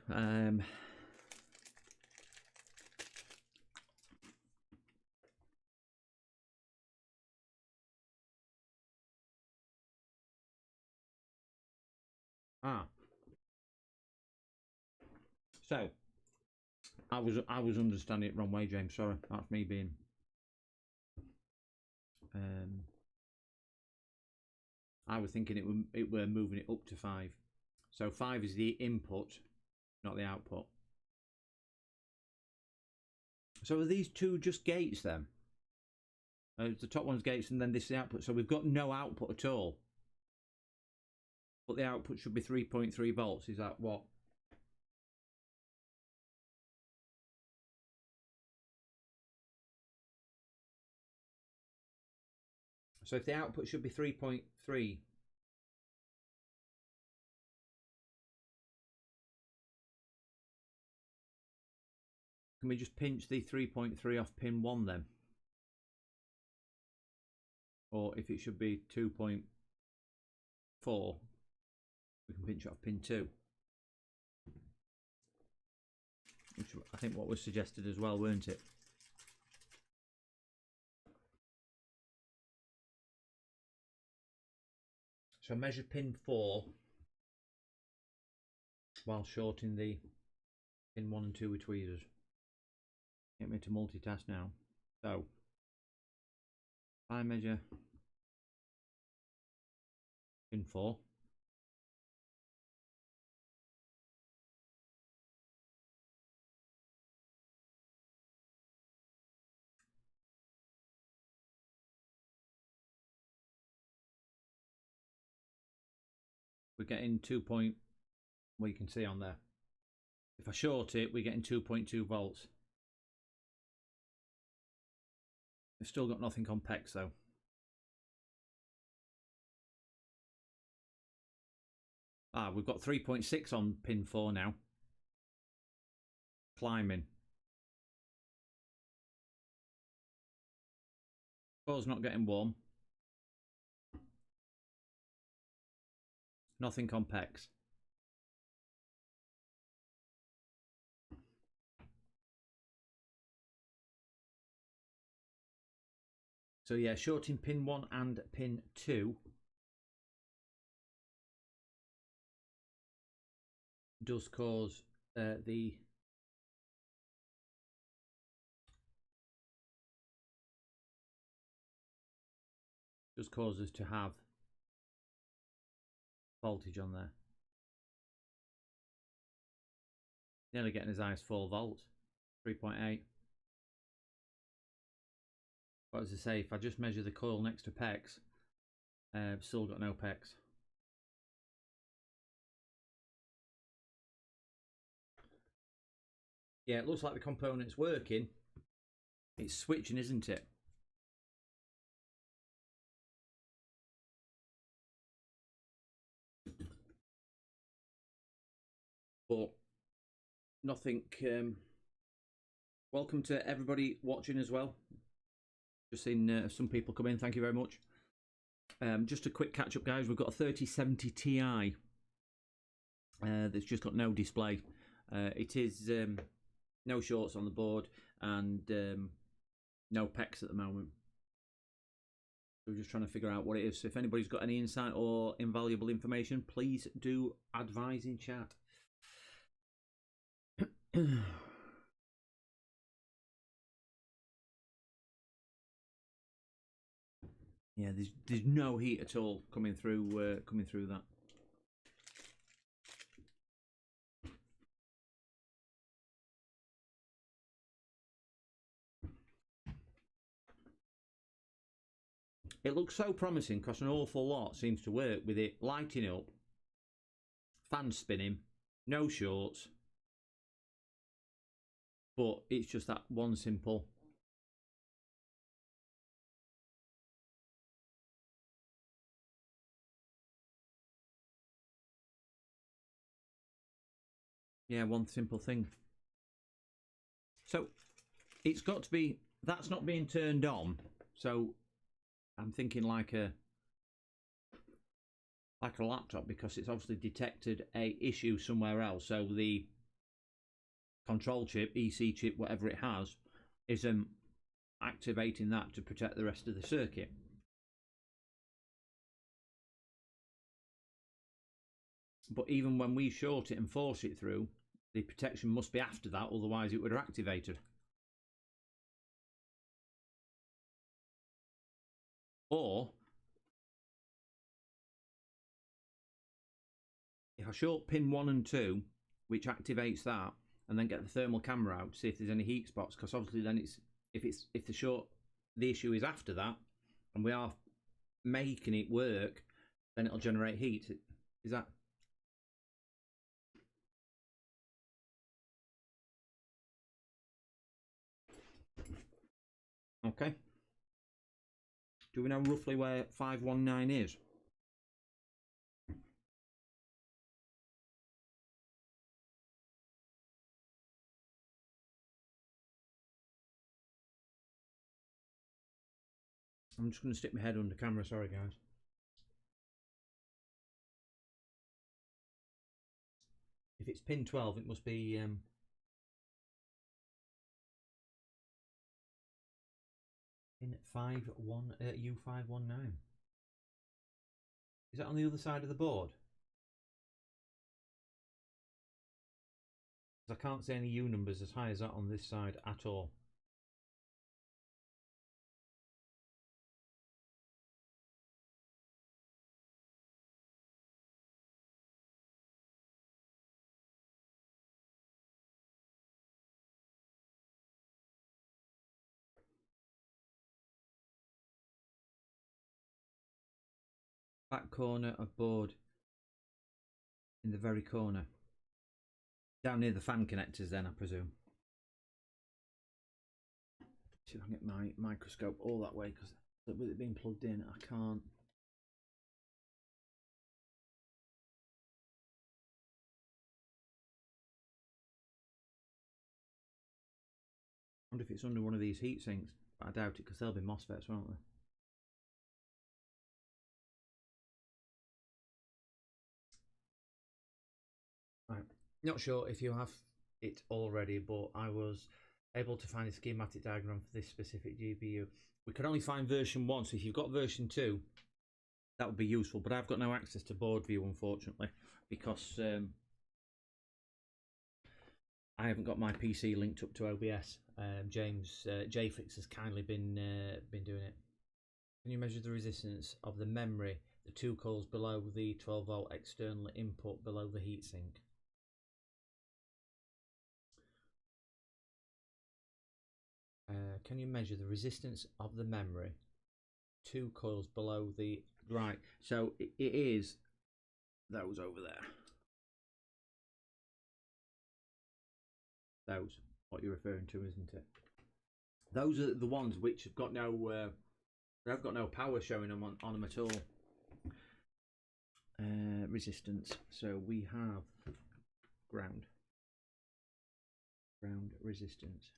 So I was understanding it wrong way, James. Sorry, that's me being. I was thinking it were moving it up to 5. So 5 is the input, not the output. So are these two just gates then? The top one's gates and then this is the output. So we've got no output at all. But the output should be 3.3 volts. Is that what? So if the output should be 3.3, can we just pinch the 3.3 off pin 1 then? Or if it should be 2.4, we can pinch it off pin 2. Which I think what was suggested as well, weren't it? So I measured pin 4 while shorting the pin 1 and 2 with tweezers. Get me to multitask now. So I measure pin 4. We're getting 2 point, well, you can see on there. If I short it, we're getting 2.2 volts. We've still got nothing on PEX though. We've got 3.6 on pin 4 now. Climbing. Core's not getting warm. Nothing on PEX. So yeah, shorting pin 1 and pin 2. does cause the just causes to have voltage on there. Nearly getting as high as 4 volts, 3.8. But as I say, if I just measure the coil next to PEX, I've still got no PEX. Yeah, it looks like the component's working. It's switching, isn't it? But nothing. Welcome to everybody watching as well. Just seen some people come in. Thank you very much. Just a quick catch up, guys. We've got a 3070 Ti that's just got no display. It is no shorts on the board and no PEX at the moment. We're just trying to figure out what it is. So if anybody's got any insight or invaluable information, please do advise in chat. Yeah, there's no heat at all coming through that. It looks so promising because an awful lot seems to work with it lighting up, fan spinning, no shorts, but it's just that one simple. Yeah, one simple thing. So it's got to be, that's not being turned on. So I'm thinking like a laptop, because it's obviously detected a issue somewhere else. So the control chip, EC chip, whatever it has, is activating that to protect the rest of the circuit. But even when we short it and force it through, the protection must be after that, otherwise it would have activated. Or if I short pin 1 and 2, which activates that, and then get the thermal camera out to see if there's any heat spots, because obviously then if the issue is after that, and we are making it work, then it'll generate heat. Is that? Okay. Do we know roughly where 519 is? I'm just going to stick my head under camera, sorry guys. If it's pin 12, it must be pin U519. Is that on the other side of the board? Because I can't see any U numbers as high as that on this side at all. Back corner of board, in the very corner, down near the fan connectors then, I presume. See if I can get my microscope all that way, because with it being plugged in I can't. I wonder if it's under one of these heat sinks, but I doubt it, because they'll be MOSFETs, won't they? Right, not sure if you have it already, but I was able to find a schematic diagram for this specific GPU. We could only find version 1, so if you've got version 2, that would be useful, but I've got no access to board view, unfortunately, because I haven't got my PC linked up to OBS. James JFix has kindly been doing it. Can you measure the resistance of the memory, the two coils below the 12-volt external input below the heatsink? Can you measure the resistance of the memory, two coils below the... Right, so it is those over there. Those, what you're referring to, isn't it? Those are the ones which have got no they've got no power showing them on them at all. Resistance. So we have ground resistance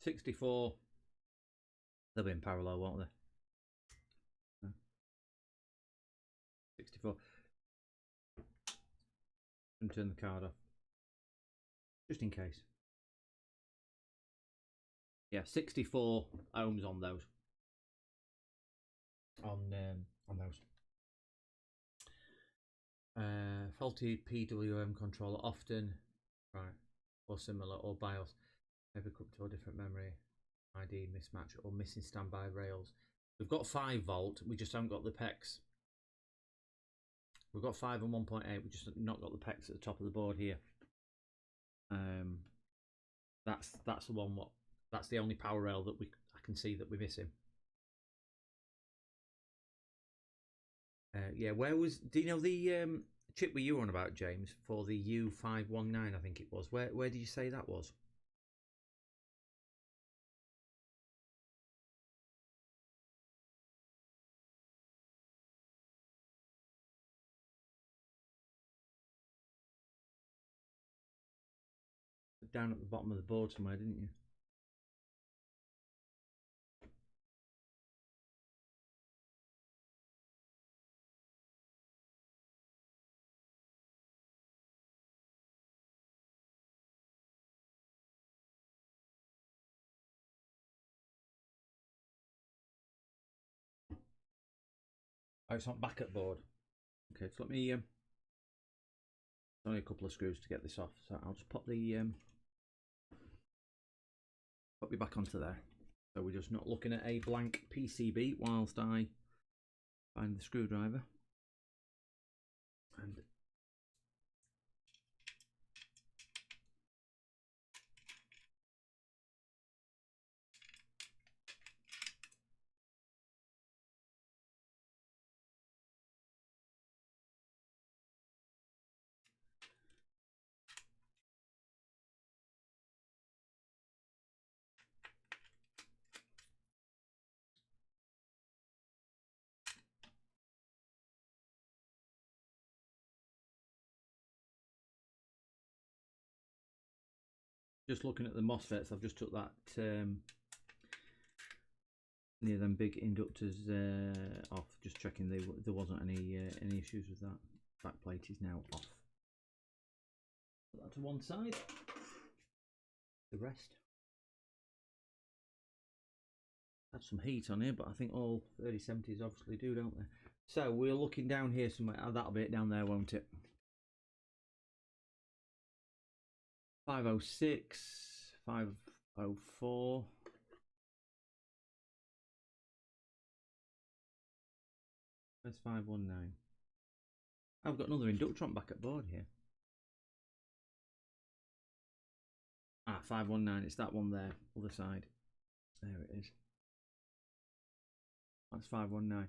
64. They'll be in parallel, won't they? 64. And turn the card off just in case. Yeah, 64 ohms on those. On those. Faulty PWM controller often, right, or similar, or BIOS maybe hooked to a different memory ID mismatch or missing standby rails. We've got 5 volt, we just haven't got the PEX. We've got 5 and 1.8, we just not got the PEX at the top of the board here. That's the one. That's the only power rail that I can see that we're missing. Yeah, where was? Do you know the chip were you on about, James, for the U519? I think it was. Where did you say that was? Down at the bottom of the board somewhere, didn't you? Oh, it's on backup board. Okay, so let me only a couple of screws to get this off, so I'll just pop the pop you back onto there. So we're just not looking at a blank PCB whilst I find the screwdriver. And just looking at the MOSFETs, I've just took that near them big inductors off, just checking there wasn't any issues with that. Back plate is now off. Put that to one side. The rest. Had some heat on here, but I think all 3070s obviously do, don't they? So we're looking down here somewhere. Oh, that'll be it down there, won't it? 506, 504. Where's 519? I've got another inductor on back at board here. Ah, 519, it's that one there, other side. There it is. That's 519.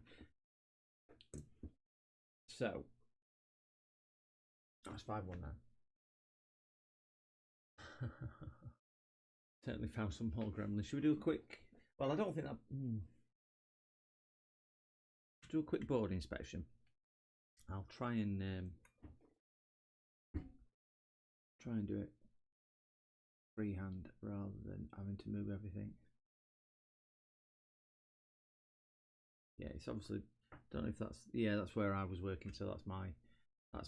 So, that's 519. Certainly found some more gremlins. Should we do a quick... Well, I don't think that... Let's do a quick board inspection. I'll try and do it freehand rather than having to move everything. Yeah, it's obviously... Don't know if that's... Yeah, that's where I was working, so that's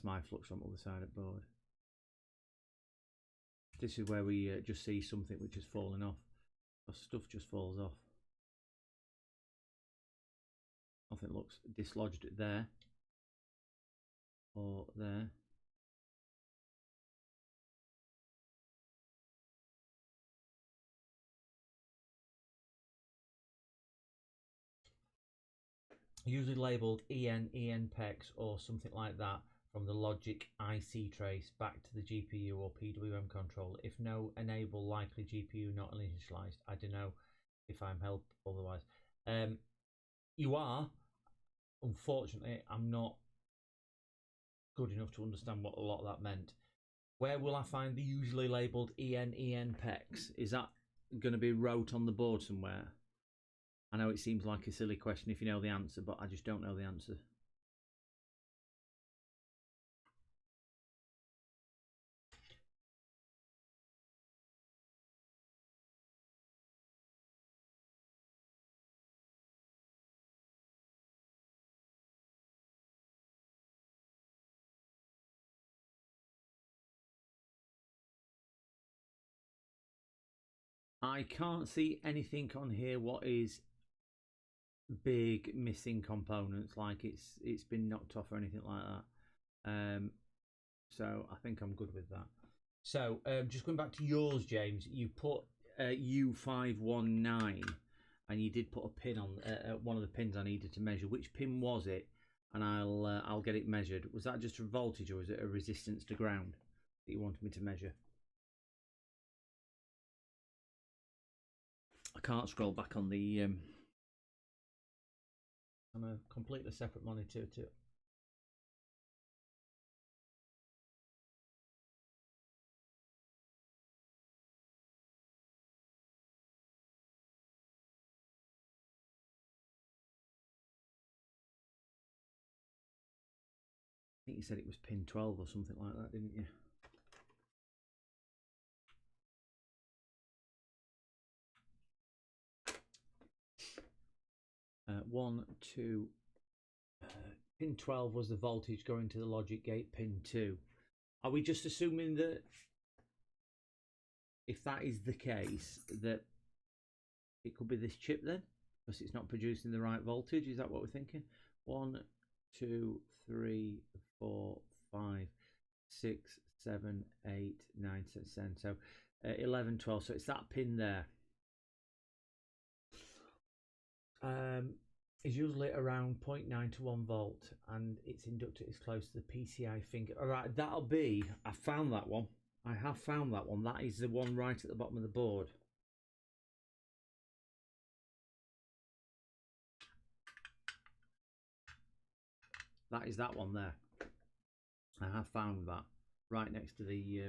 my flux on the other side of the board. This is where we just see something which has fallen off. Stuff just falls off. Nothing looks dislodged there or there. usually labelled EN PEX or something like that from the logic IC trace back to the GPU or PWM controller. If no, enable likely GPU not initialized. I don't know if I'm helped otherwise. You are. Unfortunately, I'm not good enough to understand what a lot of that meant. Where will I find the usually labelled EN PEX? Is that going to be wrote on the board somewhere? I know it seems like a silly question if you know the answer, but I just don't know the answer. I can't see anything on here what is big missing components, like it's been knocked off or anything like that. So I think I'm good with that. So just going back to yours, James, you put U519 and you did put a pin on one of the pins I needed to measure. Which pin was it? And I'll get it measured. Was that just a voltage or was it a resistance to ground that you wanted me to measure? I can't scroll back on the on a completely separate monitor too. I think you said it was pin 12 or something like that, didn't you? 1, 2. Pin 12 was the voltage going to the logic gate. Pin 2. Are we just assuming that if that is the case, that it could be this chip then? Because it's not producing the right voltage? Is that what we're thinking? 1, 2, 3, 4, 5, 6, 7, 8, 9, 10. So 11, 12. So it's that pin there. Is usually around 0.9 to 1 volt, and its inductor is close to the PCI finger. All right, that'll be. I found that one. I have found that one. That is the one right at the bottom of the board. That is that one there. I have found that right next to the.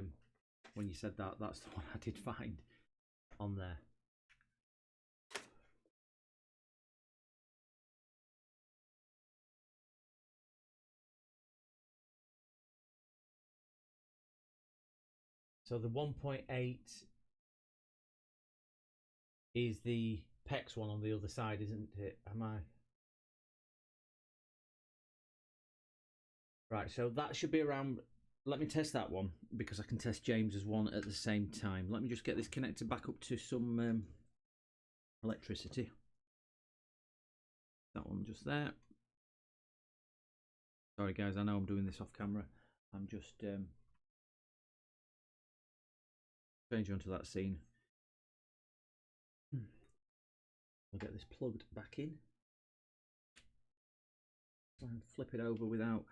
When you said that, that's the one I did find on there. So the 1.8 is the PEX one on the other side, isn't it? Am I? Right, so that should be around. Let me test that one because I can test James's one at the same time. Let me just get this connected back up to some electricity. That one just there. Sorry guys, I know I'm doing this off camera. I'm just changing onto that scene. I'll get this plugged back in. Try and flip it over without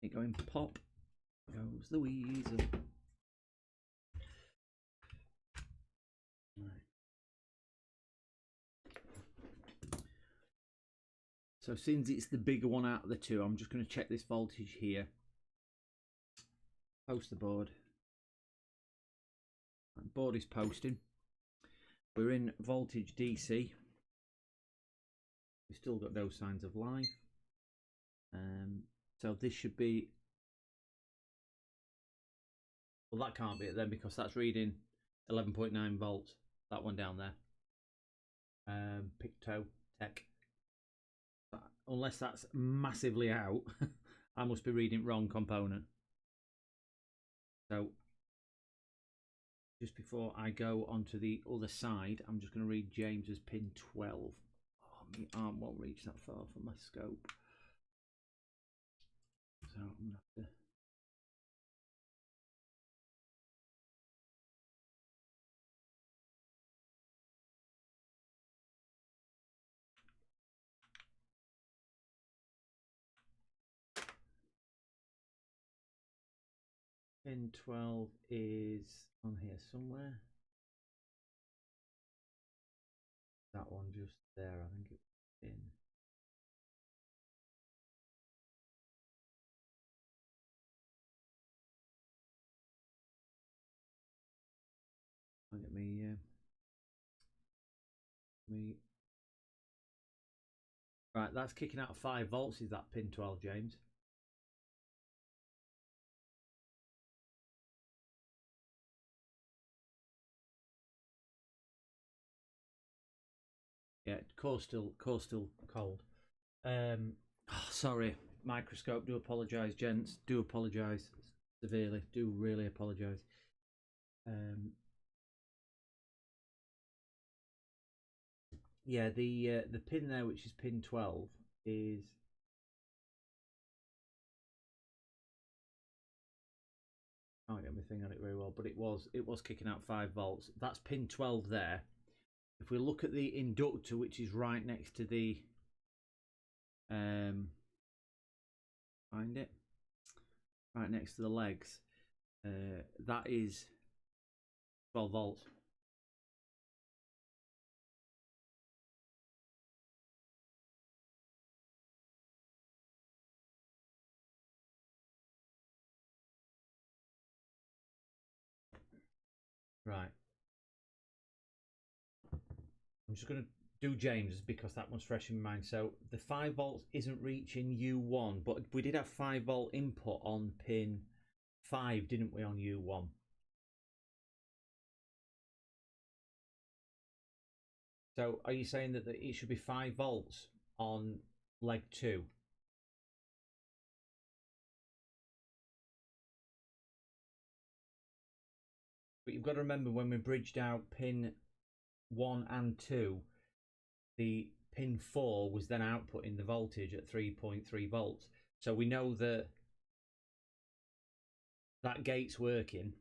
it going pop. Goes the weasel. Right. So since it's the bigger one out of the two, I'm just going to check this voltage here. Post the board. Right, board is posting. We're in voltage DC. We've still got no signs of live. So this should be. Well, that can't be it then because that's reading 11.9 volts. That one down there. Picto Tech. Unless that's massively out, I must be reading wrong component. So just before I go onto the other side, I'm just going to read James's pin 12. Oh, my arm won't reach that far from my scope. So I'm going to have to. pin 12 is on here somewhere. That one just there, I think it's in. Look at me. Right, that's kicking out 5 volts. Is that pin 12, James? Yeah, core's still cold. Sorry, microscope. Do apologise, gents. Do apologise severely. Do really apologise. Yeah, the pin there, which is pin 12, is can't get my thing on it very well, but it was kicking out 5 volts. That's pin 12 there. If we look at the inductor, which is right next to the find it, right next to the legs, that is 12 volts. Right. I'm just going to do James because that one's fresh in my mind. So the 5 volts isn't reaching U1, but we did have 5 volt input on pin 5, didn't we, on U1? So are you saying that it should be 5 volts on leg 2? But you've got to remember when we bridged out pin 1 and 2, the pin 4 was then outputting the voltage at 3.3 volts. So we know that that gate's working.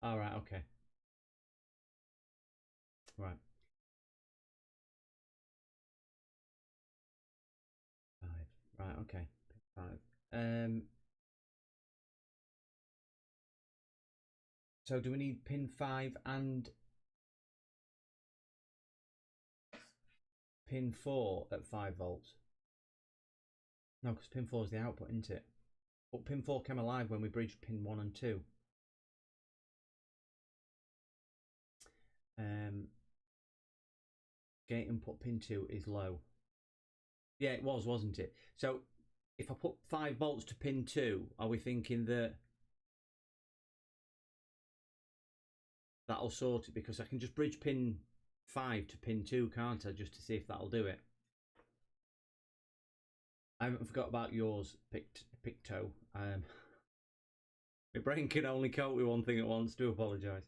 All right, okay. Right. 5. Right, okay. 5. So do we need pin 5 and pin 4 at 5 volts? No, because pin 4 is the output, isn't it? But pin 4 came alive when we bridged pin 1 and 2. Gate input pin 2 is low. Yeah, it was, wasn't it? So if I put 5 volts to pin 2, are we thinking that that'll sort it? Because I can just bridge pin 5 to pin 2, can't I? Just to see if that'll do it. I haven't forgot about yours, Picto. My brain can only cope with one thing at once. Do apologise.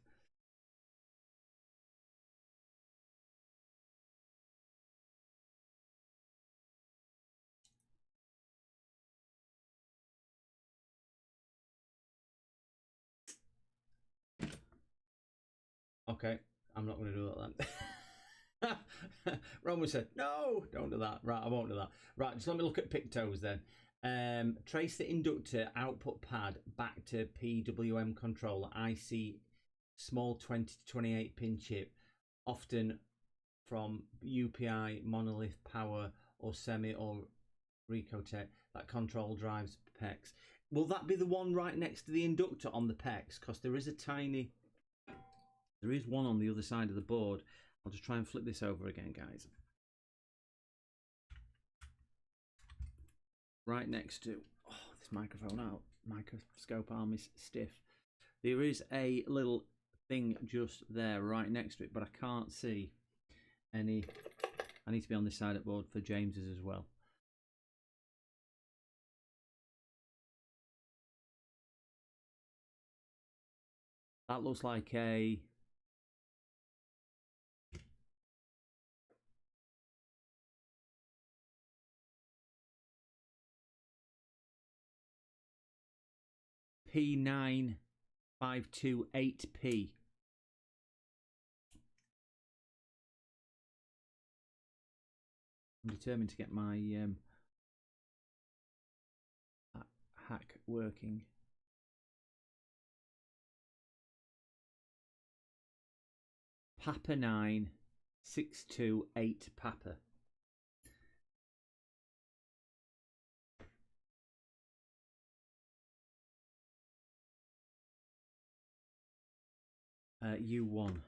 Okay, I'm not going to do that then. Roman said, no, don't do that. Right, I won't do that. Right, just let me look at Pictos then. Trace the inductor output pad back to PWM controller. IC small 20 to 28 pin chip, often from UPI, Monolith Power, or Semi or Recotech that control drives PEX. Will that be the one right next to the inductor on the PEX? Because there is one on the other side of the board. I'll just try and flip this over again, guys. Right next to, this microscope arm is stiff. There is a little thing just there right next to it, but I can't see any. I need to be on this side of the board for James's as well. That looks like a P9528P. I'm determined to get my working. Papa 9 628 Papa. U1.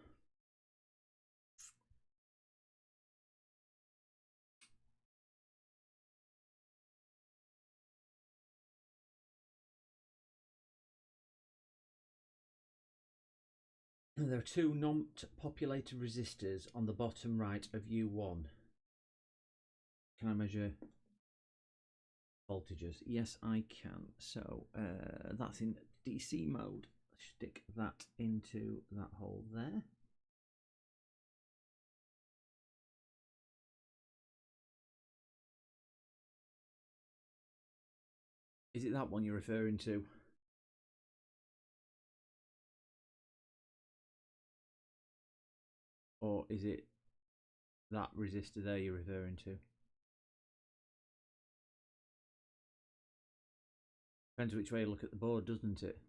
There are two non-populated resistors on the bottom right of U1. Can I measure voltages? Yes, I can. So that's in DC mode. Stick that into that hole there. Is it that one you're referring to? Or is it that resistor there you're referring to? Depends which way you look at the board, doesn't it?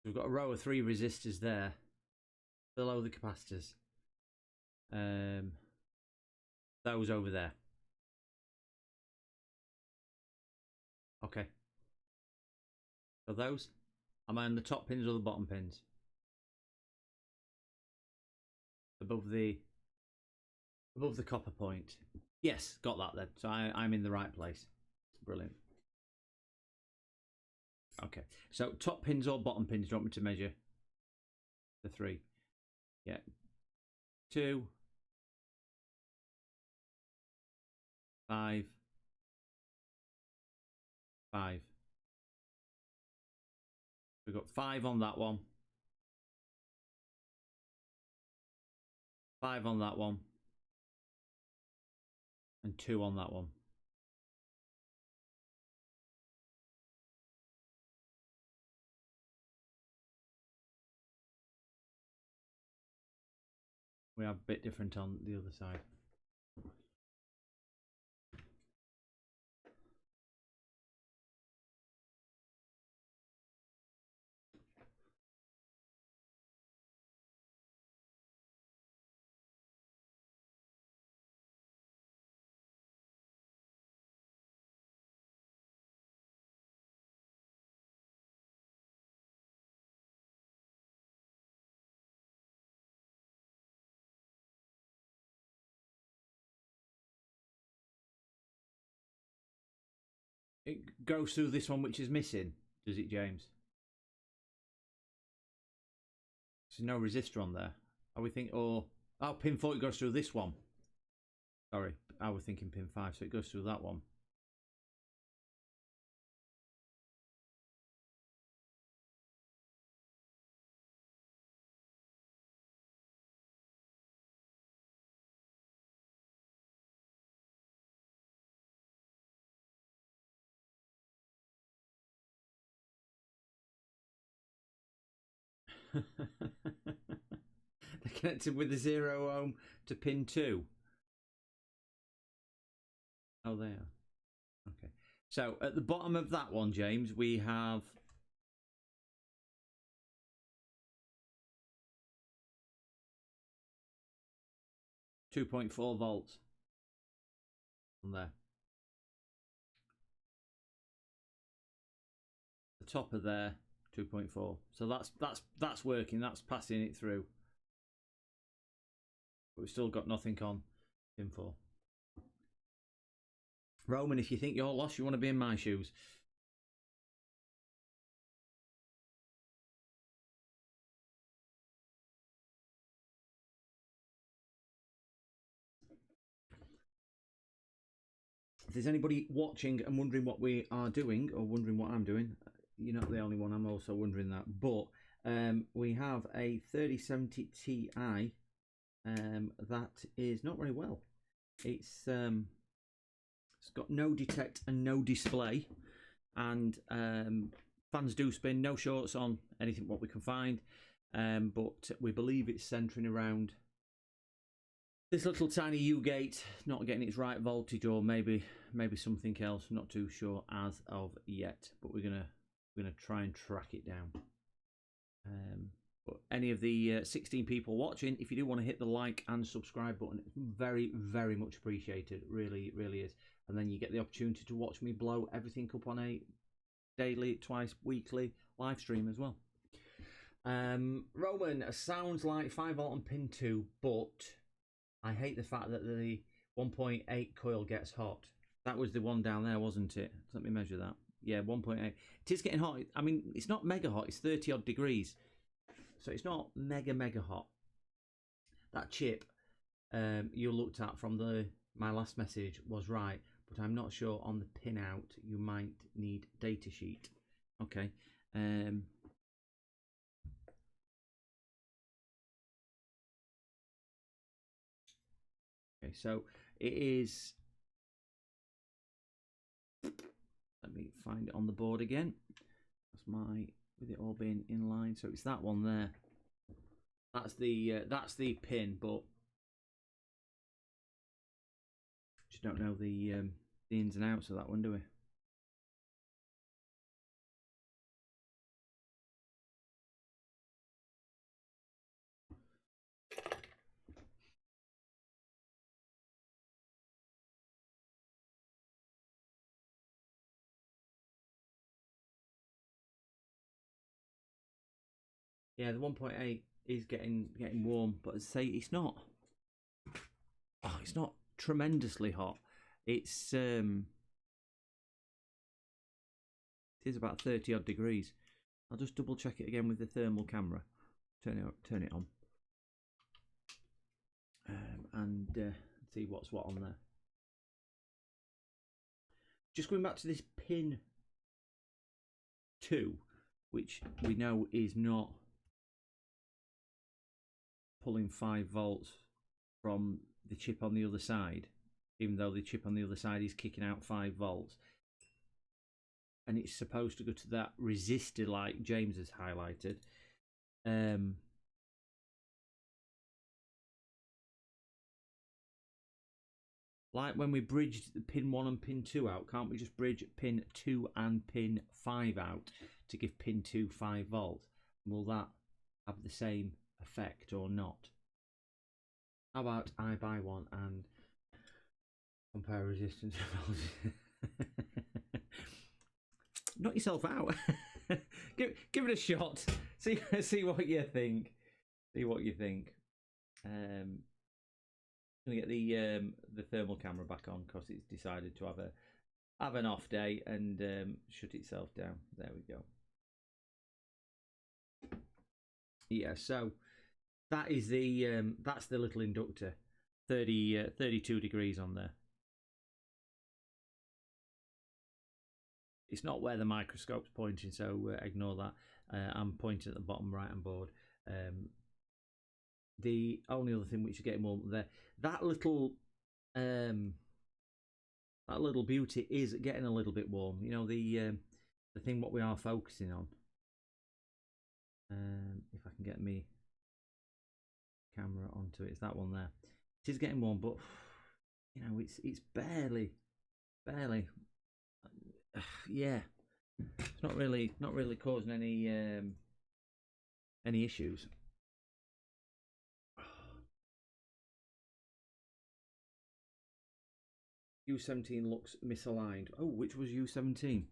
We've got a row of 3 resistors there below the capacitors. Those over there. Okay. So those? Am I on the top pins or the bottom pins? Above the copper point. Yes, got that then. So I'm in the right place. Brilliant. Okay. So top pins or bottom pins, do you want me to measure? The 3. Yeah. 2. 5. 5. We've got 5 on that one. 5 on that one. And 2 on that one. We have a bit different on the other side. It goes through this one which is missing, does it, James? There's no resistor on there. Are we thinking, oh, pin 4 it goes through this one. Sorry, I was thinking pin 5, so it goes through that one. They're connected with the 0 ohm to pin 2. Oh, they are. Okay. So at the bottom of that one, James, we have 2.4 volts on there. The top of there, 2.4. So that's working. That's passing it through. But we've still got nothing on pin 4. Roman, if you think you're lost, you want to be in my shoes. If there's anybody watching and wondering what we are doing, or wondering what I'm doing, you're not the only one. I'm also wondering that. But we have a 3070 Ti that is not very well. It's got no detect and no display, and fans do spin. No shorts on anything what we can find, but we believe it's centering around this little tiny U-gate, not getting its right voltage, or maybe something else. Not too sure as of yet, but we're gonna I'm going to try and track it down. But any of the 16 people watching, if you do want to hit the like and subscribe button, it's very, very much appreciated. Really, really is. And then you get the opportunity to watch me blow everything up on a daily, twice weekly live stream as well. Roman, sounds like 5V on pin 2, but I hate the fact that the 1.8 coil gets hot. That was the one down there, wasn't it? Let me measure that. Yeah, 1.8. It is getting hot. I mean, it's not mega hot. It's 30 odd degrees. So it's not mega hot. That chip you looked at from my last message was right, but I'm not sure on the pin out. You might need data sheet. Okay. Okay, so it is. Let me find it on the board again. That's with it all being in line. So it's that one there. That's the pin, but just don't know the ins and outs of that one, do we? Yeah, the 1.8 is getting warm, but as I say, it's not. Oh, it's not tremendously hot. It is about 30 odd degrees. I'll just double check it again with the thermal camera. Turn it on, and see what's what on there. Just going back to this pin 2, which we know is not pulling 5 volts from the chip on the other side, even though the chip on the other side is kicking out 5 volts, and it's supposed to go to that resistor like James has highlighted. Like when we bridged the pin 1 and pin 2 out, can't we just bridge pin 2 and pin 5 out to give pin 2 5 volts? Will that have the same effect or not? How about I buy one and compare resistance? Knock yourself out. give it a shot. See what you think. See what you think. Gonna get the thermal camera back on because it's decided to have an off day and shut itself down. There we go. Yeah, so that is that's the little inductor. 32 degrees on there. It's not where the microscope's pointing, so ignore that. I'm pointing at the bottom right hand board. The only other thing which is getting warm there, that little beauty is getting a little bit warm. You know, the thing what we are focusing on. If I can get me camera onto it, it's that one there. It is getting warm, but you know, it's barely. Yeah, it's not really causing any issues. U17 looks misaligned. Oh, which was U17?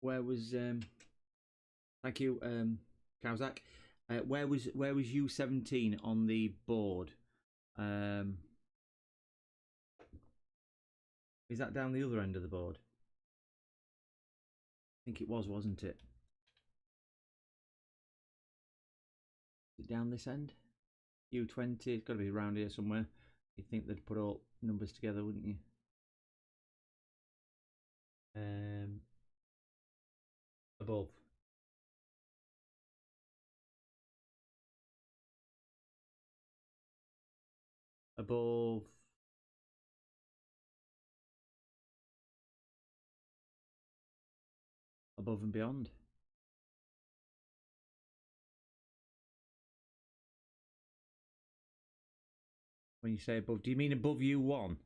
Where was thank you, Kawzak. Where was U17 on the board? Is that down the other end of the board? I think it was, wasn't it? Is it down this end? U20, it's got to be around here somewhere. You'd think they'd put all numbers together, wouldn't you? Above. Above. Above and beyond. When you say above, do you mean above U1?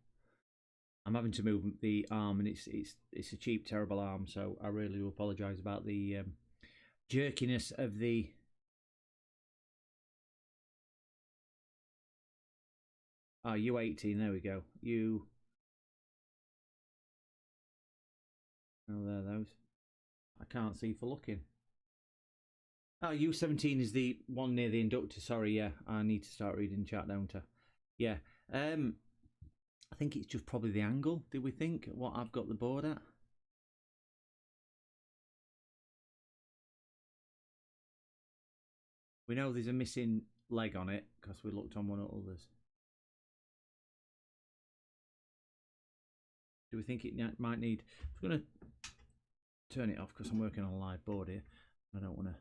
I'm having to move the arm, and it's a cheap, terrible arm, so I really do apologise about the jerkiness of the. Oh, U18. There we go. Oh, there those. I can't see for looking. Oh, U17 is the one near the inductor. Sorry, yeah, I need to start reading chat, don't I? Yeah. I think it's just probably the angle. Did we think what I've got the board at? We know there's a missing leg on it because we looked on one of others. Do we think it might need? I'm going to turn it off because I'm working on a live board here. I don't want to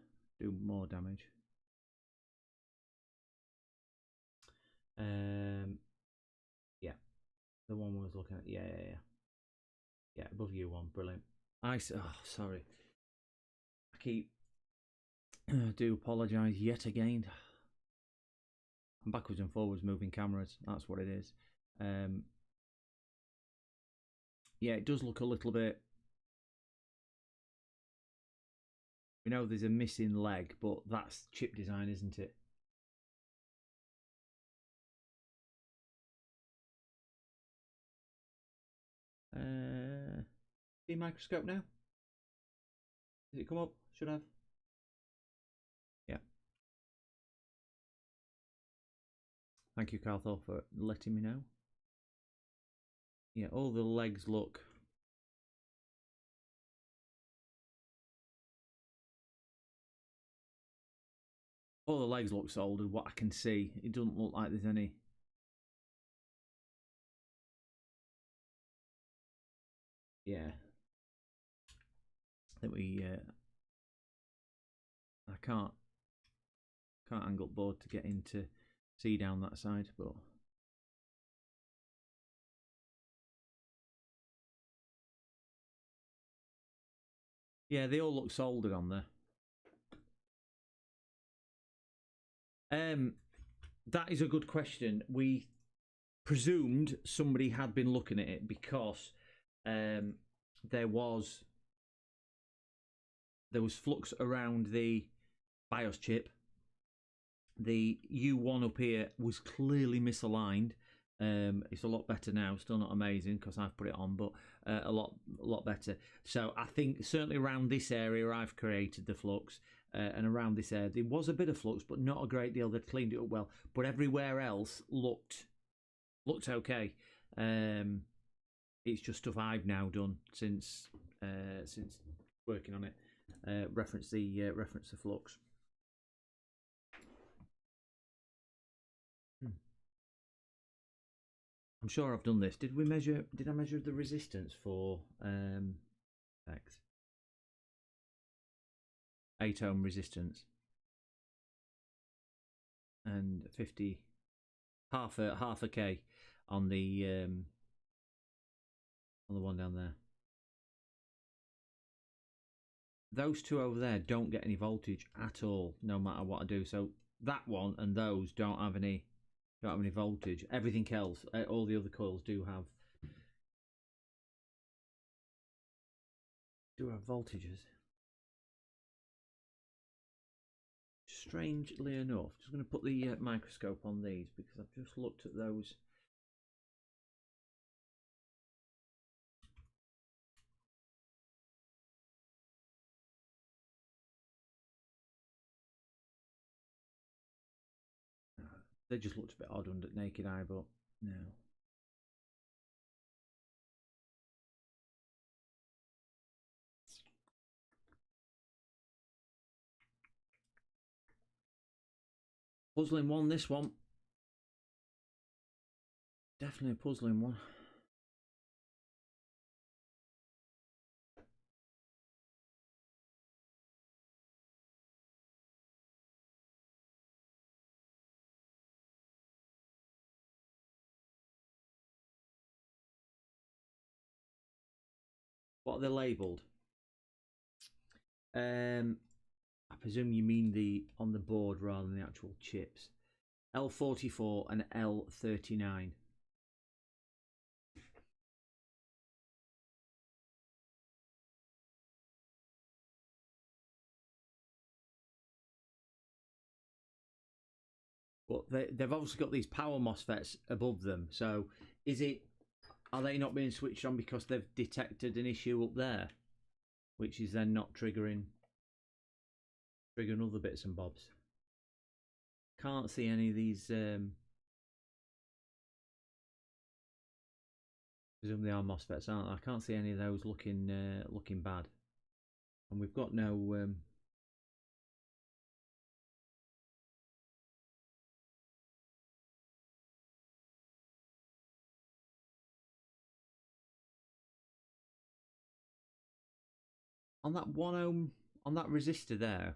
do more damage. Yeah, the one we was looking at. Yeah, above U1, brilliant. Oh, sorry. I do apologise yet again. I'm backwards and forwards moving cameras. That's what it is. Yeah, it does look a little bit. We know there's a missing leg, but that's chip design, isn't it? See microscope now? Does it come up? Should have. Yeah. Thank you, Carthol, for letting me know. Yeah, all the legs look. All the legs look soldered. What I can see, it doesn't look like there's any. Yeah. That we. I can't angle board to get into see down that side, but. Yeah, they all look soldered on there. That is a good question. We presumed somebody had been looking at it because there was flux around the BIOS chip. The U1 up here was clearly misaligned. It's a lot better now. Still not amazing because I've put it on, but a lot better. So I think certainly around this area I've created the flux, and around this area there was a bit of flux, but not a great deal. They'd cleaned it up well, but everywhere else looked okay. It's just stuff I've now done since working on it. Reference the flux. I'm sure I've done this. Did I measure the resistance for X? 8 ohm resistance and 50 half a K on the one down there. Those two over there don't get any voltage at all, no matter what I do. So that one and those don't have any voltage. Everything else, all the other coils do have voltages. Strangely enough, just going to put the microscope on these because I've just looked at those. They just looked a bit odd under naked eye, but no. Puzzling one, this one. Definitely a puzzling one. What are they labelled? I presume you mean on the board rather than the actual chips. L44 and L39. But they've obviously got these power MOSFETs above them. So are they not being switched on because they've detected an issue up there, which is then not triggering other bits and bobs? Can't see any of these. Presumably are MOSFETs, aren't they? I can't see any of those looking bad, and we've got no. On that 1 ohm, on that resistor there,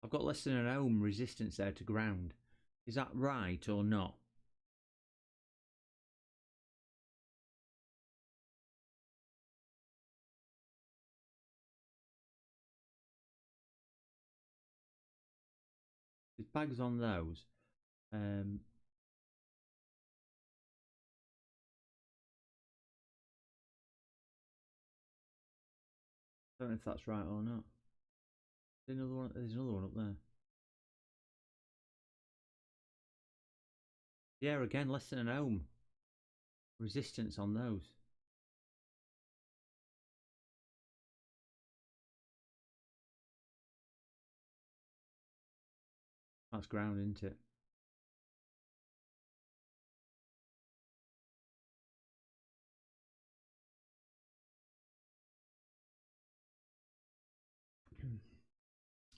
I've got less than an ohm resistance there to ground. Is that right or not? There's bags on those. I don't know if that's right or not. There's another one. There's another one up there. Yeah, again, less than an ohm resistance on those. That's ground, isn't it?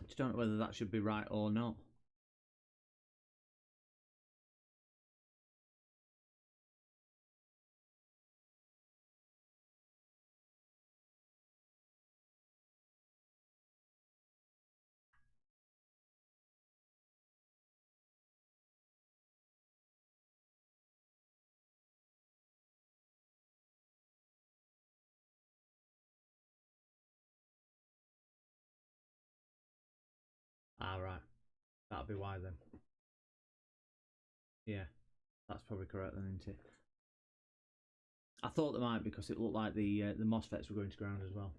Just don't know whether that should be right or not. Ah, right. That'll be why then. Yeah, that's probably correct then, isn't it? I thought they might because it looked like the MOSFETs were going to ground as well.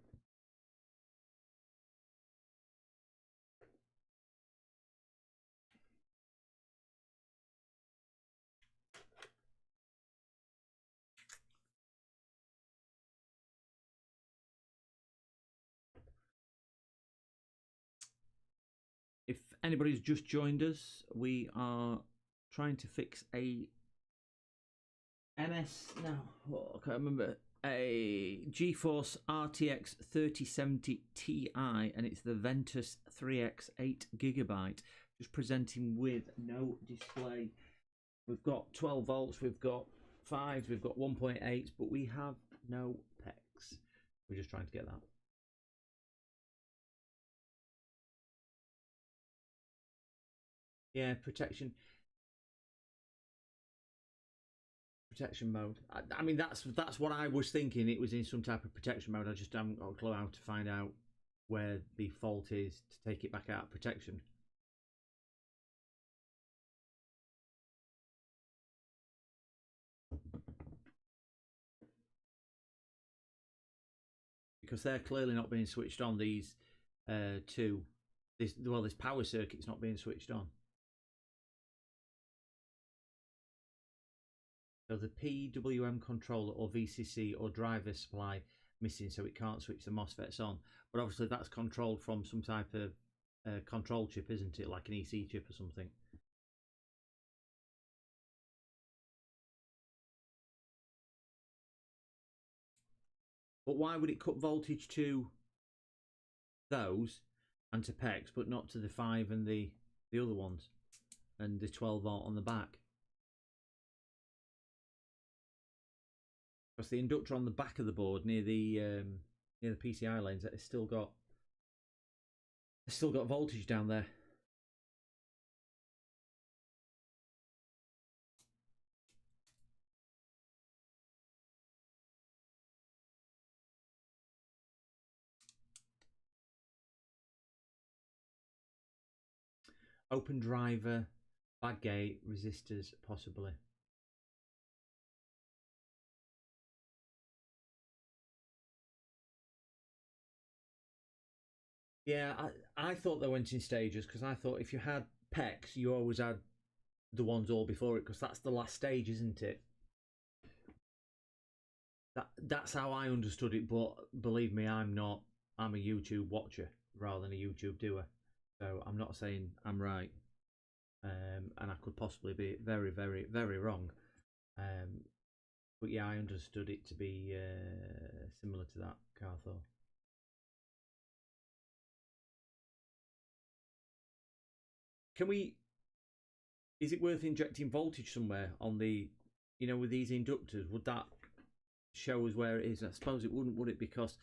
If anybody's just joined us, we are trying to fix a I can't remember, a GeForce RTX 3070 Ti, and it's the Ventus 3X 8GB, just presenting with no display. We've got 12 volts, we've got 5s, we've got 1.8s, but we have no PEX. We're just trying to get that. Yeah, protection mode. I mean, that's what I was thinking. It was in some type of protection mode. I just haven't got a clue how to find out where the fault is to take it back out of protection. Because they're clearly not being switched on. These this power circuit's not being switched on. So the PWM controller or VCC or driver supply missing, so it can't switch the MOSFETs on. But obviously that's controlled from some type of control chip, isn't it? Like an EC chip or something. But why would it cut voltage to those and to PEX, but not to the 5 and the other ones and the 12 volt on the back? Because the inductor on the back of the board near the PCI lanes, it's still got voltage down there. Open driver, bad gate, resistors, possibly. Yeah, I thought they went in stages because I thought if you had PEX, you always had the ones all before it because that's the last stage, isn't it? That's how I understood it, but believe me, I'm a YouTube watcher rather than a YouTube doer, so I'm not saying I'm right, and I could possibly be very, very, very wrong. Um, but yeah, I understood it to be similar to that, Carthor. Can we? Is it worth injecting voltage somewhere on the, with these inductors? Would that show us where it is? I suppose it wouldn't, would it? Because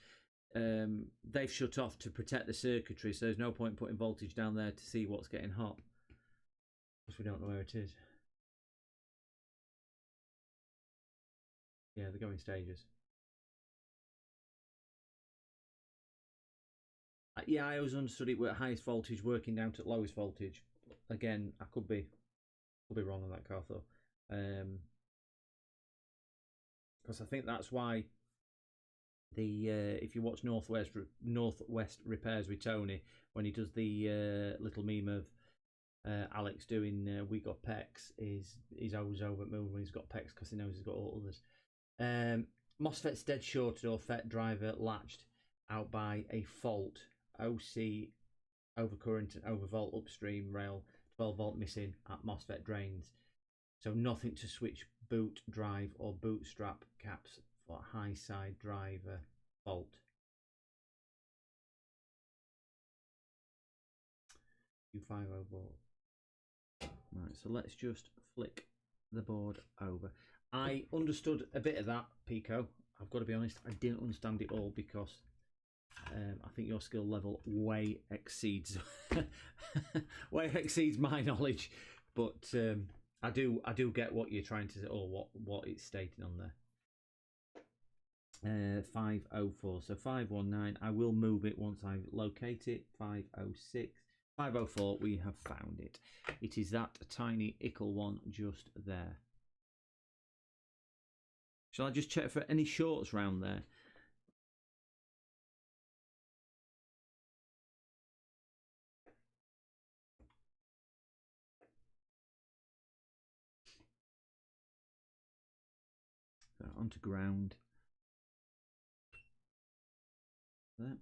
they've shut off to protect the circuitry, so there's no point putting voltage down there to see what's getting hot because we don't know where it is. Yeah, they're going stages. Yeah, I always understood it were highest voltage working down to lowest voltage. Again, I could be wrong on that, car though, because I think that's why the if you watch Northwest Repairs with Tony when he does the little meme of Alex doing we got pecs, he's always over at Moon when he's got pecs because he knows he's got all others. MOSFET's dead shorted or FET driver latched out by a fault. OC overcurrent and overvolt upstream rail, 12 volt missing at MOSFET drains. So nothing to switch boot drive or bootstrap caps for high side driver fault. U50 board. Right, so let's just flick the board over. I understood a bit of that, Pico. I've got to be honest, I didn't understand it all because I think your skill level way exceeds my knowledge. But I do get what you're trying to say, or what it's stating on there. 504, so 519. I will move it once I locate it. 506, 504. We have found it. It is that tiny ickle one just there. Shall I just check for any shorts round there? So onto ground. There. I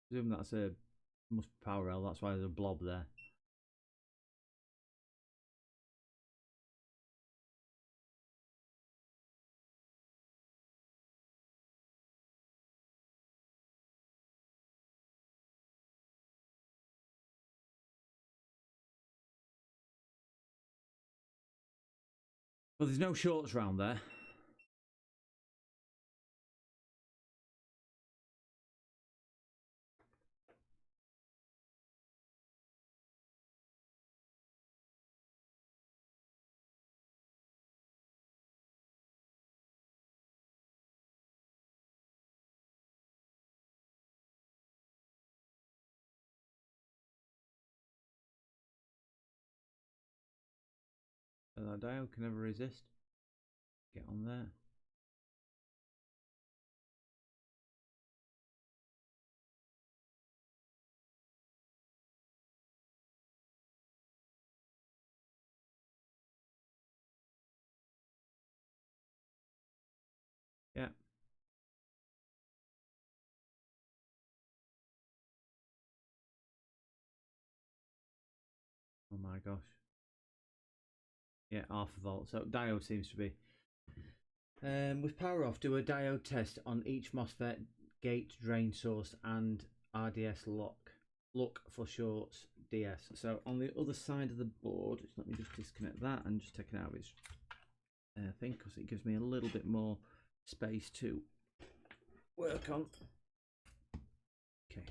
presume that's must be power rail. That's why there's a blob there. Well, there's no shorts round there. So that diode can never resist. Get on there. Yeah. Oh my gosh. Yeah, half a volt. So diode seems to be. With power off, do a diode test on each MOSFET, gate, drain source, and RDS lock. Look for shorts DS. So on the other side of the board, let me just disconnect that and just take it out of its thing because it gives me a little bit more space to work on. Okay.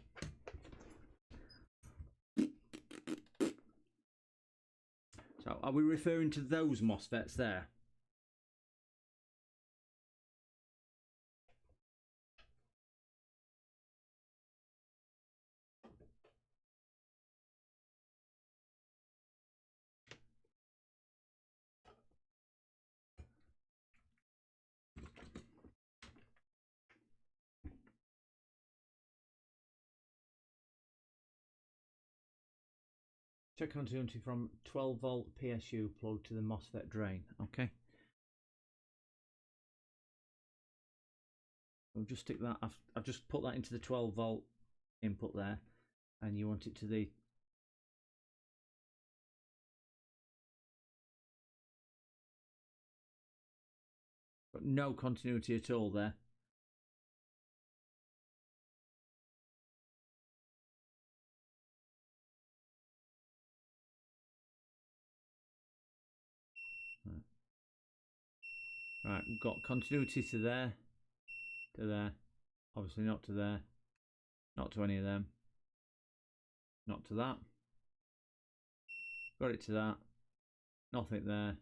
So are we referring to those MOSFETs there? Check continuity from 12 volt PSU plug to the MOSFET drain. Okay. We'll just stick that. I've just put that into the 12 volt input there, and you want it to the. But no continuity at all there. Right, we've got continuity to there, obviously not to there, not to any of them, not to that, got it to that, nothing there,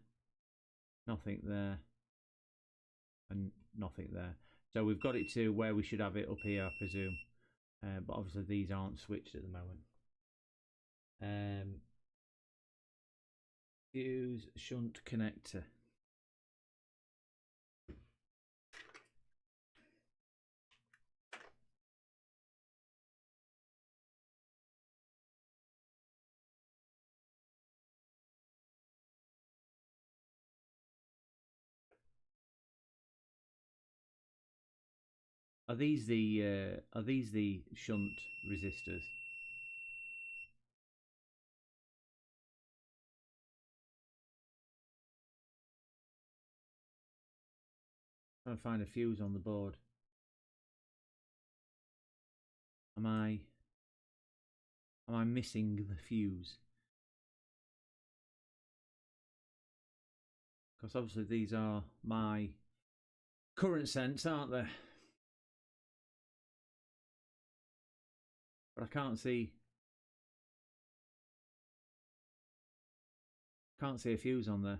and nothing there. So we've got it to where we should have it up here, I presume, but obviously these aren't switched at the moment. Fuse shunt connector. Are these the shunt resistors? Trying to find a fuse on the board. Am I missing the fuse? Because obviously these are my current sense, aren't they? But I can't see a fuse on there.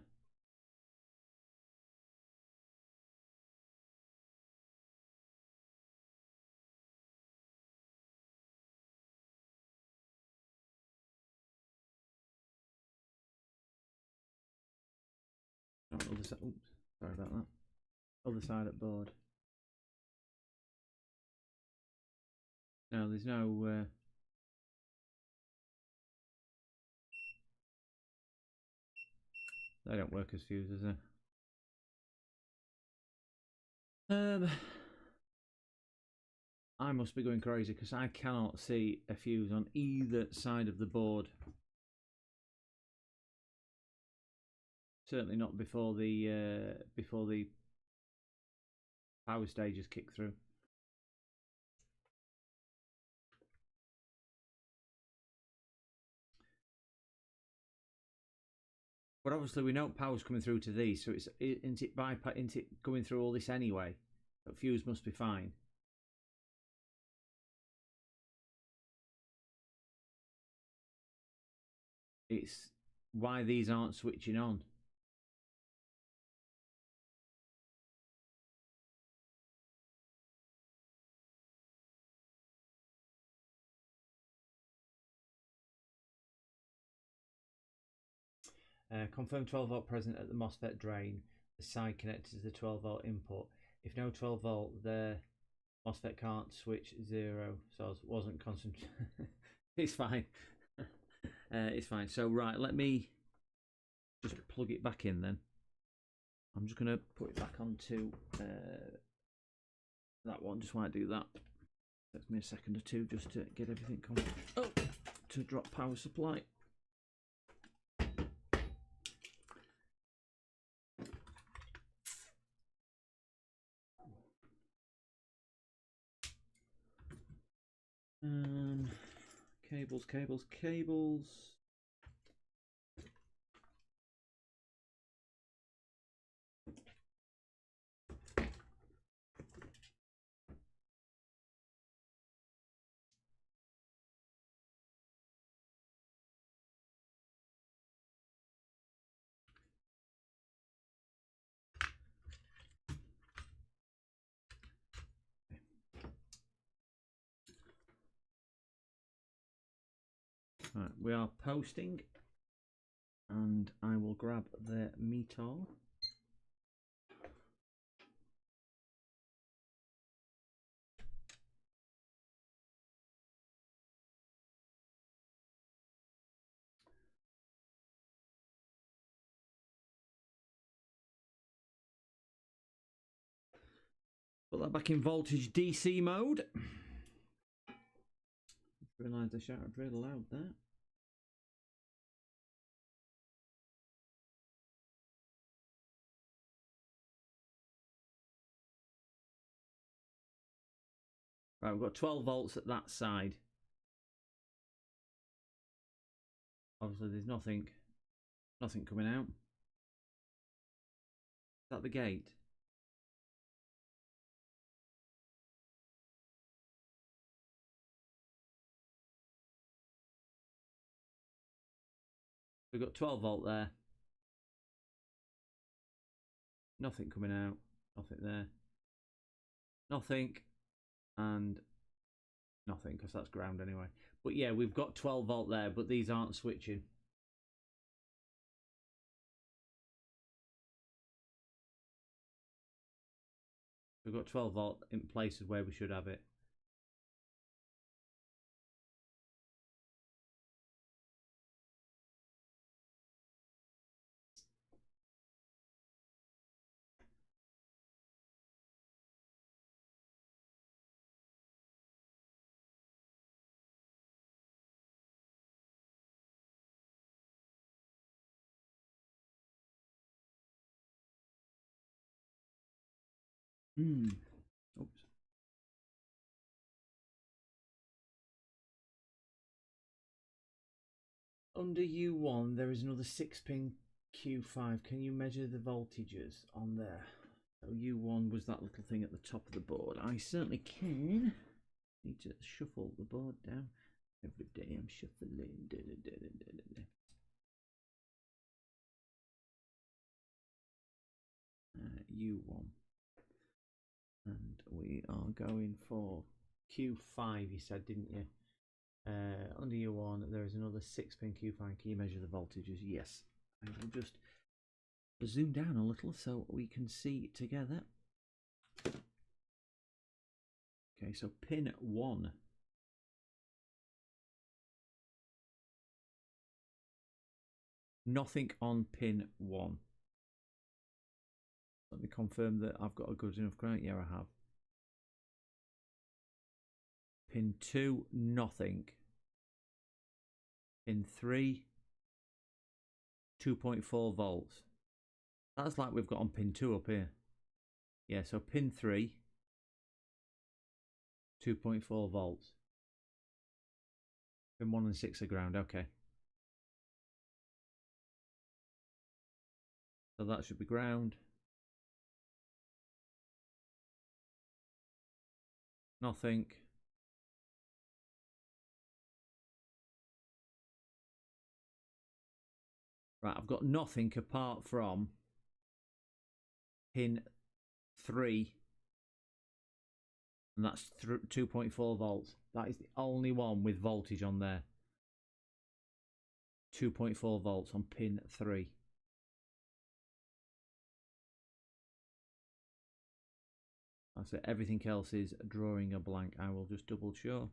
Other side. Oops, sorry about that. Other side at board. No, there's no. They don't work as fuses, I must be going crazy because I cannot see a fuse on either side of the board. Certainly not before the power stages kick through. But obviously we know power's coming through to these, so isn't it going through all this anyway? But fuse must be fine. It's why these aren't switching on. Confirm 12 volt present at the MOSFET drain. The side connected to the 12 volt input. If no 12 volt there, MOSFET can't switch 0. So I wasn't concentrating. It's fine. It's fine. So right, let me just plug it back in then. I'm just going to put it back onto that one. Just want to do that. Takes me a second or two just to get everything to drop power supply. Cables. Right, we are posting, and I will grab the meter. Put that back in voltage DC mode. Realised I shouted really loud there. Right, we've got 12 volts at that side. Obviously, there's nothing coming out. Is that the gate? We've got 12 volt there. Nothing coming out. Nothing there. Nothing. And nothing, because that's ground anyway. But yeah, we've got 12 volt there, but these aren't switching. We've got 12 volt in places where we should have it. Oops. Under U1, there is another 6-pin Q5. Can you measure the voltages on there? So U1 was that little thing at the top of the board. I certainly can. Need to shuffle the board down. Every day I'm shuffling. U1. And we are going for Q5, you said, didn't you? Under U1, there is another 6-pin Q5. Can you measure the voltages? Yes. I will just zoom down a little so we can see together. Okay, so pin 1. Nothing on pin 1. Let me confirm that I've got a good enough ground. Yeah, I have. Pin 2, nothing. Pin 3, 2.4 volts. That's like we've got on pin 2 up here. Yeah, so pin 3, 2.4 volts. Pin 1 and 6 are ground, okay. So that should be ground. Nothing. Right, I've got nothing apart from pin 3, and that's 2.4 volts. That is the only one with voltage on there. 2.4 volts on pin 3. That's it. Everything else is drawing a blank. I will just double sure.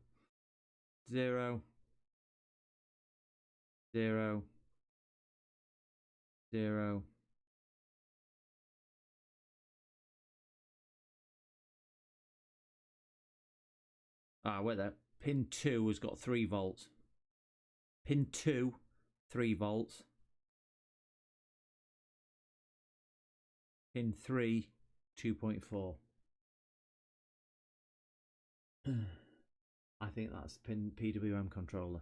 0, 0, 0. Wait there. Pin 2 has got 3 volts. Pin 2, 3 volts. Pin 3, 2.4. I think that's pin PWM controller.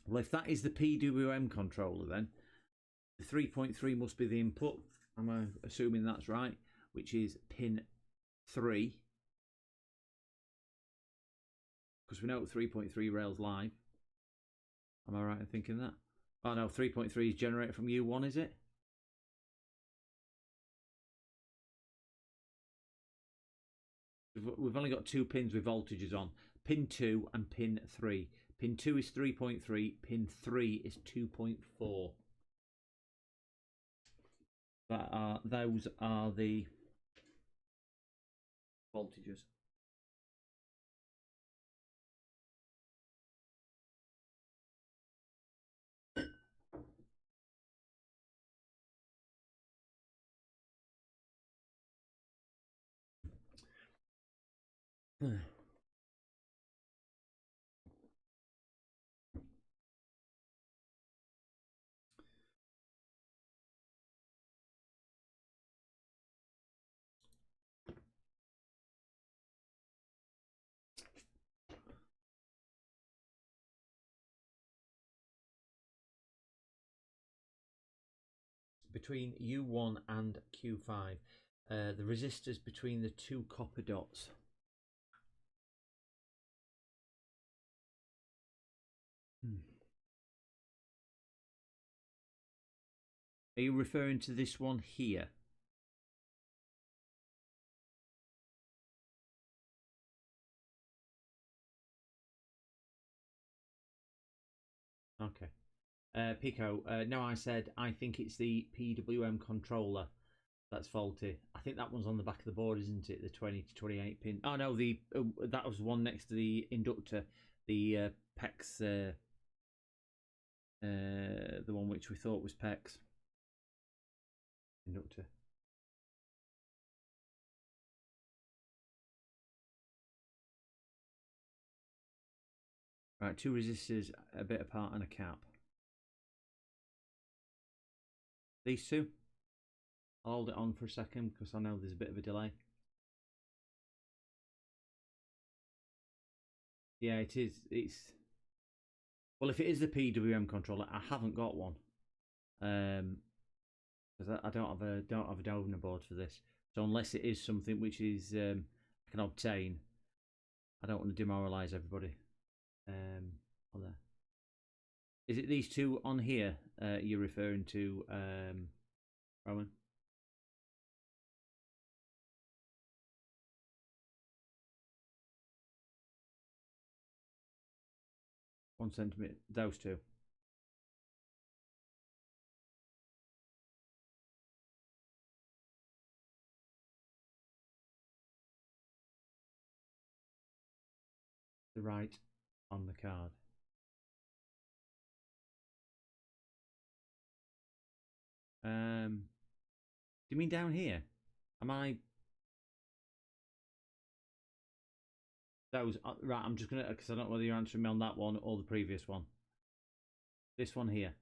Well, if that is the PWM controller, then the 3.3 must be the input. I'm assuming that's right, which is pin 3. Because we know 3.3 rails live. Am I right in thinking that? Oh no, 3.3 is generated from U1, is it? We've only got 2 pins with voltages on. Pin 2 and pin 3. Pin 2 is 3.3. Pin 3 is 2.4. Those are the voltages. Between U1 and Q5, the resistors between the two copper dots. Are you referring to this one here? Okay. Pico, no, I said I think it's the PWM controller that's faulty. I think that one's on the back of the board, isn't it? The 20 to 28 pin. Oh no, the that was one next to the inductor, the PEX, the one which we thought was PEX inductor. Right, two resistors, a bit apart, and a cap. These two. I'll hold it on for a second because I know there's a bit of a delay. Yeah, it is. It's well, if it is the PWM controller, I haven't got one. Because I don't have a donor board for this. So unless it is something which is I can obtain, I don't want to demoralise everybody. On there. Is it these two on here you're referring to, Rowan? One centimetre. Those two. The right on the card. Do you mean down here? Am I? Those right. I'm just gonna because I don't know whether you're answering me on that one or the previous one. This one here.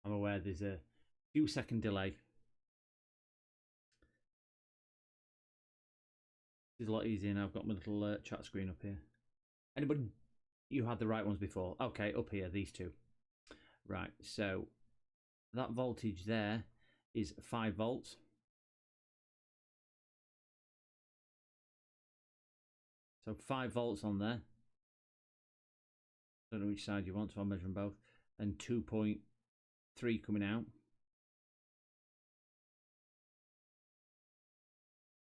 I'm aware there's a few second delay. It's a lot easier now. I've got my little chat screen up here. Anybody? You had the right ones before. Okay, up here, these two. Right, so that voltage there is 5 volts. So 5 volts on there. Don't know which side you want, so I'll measure them both. And 2.3 coming out.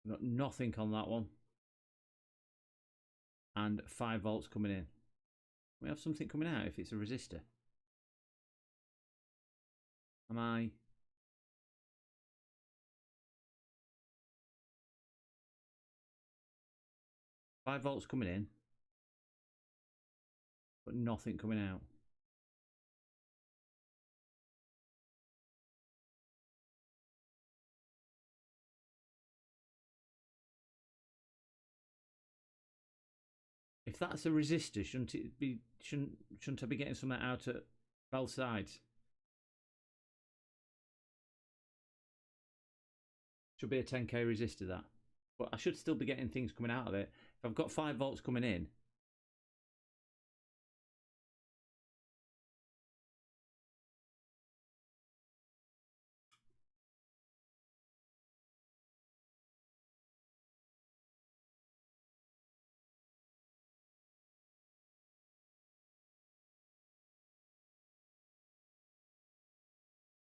We've got nothing on that one. And 5 volts coming in. We have something coming out if it's a resistor. Am I? Five volts coming in, but nothing coming out. If that's a resistor, shouldn't it be? Shouldn't I be getting something out at both sides? Should be a 10k resistor that, but I should still be getting things coming out of it. If I've got 5 volts coming in,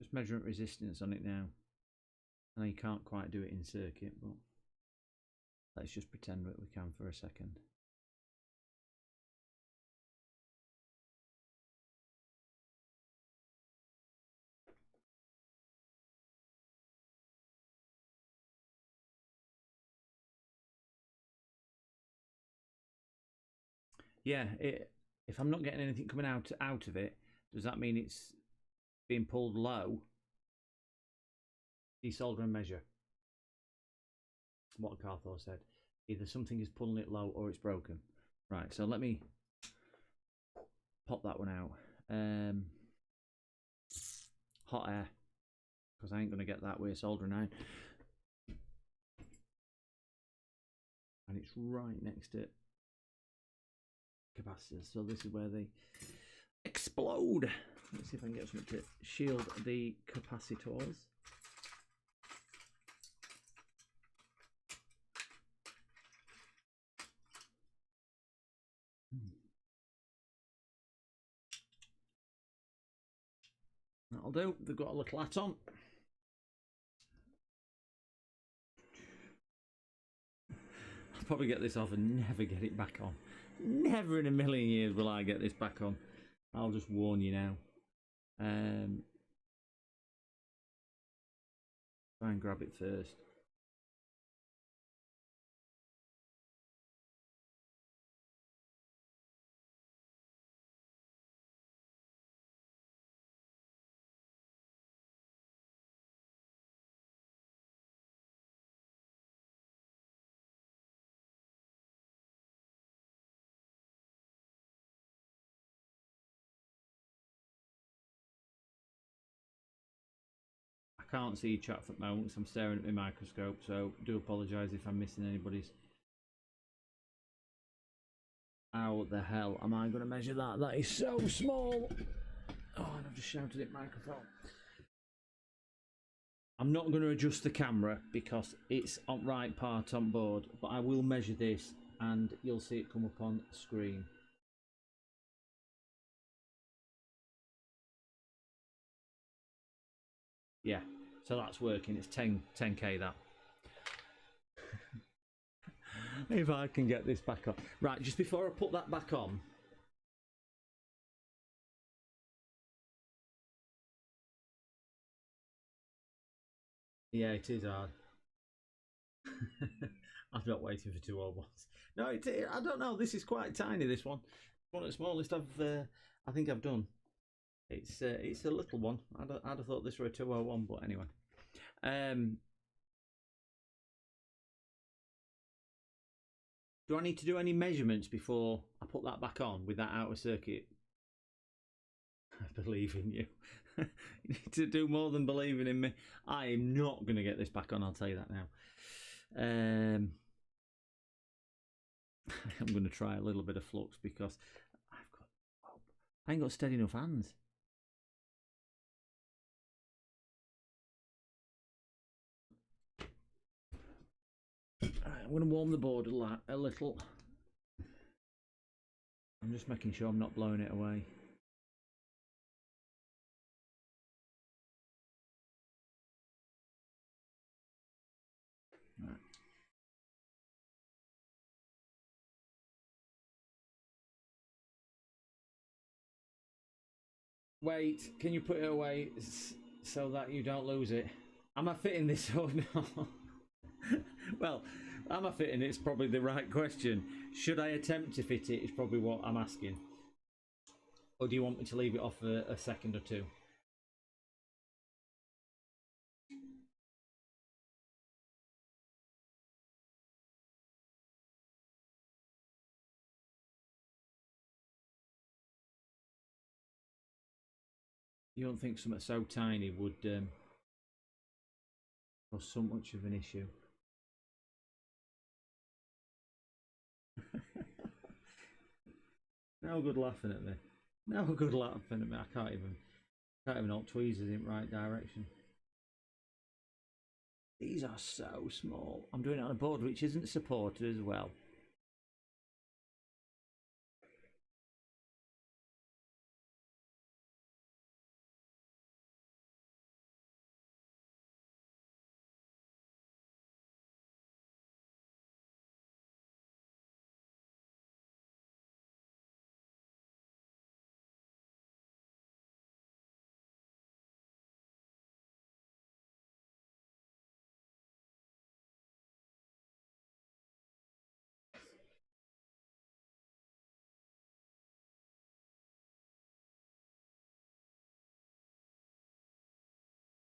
just measuring resistance on it now. I know you can't quite do it in circuit, but let's just pretend that we can for a second. Yeah, if I'm not getting anything coming out of it, does that mean it's being pulled low? Desolder and measure. What Carthor said. Either something is pulling it low or it's broken. Right, so let me pop that one out. Hot air, because I ain't going to get that with a soldering iron. And it's right next to capacitors, so this is where they explode. Let's see if I can get something to shield the capacitors. That'll do. They've got a little hat on. I'll probably get this off and never get it back on. Never in a million years will I get this back on. I'll just warn you now. Try and grab it first. I can't see chat for the moment because I'm staring at my microscope, so do apologise if I'm missing anybody's. How the hell am I going to measure that? That is so small. Oh, and I've just shouted at microphone. I'm not going to adjust the camera because it's on right part on board, but I will measure this and you'll see it come up on screen. Yeah, so that's working. It's 10k that. If I can get this back on. Right, just before I put that back on. Yeah, it is hard. I'm not waiting for 201s. No, I don't know. This is quite tiny, this one. One of the smallest I think I've done. It's a little one. I'd have thought this were a 201, but anyway. Do I need to do any measurements before I put that back on with that outer circuit? I believe in you. You need to do more than believing in me. I am not going to get this back on, I'll tell you that now. I'm going to try a little bit of flux because I ain't got steady enough hands. Right, I'm going to warm the board a little. I'm just making sure I'm not blowing it away. Right. Wait, can you put it away so that you don't lose it? Am I fitting this or not? Well, am I fitting it? It's probably the right question. Should I attempt to fit it? Is probably what I'm asking. Or do you want me to leave it off for a second or two? You don't think something so tiny would cause so much of an issue? No good laughing at me. No good laughing at me. I can't even hold tweezers in the right direction. These are so small. I'm doing it on a board which isn't supported as well.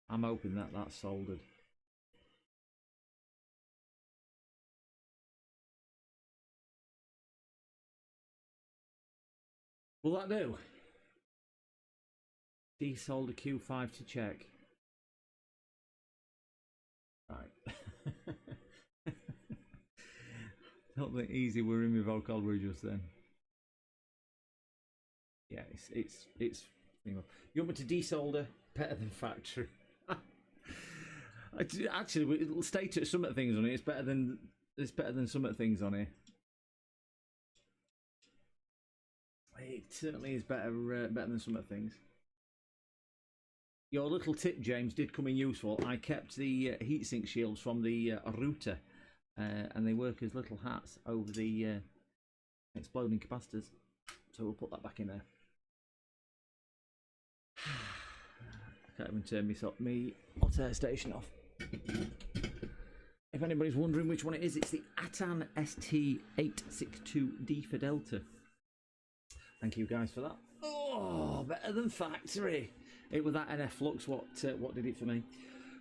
I'm hoping that that's soldered. Will that do? Desolder Q5 to check. Right. Not that easy. We're in my vocabulary just then. Yeah, it's. You want me to desolder? Better than factory. Actually, it'll state at some of the things on it. It's better than some of the things on here. It certainly is better than some of the things. Your little tip, James, did come in useful. I kept the heatsink shields from the router, and they work as little hats over the exploding capacitors. So we'll put that back in there. I can't even turn me hot air station off. If anybody's wondering which one it is, it's the Atan ST862D for Delta. Thank you guys for that. Oh, better than factory. It was that NF Flux. What did it for me?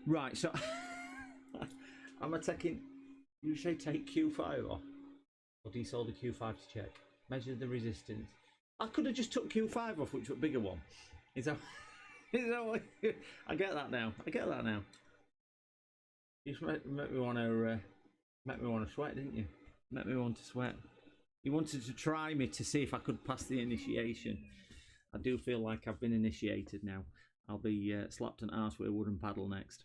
Right, so am I taking? You say take Q5 off, or desolder Q5 to check. Measure the resistance. I could have just took Q5 off, which was a bigger one. Is that what, I get that now. I get that now. You just make me want to sweat, didn't you? Make me want to sweat. You wanted to try me to see if I could pass the initiation. I do feel like I've been initiated now. I'll be slapped an arse with a wooden paddle next.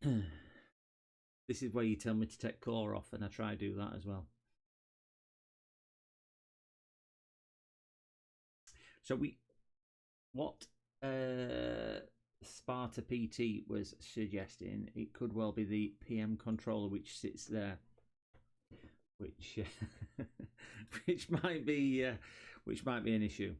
This is where you tell me to take core off, and I try to do that as well. So what Sparta PT was suggesting, it could well be the PM controller which sits there, which which might be an issue.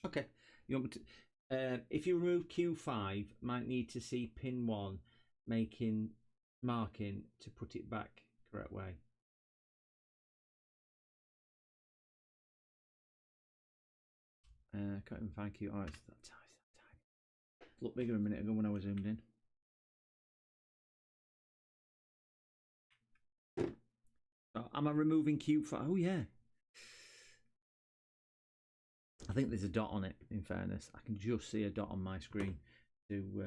Okay, you want me to, if you remove Q5, might need to see pin 1 marking to put it back correct way. Can't even find Q. Oh, it's that tiny. Looked bigger a minute ago when I was zoomed in. Oh, am I removing Q5? Oh yeah. I think there's a dot on it, in fairness. I can just see a dot on my screen to do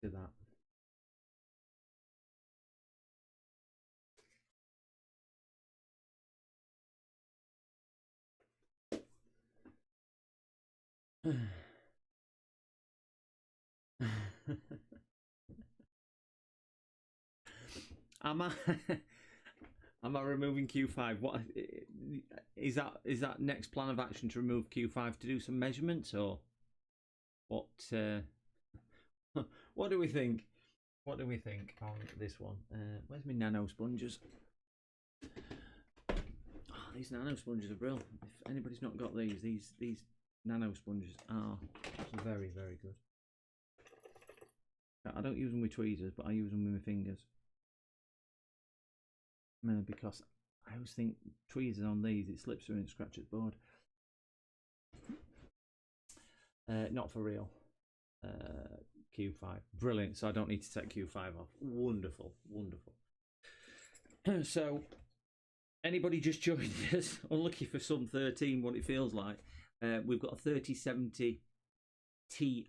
that. Am I removing Q5? What is that? Is that next plan of action to remove Q5 to do some measurements, or what? What do we think? What do we think on this one? Where's my nano sponges? Oh, these nano sponges are brilliant. If anybody's not got these nano sponges are very, very good. I don't use them with tweezers, but I use them with my fingers. Because I always think tweezers on these, it slips through and scratches board. Not for real. Q5, brilliant. So I don't need to take Q5 off. Wonderful, wonderful. So anybody just joined us, unlucky for some 13, what it feels like. We've got a 3070 Ti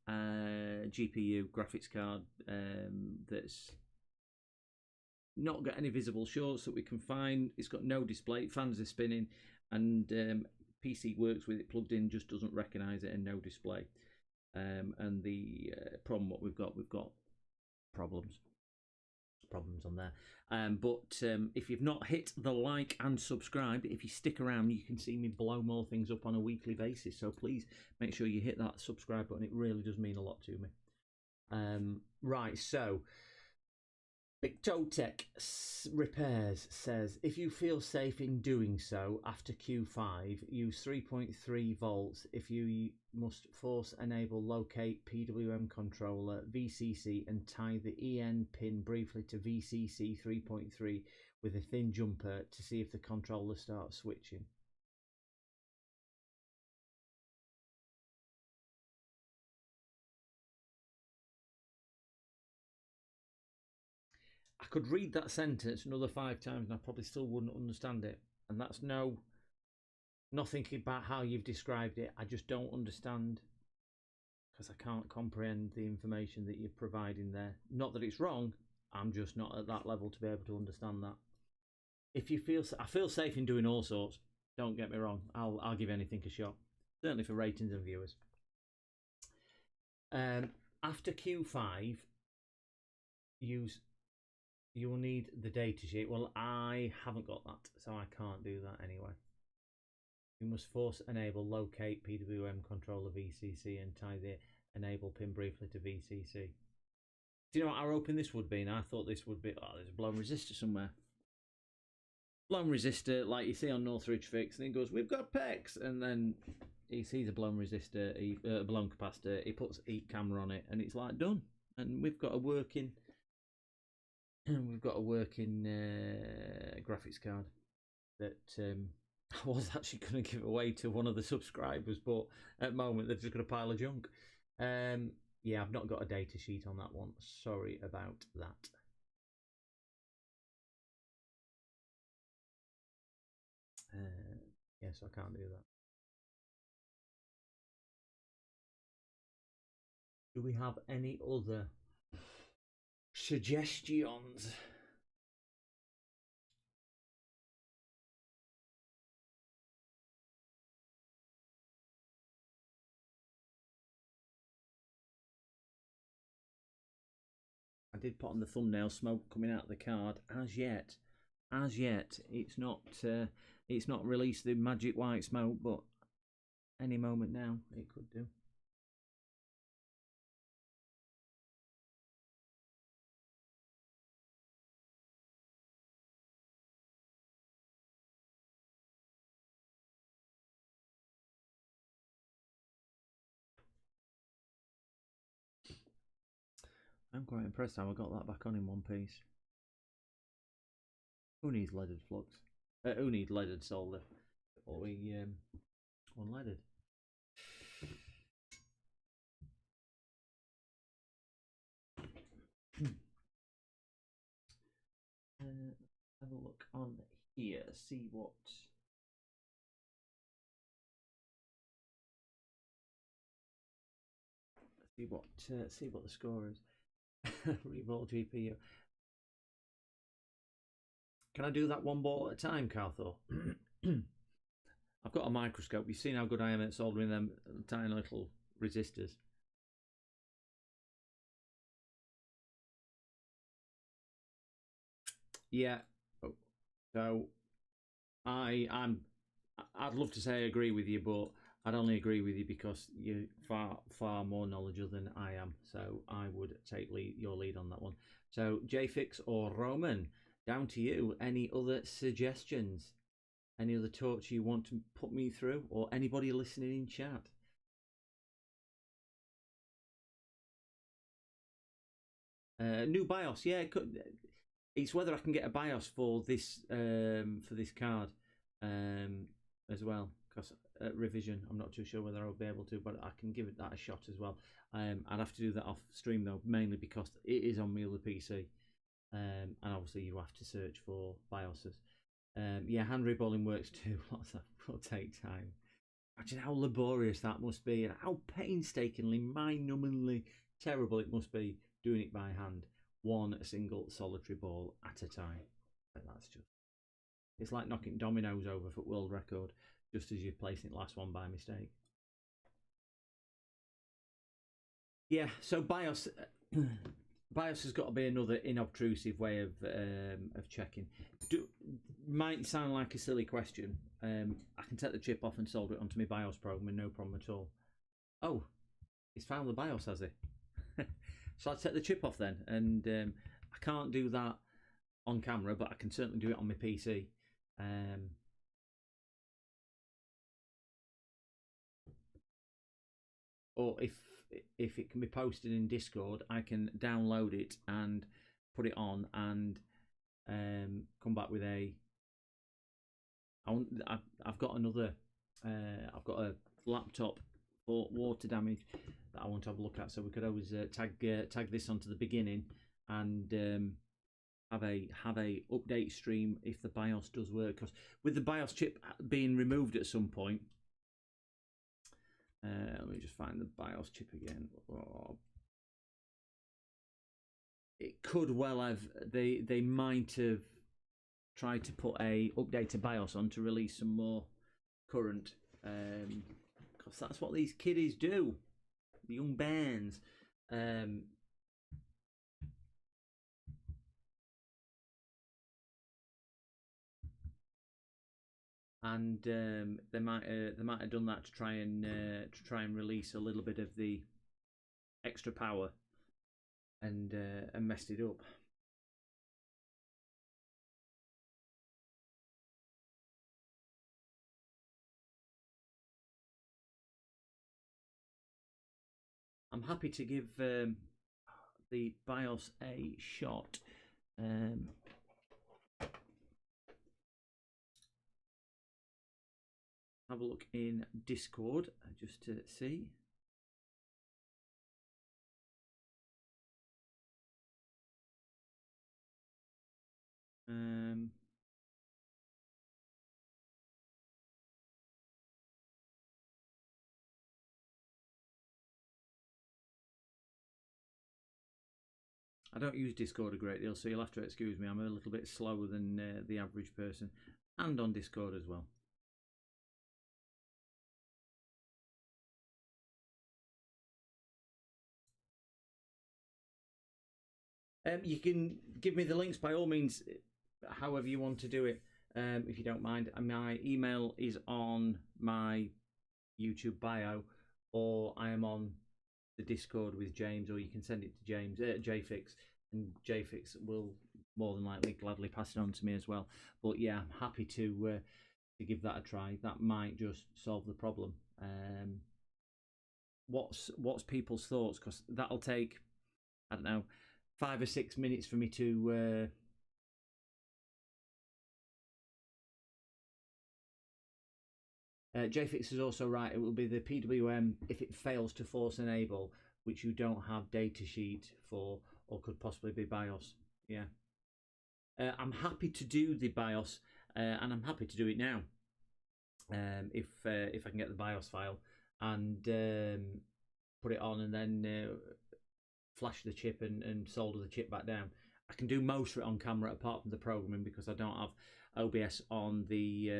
GPU graphics card that's not got any visible shorts that we can find. It's got no display, fans are spinning, and PC works with it plugged in, just doesn't recognize it, and no display. And the problem, what we've got problems on there. But if you've not hit the like and subscribe, if you stick around, you can see me blow more things up on a weekly basis. So please make sure you hit that subscribe button. It really does mean a lot to me. Right, so Victotech Repairs says, if you feel safe in doing so after Q5, use 3.3 volts. If you must force enable locate PWM controller VCC and tie the EN pin briefly to VCC 3.3 with a thin jumper to see if the controller starts switching. I could read that sentence another 5 times and I probably still wouldn't understand it. And that's nothing about how you've described it. I just don't understand because I can't comprehend the information that you're providing there. Not that it's wrong, I'm just not at that level to be able to understand that. If you feel, I feel safe in doing all sorts. Don't get me wrong. I'll give anything a shot. Certainly for ratings and viewers. After Q5, you'll need the datasheet. Well, I haven't got that, so I can't do that anyway. You must force enable locate PWM controller VCC and tie the enable pin briefly to VCC. Do you know what I was hoping this would be? And I thought this would be, oh, there's a blown resistor somewhere. Blown resistor, like you see on Northridge Fix, and he goes, we've got PEX, and then he sees a blown resistor, a blown capacitor, he puts a camera on it, and it's like done. And we've got a working graphics card that I was actually going to give away to one of the subscribers, but at the moment they've just got a pile of junk. Yeah, I've not got a data sheet on that one. Sorry about that. Yes, I can't do that. Do we have any other suggestions? I did put on the thumbnail smoke coming out of the card. As yet, it's not released the magic white smoke, but any moment now it could do. I'm quite impressed how I got that back on in one piece. Who needs leaded flux? Who needs leaded solder? Or we unleaded. Have a look on here. See what. See what the score is. Revolt GPU. Can I do that one ball at a time, Carthor? I've got a microscope. You've seen how good I am at soldering them tiny little resistors. Yeah. So I'd love to say I agree with you, but I'd only agree with you because you're far more knowledgeable than I am. So I would take your lead on that one. So JFix or Roman, down to you. Any other suggestions? Any other talks you want to put me through, or anybody listening in chat? New BIOS, yeah. It's whether I can get a BIOS for this card as well. Because at revision, I'm not too sure whether I'll be able to, but I can give that a shot as well. I'd have to do that off stream though, mainly because it is on my other PC, and obviously you have to search for BIOSes. Yeah, hand reballing works too. Lots of will take time. Imagine how laborious that must be, and how painstakingly, mind-numbingly terrible it must be doing it by hand, one single solitary ball at a time. That's just—it's like knocking dominoes over for world record, just as you're placing the last one by mistake. Yeah, so BIOS. BIOS has got to be another inobtrusive way of checking. Might sound like a silly question. I can take the chip off and solder it onto my BIOS program with no problem at all. Oh, he's found the BIOS, has he? So I'll take the chip off then and I can't do that on camera, but I can certainly do it on my PC. Or if it can be posted in Discord, I can download it and put it on and come back with a. I've got another. I've got a laptop for water damage that I want to have a look at. So we could always tag this onto the beginning and have a update stream if the BIOS does work. Because with the BIOS chip being removed at some point, let me just find the BIOS chip again. Oh. It could well have they might have tried to put a updated BIOS on to release some more current, because that's what these kiddies do, the young bands. And they might have done that to try and release a little bit of the extra power and messed it up. I'm happy to give the BIOS a shot. Have a look in Discord just to see. I don't use Discord a great deal, so you'll have to excuse me. I'm a little bit slower than the average person, and on Discord as well. You can give me the links by all means, however you want to do it, if you don't mind. My email is on my YouTube bio, or I am on the Discord with James, or you can send it to James, JFix, and JFix will more than likely gladly pass it on to me as well. But yeah, I'm happy to give that a try. That might just solve the problem. What's people's thoughts? Because that'll take, I don't know, 5 or 6 minutes for me to JFix is also right. It will be the PWM if it fails to force enable, which you don't have datasheet for, or could possibly be BIOS. Yeah, I'm happy to do the BIOS, and I'm happy to do it now. If I can get the BIOS file and put it on, and then flash the chip and solder the chip back down. I can do most of it on camera apart from the programming, because I don't have OBS on the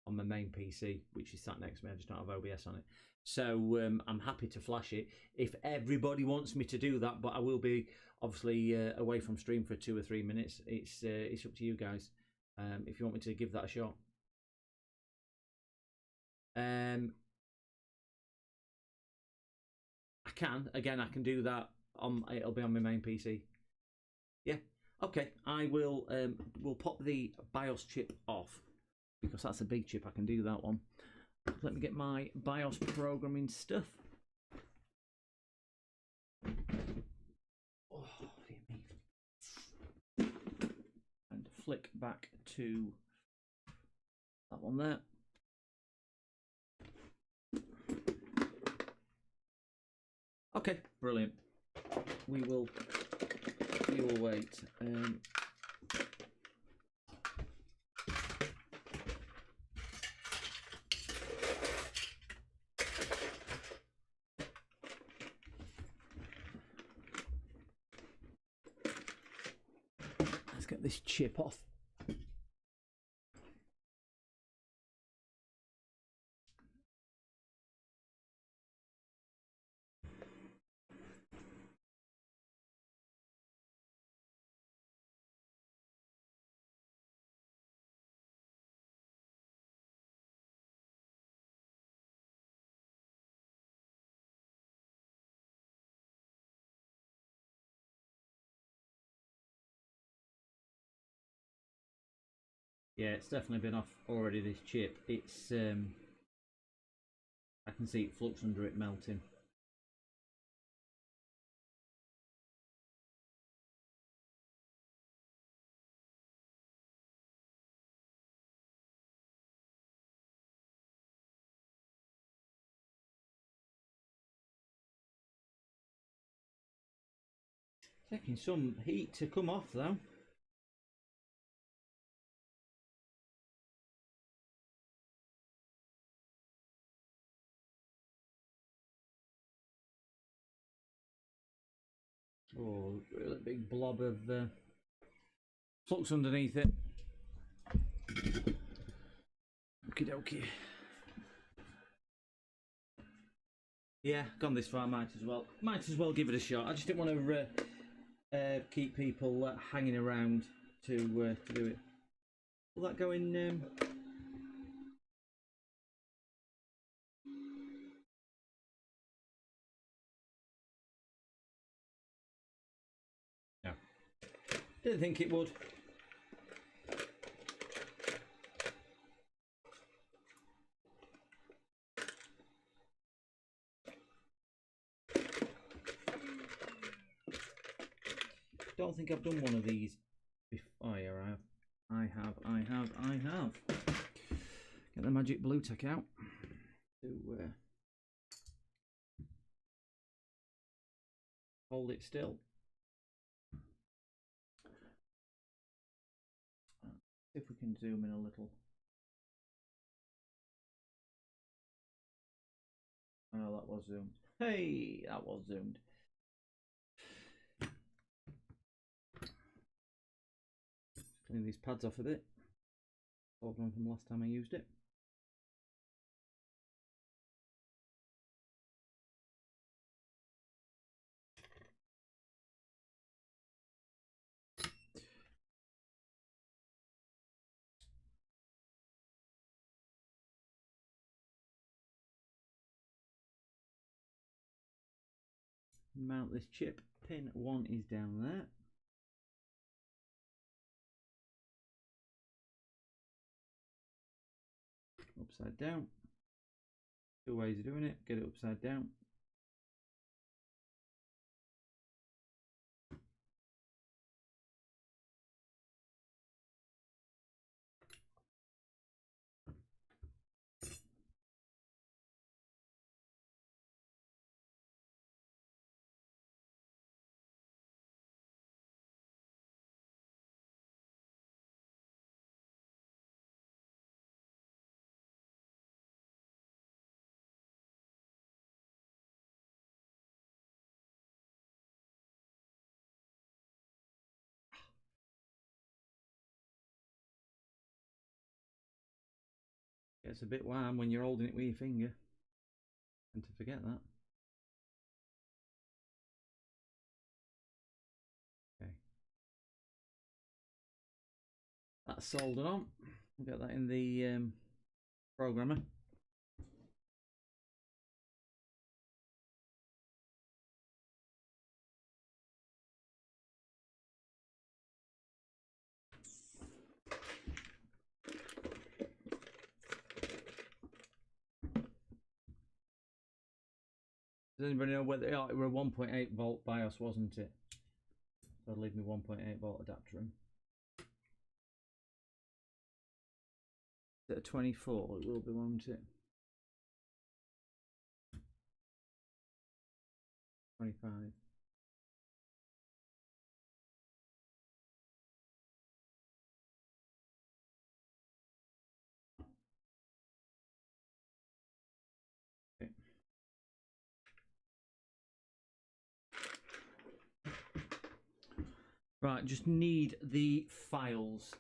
on my main PC, which is sat next to me. I just don't have OBS on it. So I'm happy to flash it if everybody wants me to do that, but I will be obviously away from stream for 2 or 3 minutes. It's up to you guys if you want me to give that a shot. I can. Again, I can do that on. It'll be on my main PC. Yeah. Okay. I will. We'll pop the BIOS chip off, because that's a big chip. I can do that one. Let me get my BIOS programming stuff. Oh, dear me. And flick back to that one there. Okay, brilliant. We will wait. Let's get this chip off. Yeah, it's definitely been off already, this chip. It's I can see it flux under it melting. Taking some heat to come off though. Oh, really big blob of flux underneath it. Okie dokie. Yeah, gone this far, might as well. Might as well give it a shot. I just didn't want to keep people hanging around to do it. Will that go in? No. Didn't think it would. Don't think I've done one of these before. Oh yeah, I have. Get the magic blue tack out to hold it still. See if we can zoom in a little. Oh, that was zoomed. Hey, that was zoomed. Clean these pads off a bit. Solved one from last time I used it. Mount this chip. Pin 1 is down there. Upside down. 2 ways of doing it. Get it upside down. Gets a bit warm when you're holding it with your finger. And to forget that. Okay. That's soldered on. We'll get that in the programmer. Does anybody know whether it were a 1.8 volt BIOS, wasn't it? So I'll leave my 1.8 volt adapter in. Is it a 24? It will be, won't it? 25. Okay. Right, just need the files.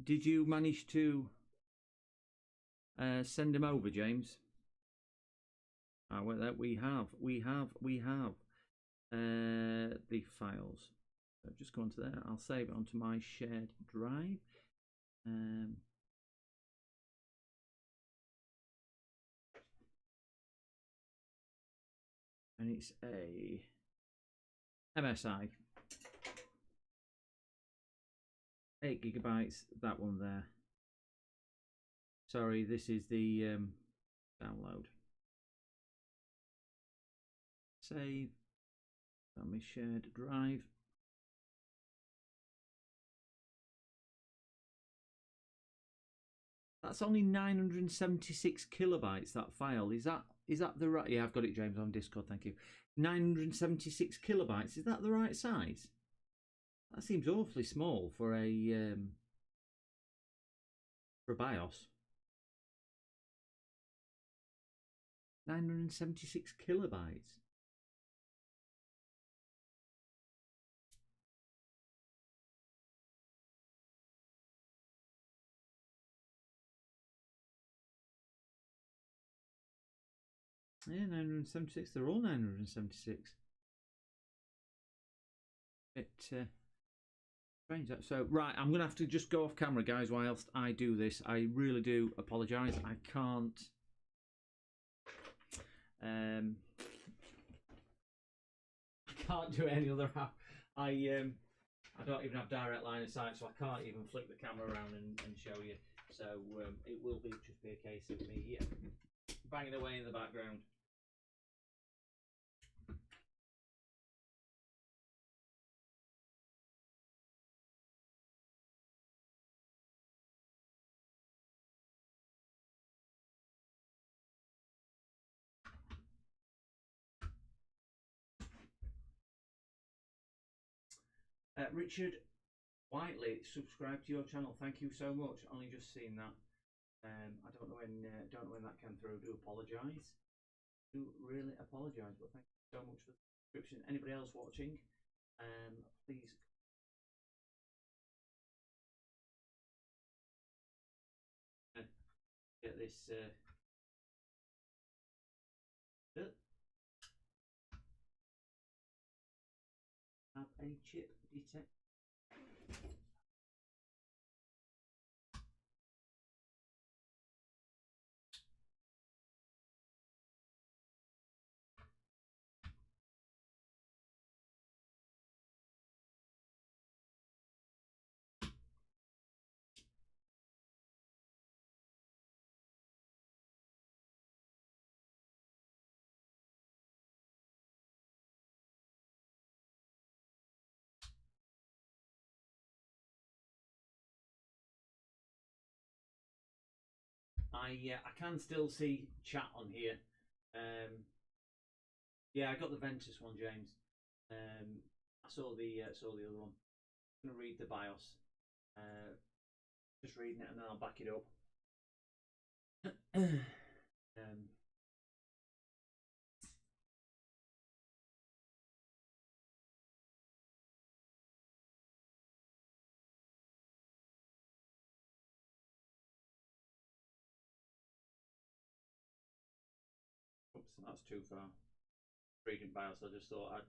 Did you manage to send them over, James? Well, we have the files. So just go onto there. I'll save it onto my shared drive. And it's a MSI. 8 GB. That one there. Sorry, this is the download. Save. On my shared drive. That's only 976 kilobytes, that file. Is that the right? Yeah, I've got it, James, on Discord. Thank you. 976 kilobytes. Is that the right size? That seems awfully small for a BIOS. 976 kilobytes. Yeah, 976. They're all 976. Strange. So, right, I'm going to have to just go off camera, guys, whilst I do this. I really do apologise. I can't... I can't do it any other how. I don't even have direct line of sight, so I can't even flick the camera around and show you. So it will just be a case of me banging away in the background. Richard Whiteley, subscribe to your channel. Thank you so much. Only just seen that. I don't know when that came through. I do apologise. Do really apologise, but thank you so much for the subscription. Anybody else watching? Please. Get this. Have a chip detect. I can still see chat on here. Yeah, I got the Ventus one, James. I saw the other one. I'm gonna read the BIOS. Just reading it and then I'll back it up. Oops, that's too far. Reading BIOS, I just thought I'd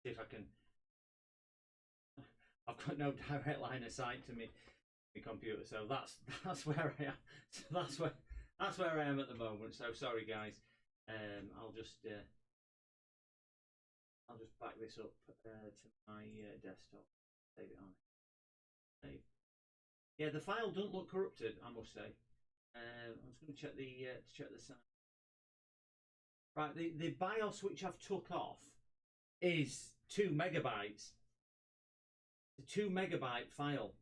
see if I can. I've got no direct line of sight to me computer, so that's where I am. So that's where I am at the moment. So sorry, guys. I'll just back this up to my desktop. Save it on. Save. Yeah, the file doesn't look corrupted, I must say. I'm just going to check the size. Right, the BIOS which I've took off is 2 megabytes. The 2 megabyte file.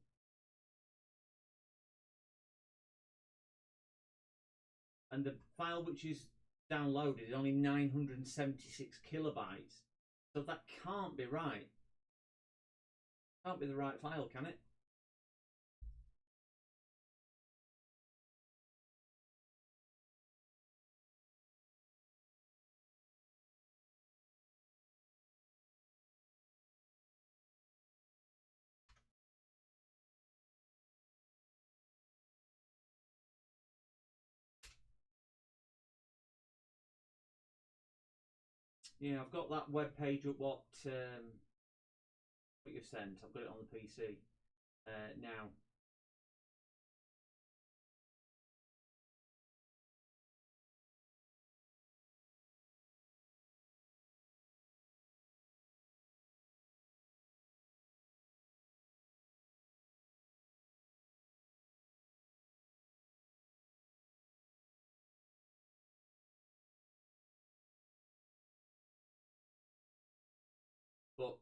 And the file which is downloaded is only 976 kilobytes. So that can't be right. Can't be the right file, can it? Yeah, I've got that web page up. What you've sent? I've got it on the PC now. But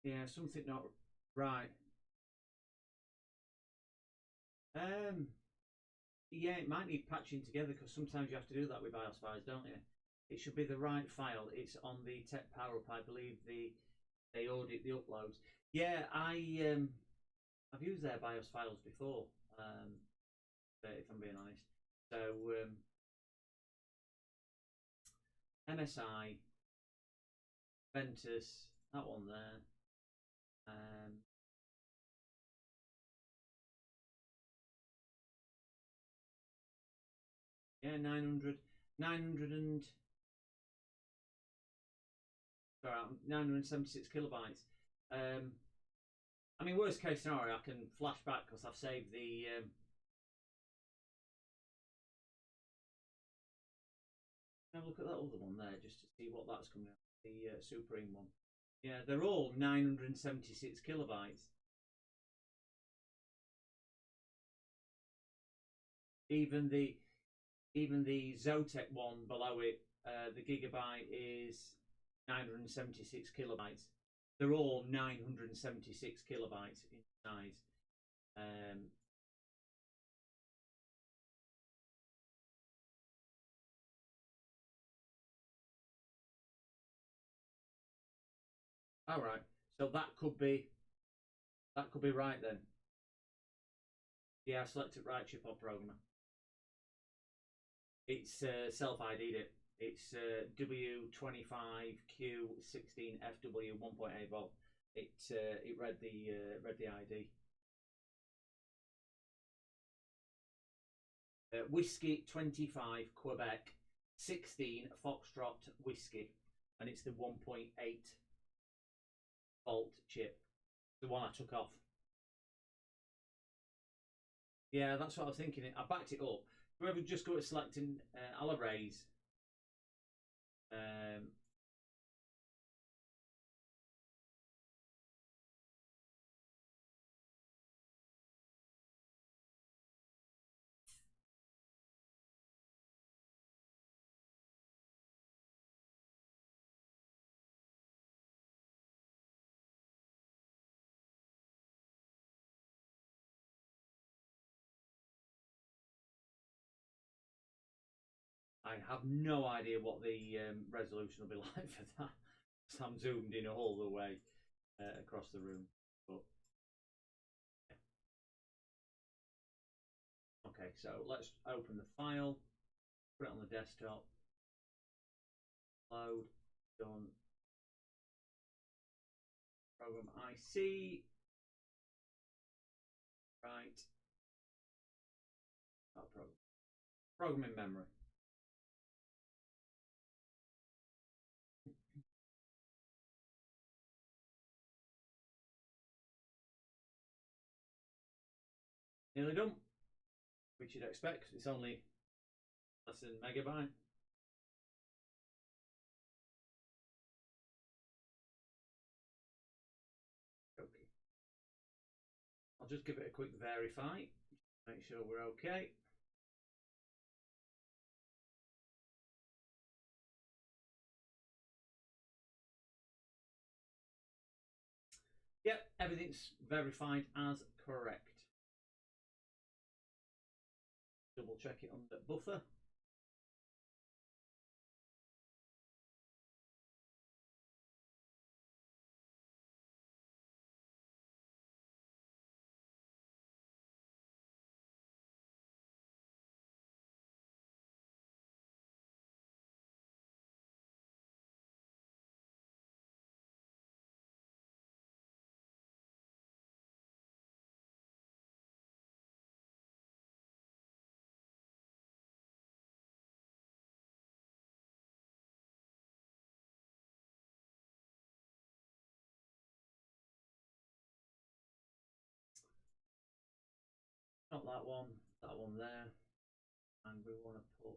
yeah, something not right. Um, yeah, it might need patching together because sometimes you have to do that with BIOS files, don't you? It should be the right file. It's on the Tech Power Up, I believe. They audit the uploads. Yeah, I've used their BIOS files before. If I'm being honest. So MSI, Ventus, that one there. Yeah, 900 and sorry, 976 kilobytes. I mean, worst case scenario, I can flash back because I've saved the. Have a look at that other one there just to see what that's coming out. The Supreme one. Yeah, they're all 976 kilobytes. Even the Zotac one below it, the gigabyte is 976 kilobytes. They're all 976 kilobytes in size. Um, all right, so that could be right then. Yeah, I selected right chip on programmer. It's self ID'd it. It's W25Q16FW 1.8 volt. It read the ID. Whiskey 25 Quebec 16 Foxtrot Whiskey, and it's the 1.8 volt chip, the one I took off. Yeah, that's what I was thinking. I backed it up. Whoever just go to selecting, I'll erase. I have no idea what the resolution will be like for that. So I'm zoomed in all the way across the room. But yeah. Okay, so let's open the file, put it on the desktop, load, done. Program IC, right. Not program in memory. Nearly done, which you'd expect. It's only less than megabyte. Okay. I'll just give it a quick verify. Make sure we're okay. Yep, everything's verified as correct. Double check it on the buffer. Not that one there. And we want to put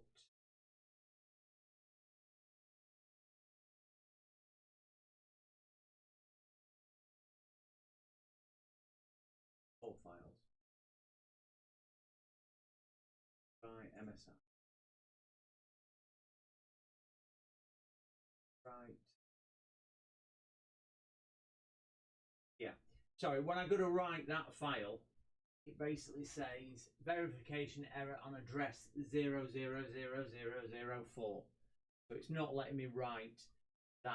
MSI. Right. Yeah. Sorry, when I go to write that file, it basically says verification error on address 000004. So it's not letting me write that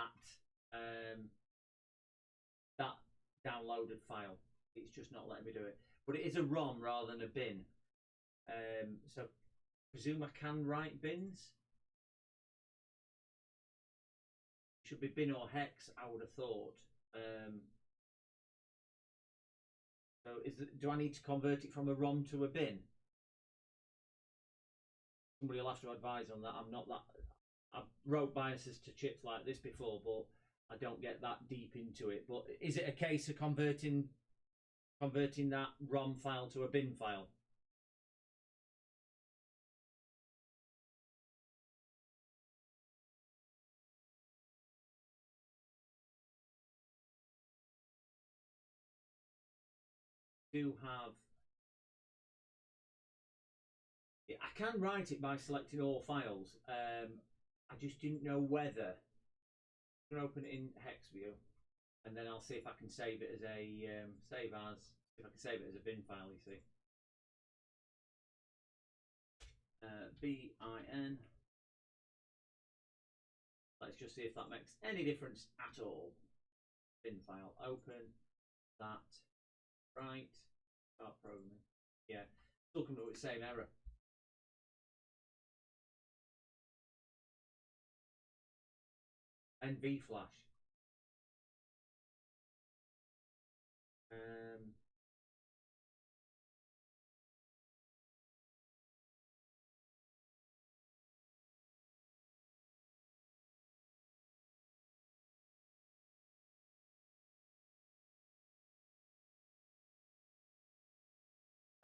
that downloaded file. It's just not letting me do it. But it is a ROM rather than a bin. So I presume I can write bins. Should be bin or hex, I would have thought. So do I need to convert it from a ROM to a bin? Somebody will have to advise on that. I'm not that. I've wrote biases to chips like this before, but I don't get that deep into it. But is it a case of converting that ROM file to a bin file? Do have. I can write it by selecting all files. I just didn't know whether. I'm going to open it in hex view, and then I'll see if I can save it as a save as. If I can save it as a bin file, you see. bin. Let's just see if that makes any difference at all. Bin file, open that, right, start programming. Yeah, still coming up with the same error. NV flash.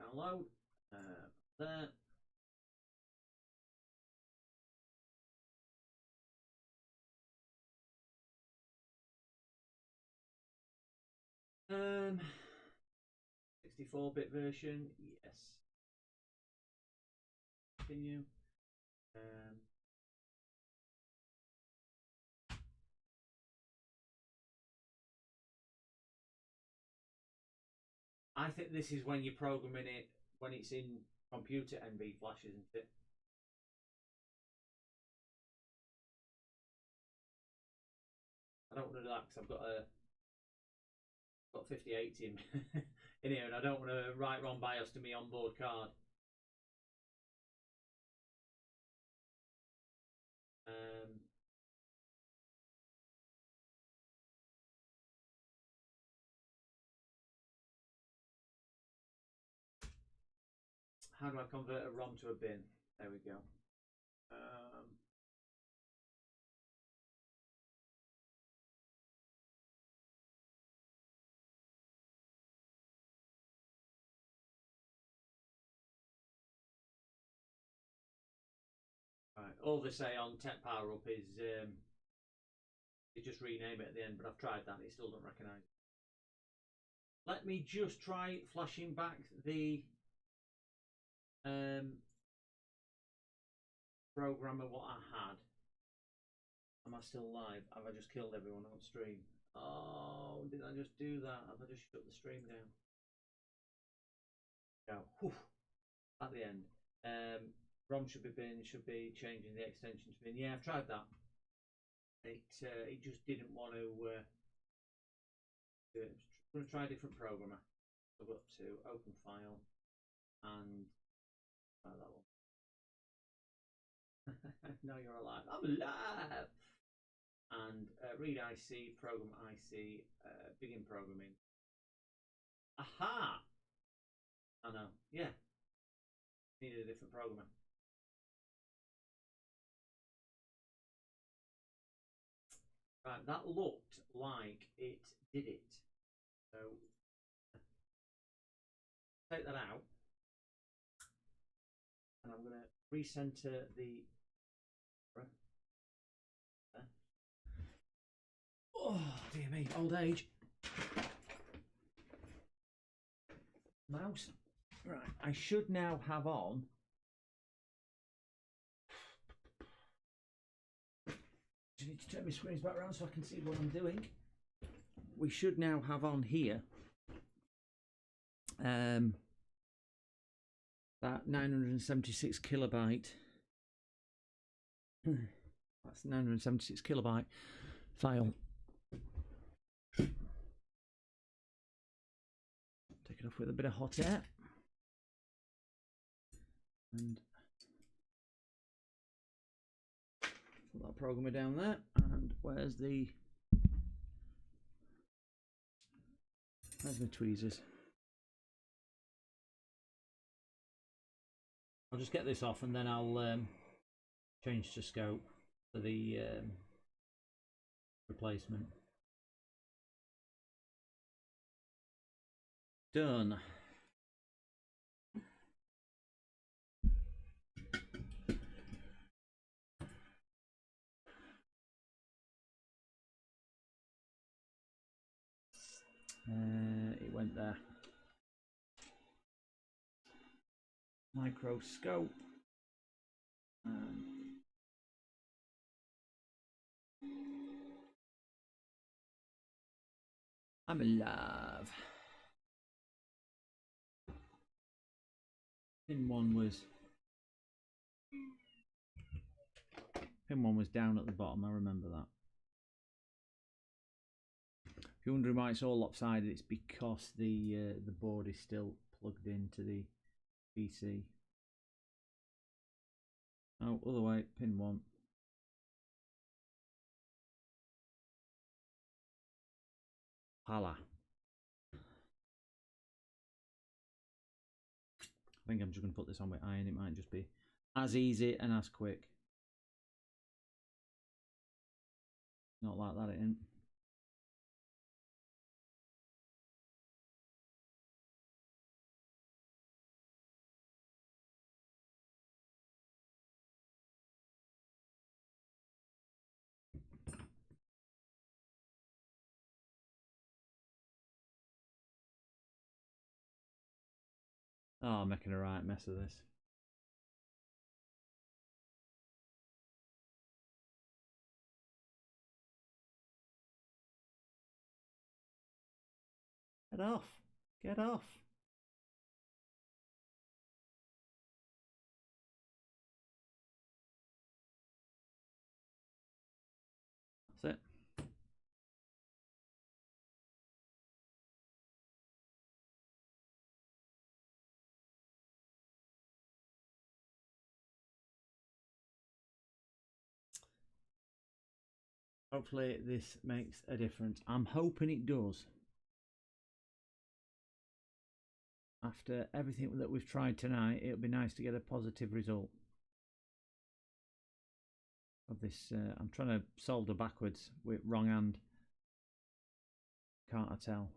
Download. There. Um, 64-bit version, yes. Continue. I think this is when you're programming it when it's in computer NV flash, isn't it? I don't want to do that because I've got 5080 in here, and I don't want to write ROM BIOS to my onboard card. How do I convert a ROM to a bin? There we go. Right. All they say on Tech Power Up is they just rename it at the end, but I've tried that and it still doesn't recognise it. Let me just try flashing back the programmer what I had. Am I still live? Have I just killed everyone on stream? Oh, did I just do that? Have I just shut the stream down? No. Whew. At the end. ROM should be bin, should be changing the extension to bin. Yeah, I've tried that. It just didn't want to do it. I'm going to try a different programmer. I'll go up to open file and try that one. No, you're alive. I'm alive. And read IC, program IC, begin programming. Aha! I know. Yeah. Needed a different programmer. Right, that looked like it did it. So take that out, and I'm going to recenter the. Oh dear me, old age. Mouse. Right, I should now have on I need to turn my screens back around so I can see what I'm doing. We should now have on here that 976 kilobyte. That's 976 kilobyte file. Take it off with a bit of hot air. And put that programmer down there. And where's my tweezers? I'll just get this off and then I'll change to scope for the replacement. Done. It went there. Microscope. I'm alive. Pin one was down at the bottom. I remember that. If you're wondering why it's all lopsided, it's because the board is still plugged into the PC. Oh, other way, pin one. Hala. I think I'm just going to put this on with iron. It might just be as easy and as quick. Not like that, it ain't. Oh, I'm making a right mess of this. Get off. Get off. That's it. Hopefully this makes a difference. I'm hoping it does. After everything that we've tried tonight, it'll be nice to get a positive result of this. I'm trying to solder backwards with wrong hand. Can't I tell?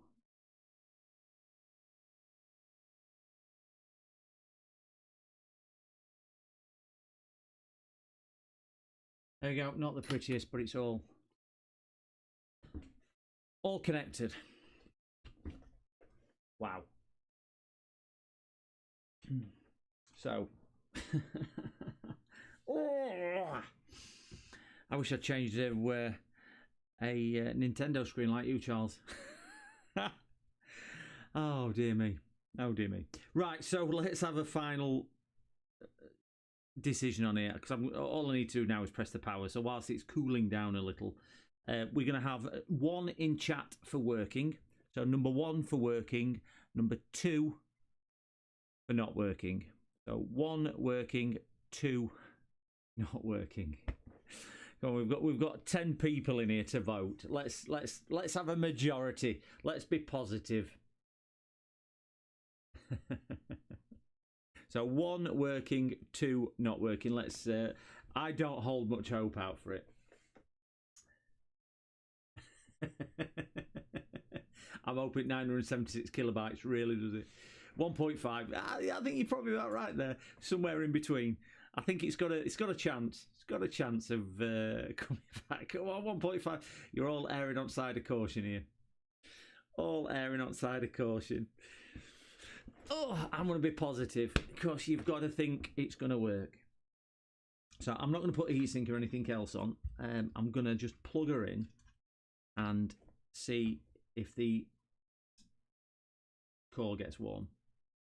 There we go. Not the prettiest, but it's all connected. Wow. So, oh, I wish I'd changed it to a Nintendo screen like you, Charles. Oh dear me. Oh dear me. Right, so let's have a final decision on here, because all I need to do now is press the power. So whilst it's cooling down a little, we're going to have one in chat for working. So number one for working, number two for not working. So one working, two not working. So we've got 10 people in here to vote. Let's have a majority. Let's be positive. So one working, two not working. Let's. I don't hold much hope out for it. I'm hoping 976 kilobytes really does it. 1.5. I think you're probably about right there. Somewhere in between. I think it's got a chance. It's got a chance of coming back. Come on, 1.5. You're all erring on side of caution here. All erring on side of caution. Oh, I'm going to be positive because you've got to think it's going to work. So I'm not going to put a heatsink or anything else on. I'm going to just plug her in and see if the core gets warm.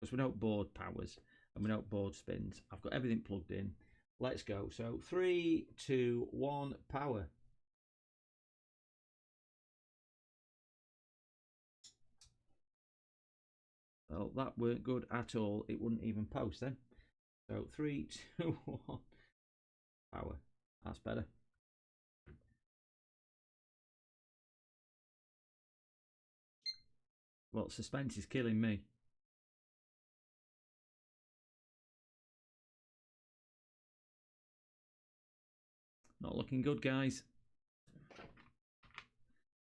Because we know board powers and we know board spins. I've got everything plugged in. Let's go. So 3, 2, 1, power. Well, that weren't good at all. It wouldn't even post then. So 3, 2, 1, power. That's better. Well, suspense is killing me. Not looking good, guys.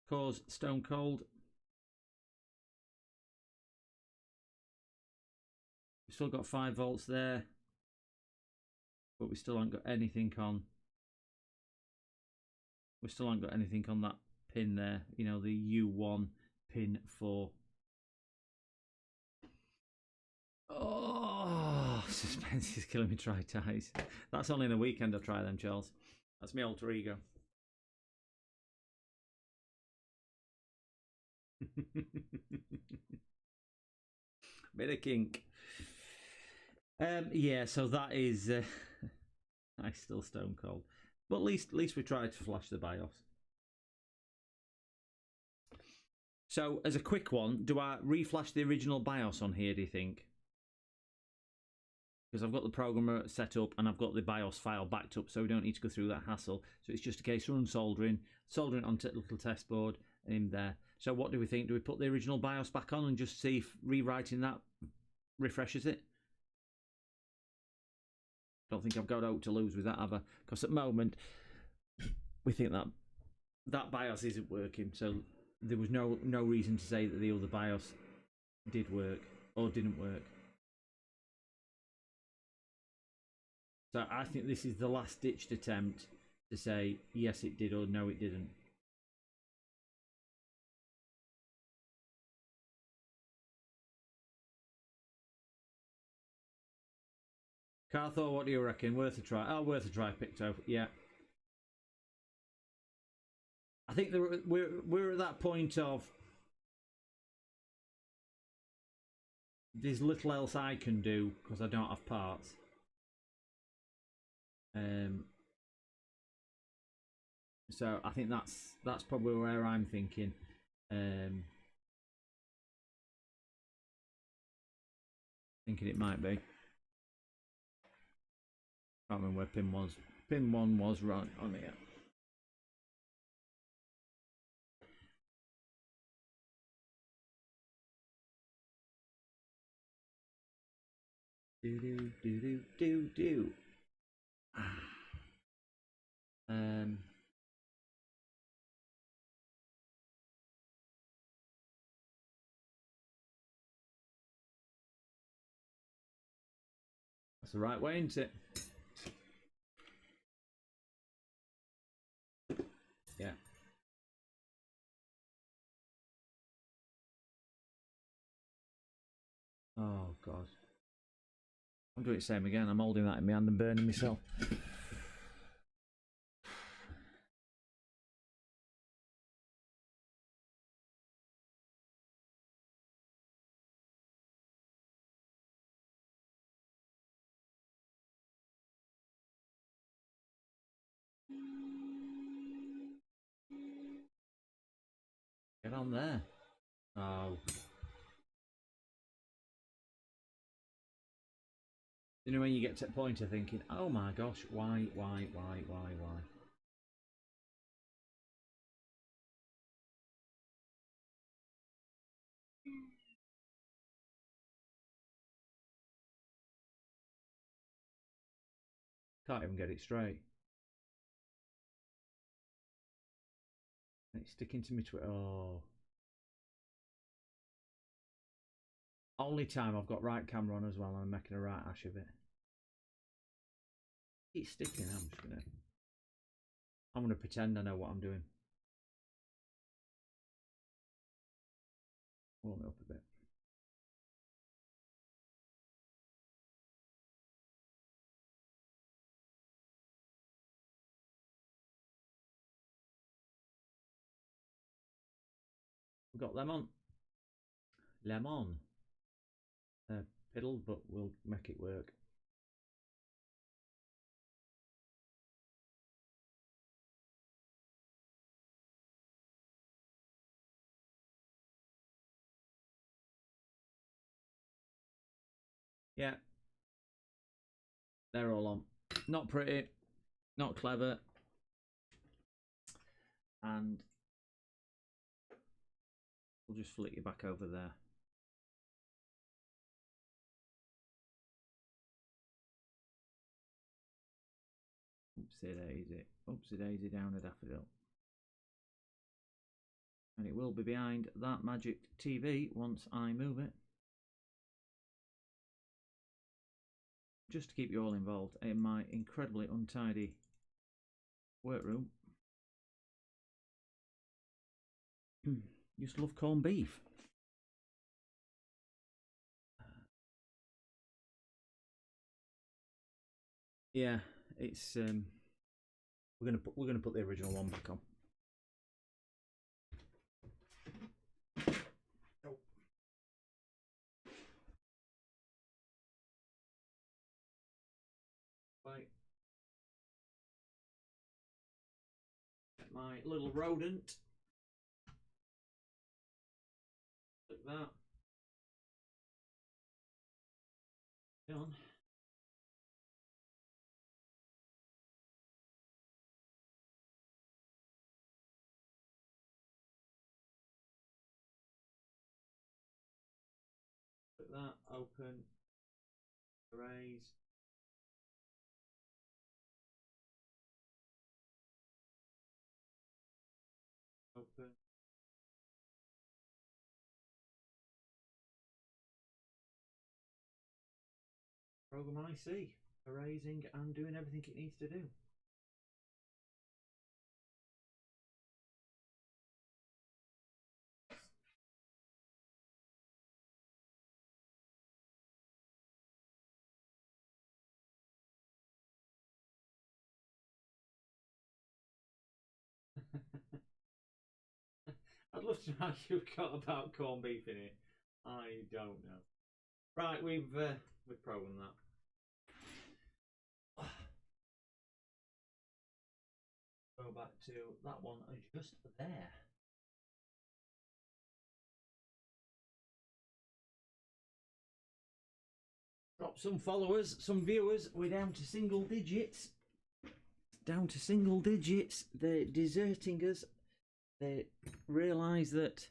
Core's stone cold. We've still got 5 volts there, but we still haven't got anything on. We still haven't got anything on that pin there. You know, the U1 pin 4. Oh, suspense is killing me. Try ties. That's only in a weekend I try them, Charles. That's my alter ego. Bit of kink. Yeah, so that is I still stone cold. But at least we tried to flash the BIOS. So as a quick one, do I reflash the original BIOS on here, do you think? Because I've got the programmer set up and I've got the BIOS file backed up, so we don't need to go through that hassle. So it's just a case of unsoldering, soldering it onto the little test board in there. So what do we think? Do we put the original BIOS back on and just see if rewriting that refreshes it? Don't think I've got out to lose with that, have I? Because at the moment we think that that BIOS isn't working, so there was no reason to say that the other BIOS did work or didn't work. So I think this is the last ditched attempt to say yes it did or no it didn't. Carthor, what do you reckon? Worth a try? Oh, worth a try, Picto. Yeah. I think we're at that point of there's little else I can do because I don't have parts. So I think that's probably where I'm thinking. Thinking it might be. Can't remember where pin was. Pin 1 was right on here. Do. That's the right way, isn't it? Yeah. Oh God. I'm doing the same again. I'm holding that in my hand and burning myself. Get on there. Oh. You know when you get to a point of thinking, oh my gosh, why? Can't even get it straight. And it's sticking to me oh. Only time I've got right camera on as well and I'm making a right ash of it. It's sticking, I'm gonna pretend I know what I'm doing. Warm it up a bit. We've got lemon. Lemon. Piddle, but we'll make it work. Yeah. They're all on. Not pretty, not clever. And we'll just flick you back over there. Oopsie daisy. Oopsie daisy down a daffodil. And it will be behind that magic TV once I move it. Just to keep you all involved in my incredibly untidy workroom. Used to love corned beef. Yeah, it's we're gonna put the original one back on. Oh. Right. My little rodent. Like that. On. Put that open. Erase. Open. Program IC. Erasing and doing everything it needs to do. I'd love to know you've got about corned beef in it. I don't know. Right, we've programmed that. Go back to that one just there. Drop some followers, some viewers. We're down to single digits. Down to single digits. They're deserting us. They realise that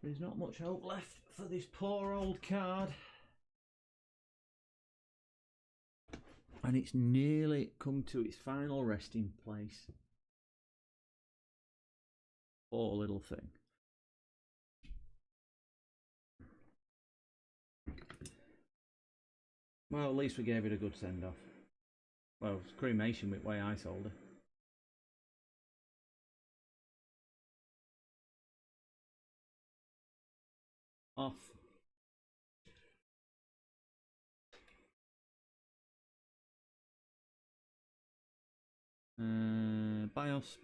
there's not much hope left for this poor old card. And it's nearly come to its final resting place. Poor little thing. Well, at least we gave it a good send-off. Well, it's cremation with the way I sold her. Off. BIOS.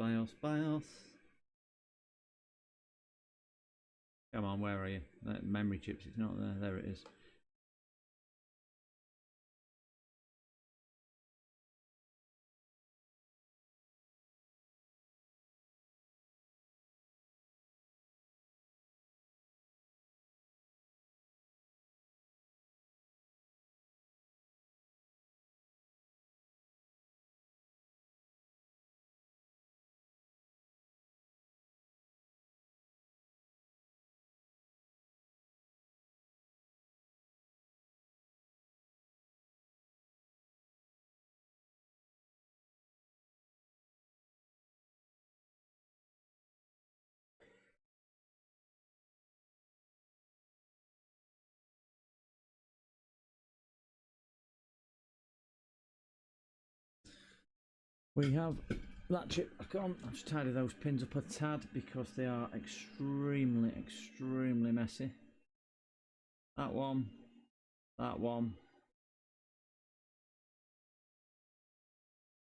Come on, where are you? That memory chips, it's not there. There it is. We have that chip back on. I've just tidied those pins up a tad because they are extremely messy. That one.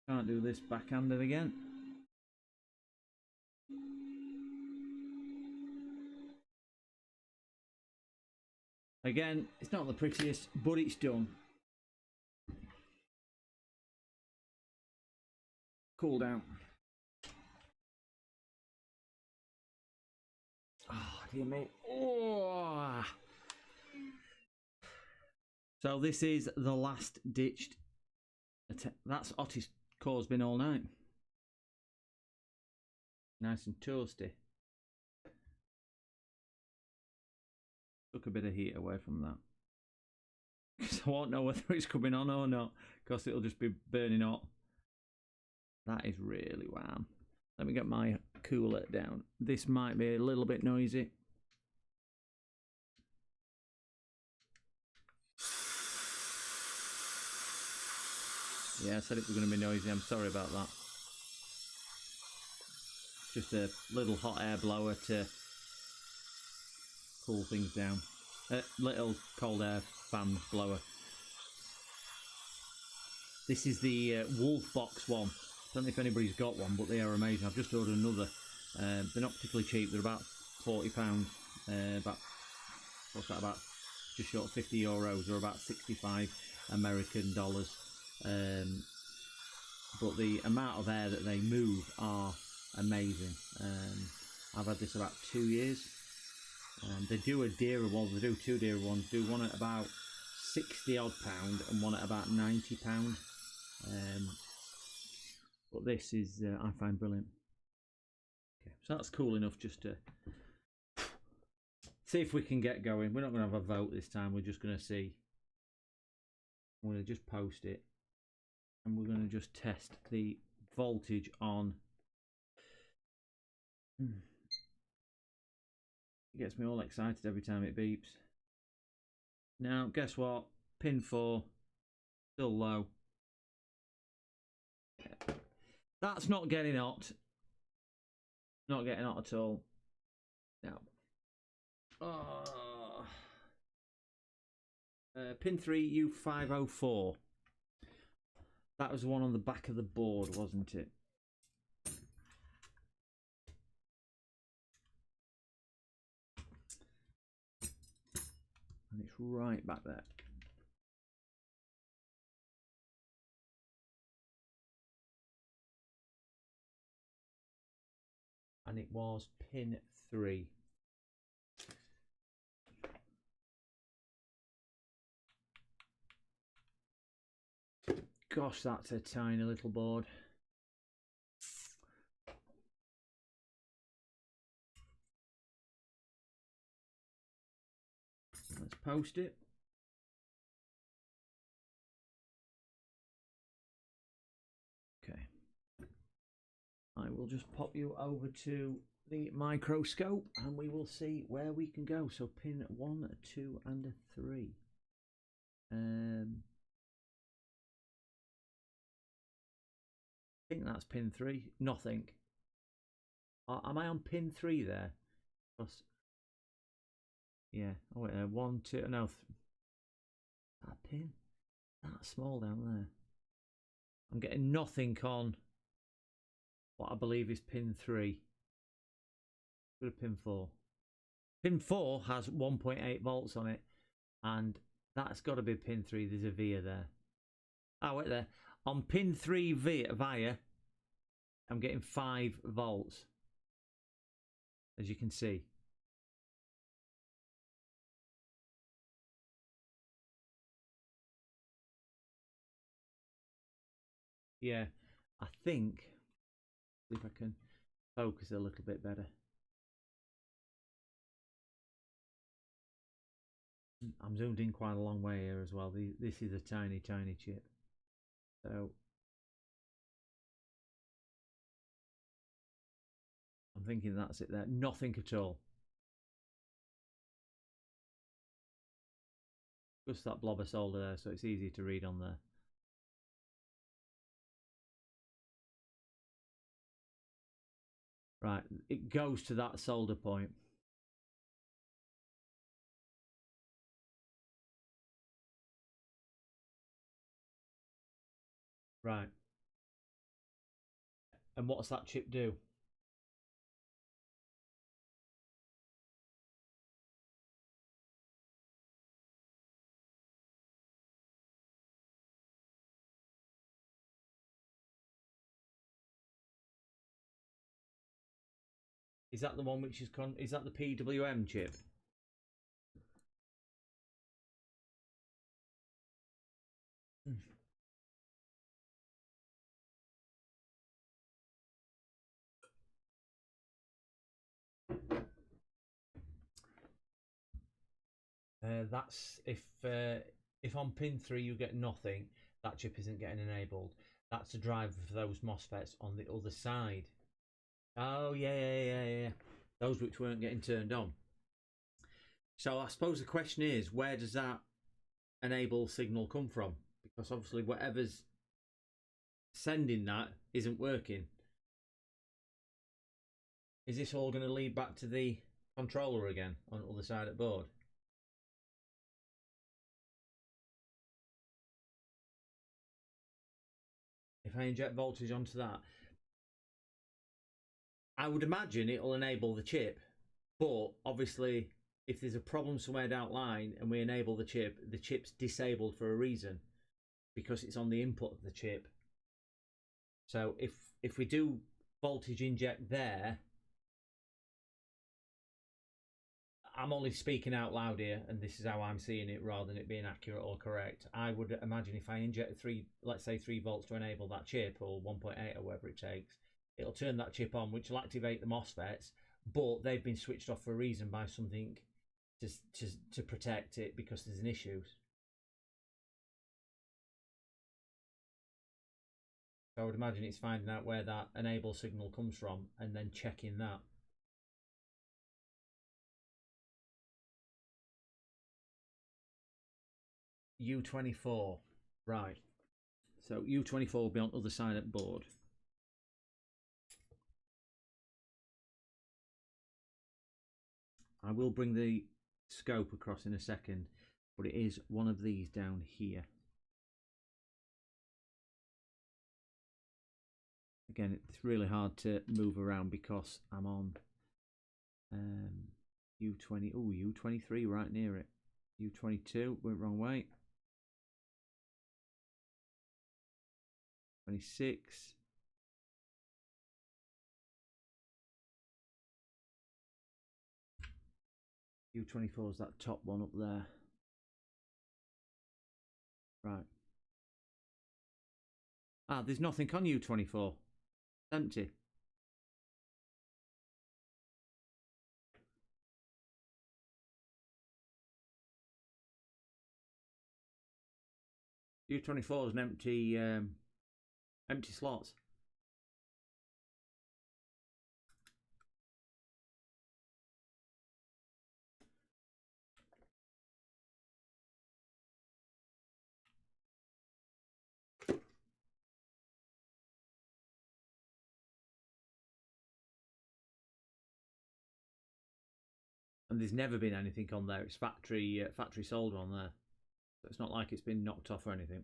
Can't do this backhanded again. Again, it's not the prettiest, but it's done. Cool down. Oh, dear me. Oh. So this is the last ditched attempt. That's hottest core's been all night. Nice and toasty. Took a bit of heat away from that. Because I won't know whether it's coming on or not. Because it'll just be burning hot. That is really warm. Let me get my cooler down. This might be a little bit noisy. Yeah, I said it was going to be noisy. I'm sorry about that. Just a little hot air blower to cool things down. A little cold air fan blower. This is the Wolf Box one. Don't know if anybody's got one, but they are amazing. I've just ordered another. They're not particularly cheap. They're about £40. About what's that? About just short of €50, or about 65 American dollars. But the amount of air that they move are amazing. I've had this about 2 years. They do a dearer one. They do two dearer ones. Do one at about £60 odd and one at about £90. But this is I find brilliant. Okay, so that's cool enough just to see if we can get going. We're not going to have a vote this time. We're just going to see. I'm going to just post it, and we're going to just test the voltage on. It gets me all excited every time it beeps. Now, guess what? Pin 4, still low. That's not getting hot. Not getting hot at all. Now, pin 3 U504. That was the one on the back of the board, wasn't it? And it's right back there. And it was pin 3. Gosh, that's a tiny little board. Let's post it. Okay. I will just pop you over to the microscope and we will see where we can go. So pin 1, 2 and 3. I think that's pin 3. Nothing. Am I on pin 3 there? Plus, yeah. Oh wait, 1, 2. No, that pin. That small down there. I'm getting nothing on what I believe is pin 3. Go to pin 4. Pin 4 has 1.8 volts on it, and that's got to be pin 3. There's a via there. Oh, wait there. On pin 3 via, I'm getting 5 volts, as you can see. Yeah, I think, see if I can focus a little bit better. I'm zoomed in quite a long way here as well. This is a tiny, tiny chip. So I'm thinking that's it there. Nothing at all. Just that blob of solder there, so it's easy to read on there. Right, it goes to that solder point. Right. And what's that chip do? Is that the one which is is that the PWM chip? That's if on pin 3 you get nothing, that chip isn't getting enabled. That's a driver for those MOSFETs on the other side. Oh yeah. Those which weren't getting turned on. So I suppose the question is, where does that enable signal come from? Because obviously whatever's sending that isn't working. Is this all going to lead back to the controller again on the other side of the board? If I inject voltage onto that, I would imagine it'll enable the chip, but obviously if there's a problem somewhere down the line and we enable the chip's disabled for a reason because it's on the input of the chip. So if we do voltage inject there, I'm only speaking out loud here, and this is how I'm seeing it rather than it being accurate or correct. I would imagine if I inject let's say 3 volts to enable that chip, or 1.8 or whatever it takes, it'll turn that chip on, which will activate the MOSFETs, but they've been switched off for a reason by something to protect it because there's an issue. So I would imagine it's finding out where that enable signal comes from and then checking that. U24, right. So U24 will be on the other side of the board. I will bring the scope across in a second, but it is one of these down here. Again, it's really hard to move around because I'm on U20. Oh, U23 right near it. U22 went wrong way. 26. U24 is that top one up there. Right. Ah, there's nothing on U24. Empty. U24 is an empty slots. And there's never been anything on there. It's factory sold on there. So it's not like it's been knocked off or anything.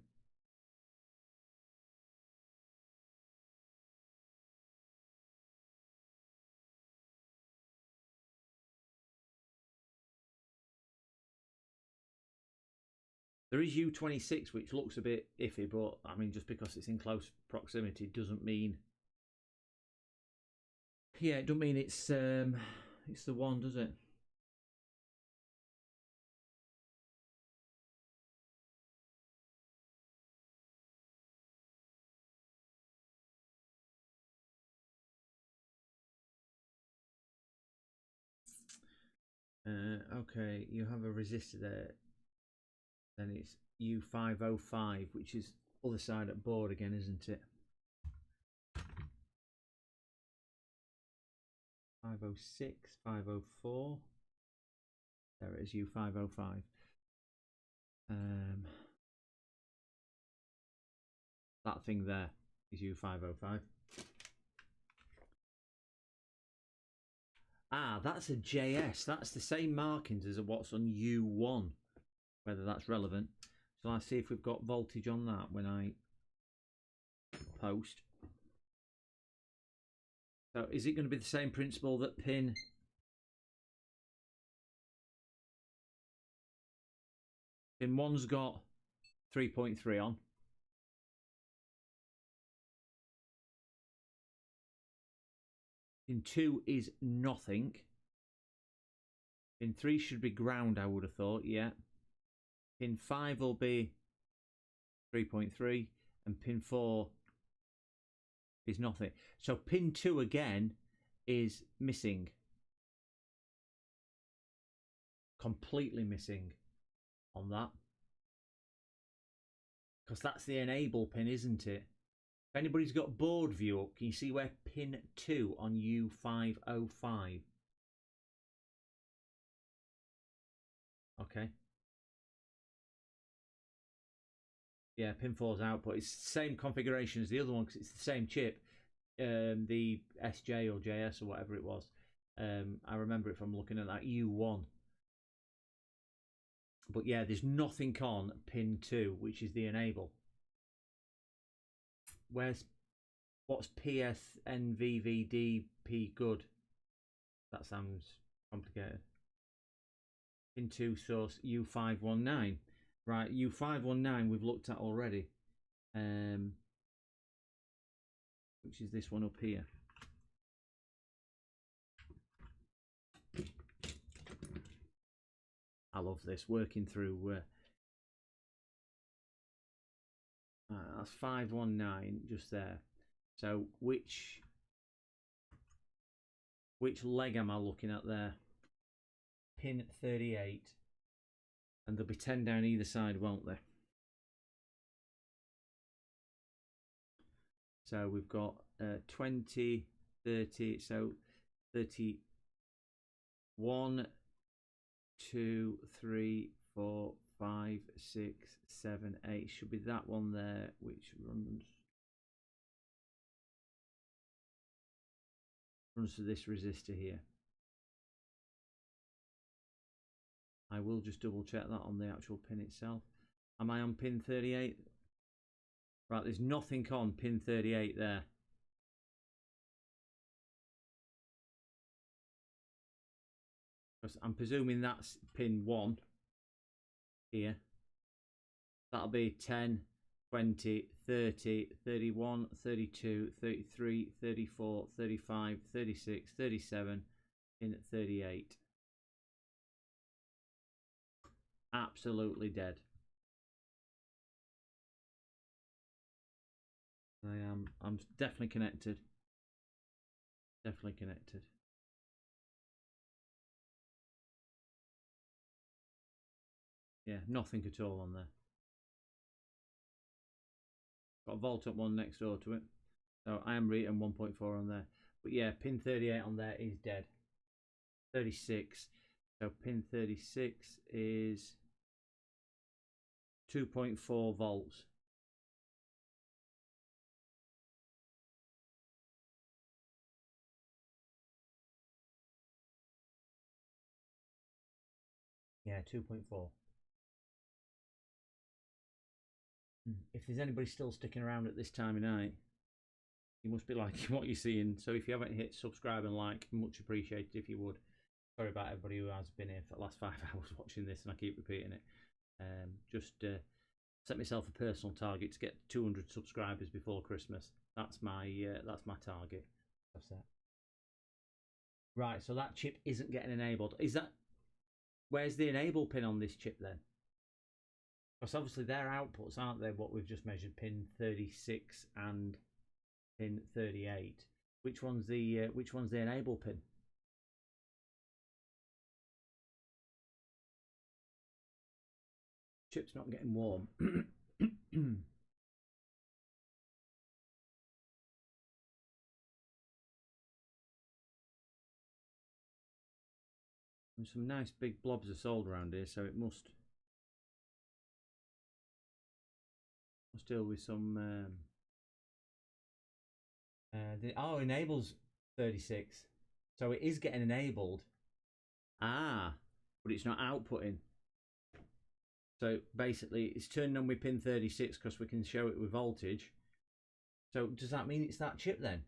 There is U26, which looks a bit iffy, but I mean, just because it's in close proximity doesn't mean. Yeah, it doesn't mean it's the one, does it? Okay, you have a resistor there. Then it's U505, which is other side of board again, isn't it? 506, 504. There it is, U505. That thing there is U505. Ah, that's a JS. That's the same markings as what's on U1. Whether that's relevant. So I see if we've got voltage on that when I post. So is it going to be the same principle that pin 1's got 3.3 on? Pin 2 is nothing. Pin 3 should be ground, I would have thought, yeah. Pin 5 will be 3.3, and pin 4 is nothing. So pin 2 again is missing. Completely missing on that. Because that's the enable pin, isn't it? If anybody's got board view up, can you see where pin 2 on U505? Okay. Yeah, pin 4's output. It's the same configuration as the other one because it's the same chip. The SJ or JS or whatever it was. I remember it from looking at that U1. But yeah, there's nothing on pin 2, which is the enable. What's PSNVVDP good? That sounds complicated. Pin 2 source U519. Right, U519 we've looked at already. Which is this one up here. I love this, working through that's 519 just there. So which leg am I looking at there? Pin 38, and there'll be 10 down either side, won't there? So we've got 20, 30, so 31, 2, 3, 4, 5, 6, 7, 8. Should be that one there, which runs to this resistor here. I will just double check that on the actual pin itself. Am I on pin 38? Right, there's nothing on pin 38 there. I'm presuming that's pin 1 here. That'll be 10, 20, 30, 31, 32, 33, 34, 35, 36, 37, pin 38. Absolutely dead. I'm definitely connected. Definitely connected. Yeah, nothing at all on there. Got a volt up one next door to it. So I am reading 1.4 on there. But yeah, pin 38 on there is dead. 36. So pin 36 is 2.4 volts. Yeah, 2.4. If there's anybody still sticking around at this time of night, you must be liking what you're seeing. So if you haven't hit subscribe and like, much appreciated if you would. Sorry about everybody who has been here for the last 5 hours watching this, and I keep repeating it. Just set myself a personal target to get 200 subscribers before Christmas. That's my target. That's it. Right, so that chip isn't getting enabled. Where's the enable pin on this chip then? Because obviously their outputs, aren't they, what we've just measured, pin 36 and pin 38. Which one's the enable pin? Chip's not getting warm. There's some nice big blobs of solder around here, so it must deal with some enables 36, so it is getting enabled, but it's not outputting. So basically it's turning on with pin 36 because we can show it with voltage. So does that mean it's that chip then,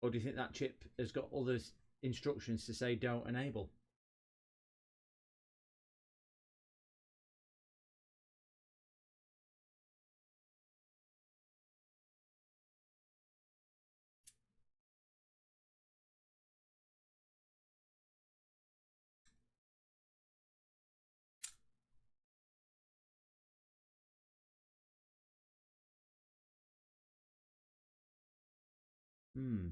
or do you think that chip has got other instructions to say don't enable? Hmm.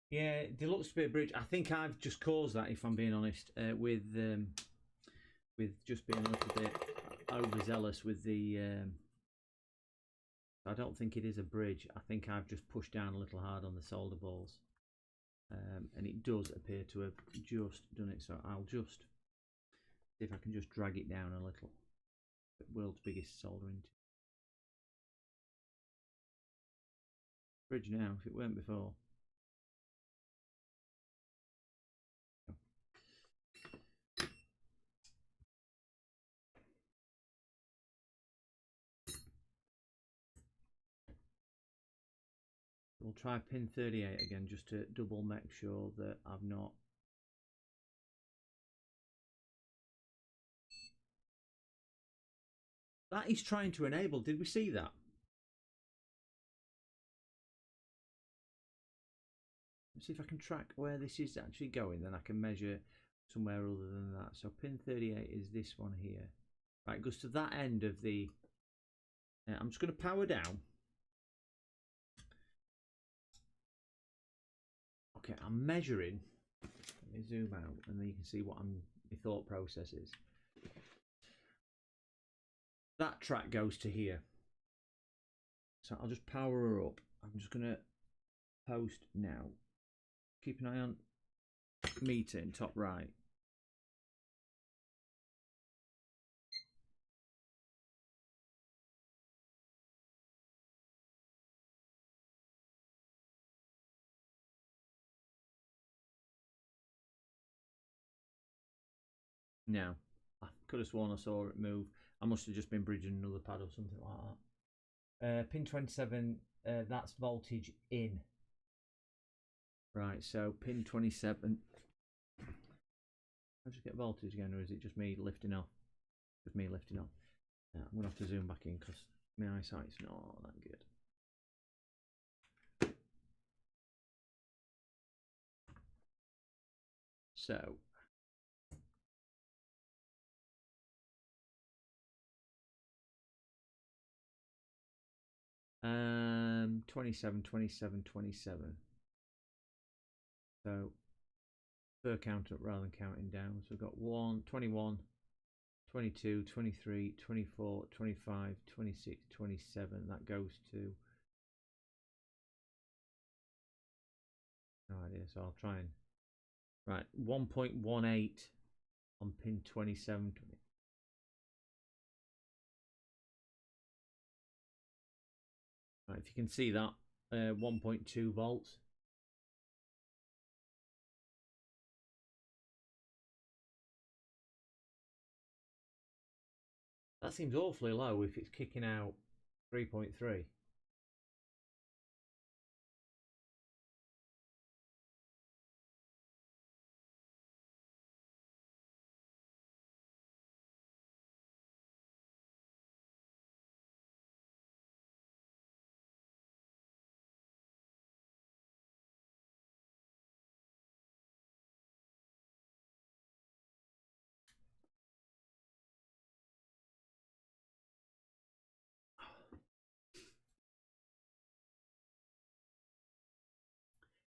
Yeah, there looks to be a bridge. I think I've just caused that, if I'm being honest, with just being a little bit overzealous with the. I don't think it is a bridge. I think I've just pushed down a little hard on the solder balls, and it does appear to have just done it. So I'll just see if I can just drag it down a little. The world's biggest soldering bridge now, if it weren't before. We'll try pin 38 again just to double make sure that I've not. That is trying to enable. Did we see that? Let's see if I can track where this is actually going. Then I can measure somewhere other than that. So pin 38 is this one here. Right, it goes to that end of the. I'm just going to power down. Okay, I'm measuring. Let me zoom out, and then you can see what my thought process is. That track goes to here. So I'll just power her up. I'm just going to post now. Keep an eye on meter in top right. Now, I could have sworn I saw it move. I must have just been bridging another pad or something like that. Pin 27, that's voltage in. Right, so pin 27. I just get voltage again, or is it just me lifting off? Just me lifting off. I'm going to have to zoom back in because my eyesight's not that good. So, 27, 27, 27. So, per count up rather than counting down. So we've got 1, 21, 22, 23, 24, 25, 26, 27. That goes to. No idea, so I'll try and. Right, 1.18 on pin 27. Right, if you can see that, 1.2 volts. That seems awfully low if it's kicking out 3.3.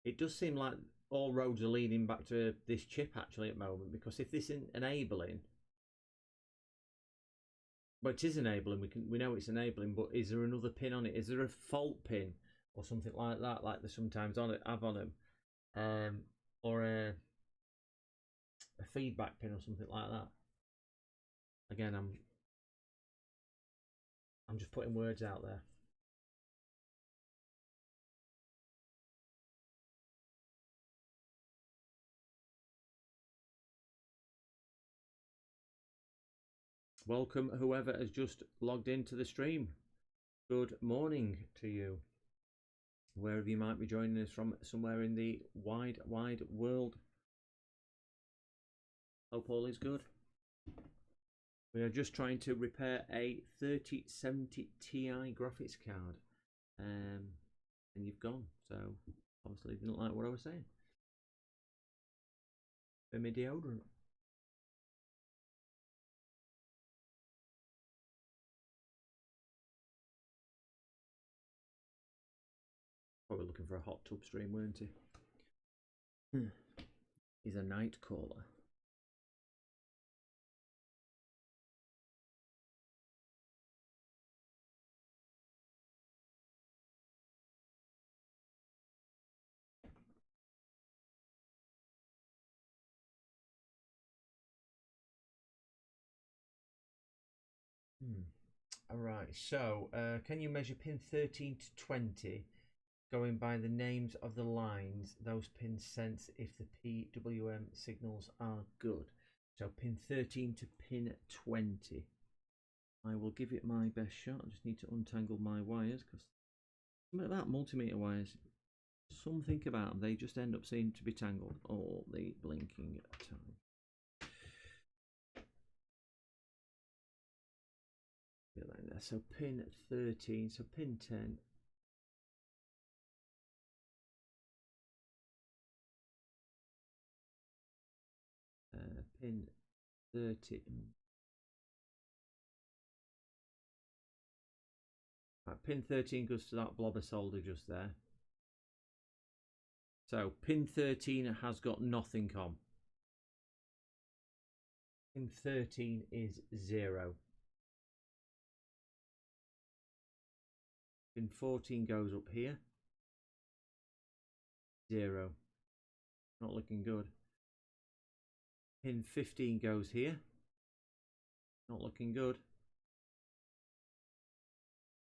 It does seem like all roads are leading back to this chip actually at the moment, because if this isn't enabling, well, it is enabling. We know it's enabling, but is there another pin on it? Is there a fault pin or something like that, like they sometimes on it have on them, or a feedback pin or something like that? Again, I'm just putting words out there. Welcome, whoever has just logged into the stream. Good morning to you, wherever you might be joining us from, somewhere in the wide, wide world. Hope all is good. We are just trying to repair a 3070 Ti graphics card, and you've gone. So obviously you didn't like what I was saying. For my deodorant. Probably looking for a hot tub stream, weren't he? He's a night caller. Alright, so can you measure pin 13 to 20 going by the names of the lines those pins sense if the PWM signals are good? So pin 13 to pin 20. I will give it my best shot. I just need to untangle my wires because something about multimeter wires, something about them, they just end up seeming to be tangled all the blinking time. So pin 13, so pin 10. Pin 13. Right, pin 13 goes to that blob of solder just there. So pin 13 has got nothing on. Pin 13 is 0. Pin 14 goes up here. 0. Not looking good. Pin 15 goes here. Not looking good.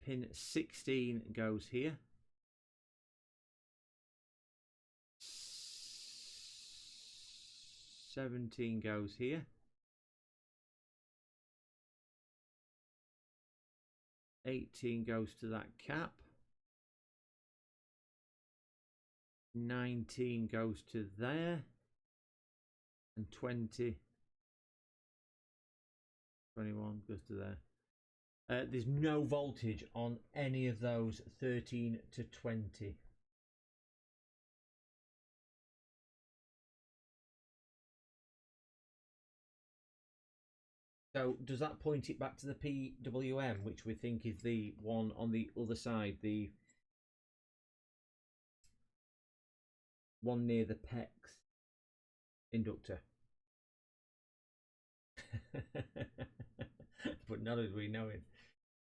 Pin 16 goes here. 17 goes here. 18 goes to that cap. 19 goes to there. And 20. 21 goes to there. There's no voltage on any of those 13 to 20. So does that point it back to the PWM, which we think is the one on the other side, the one near the PEX inductor? But not as we know it.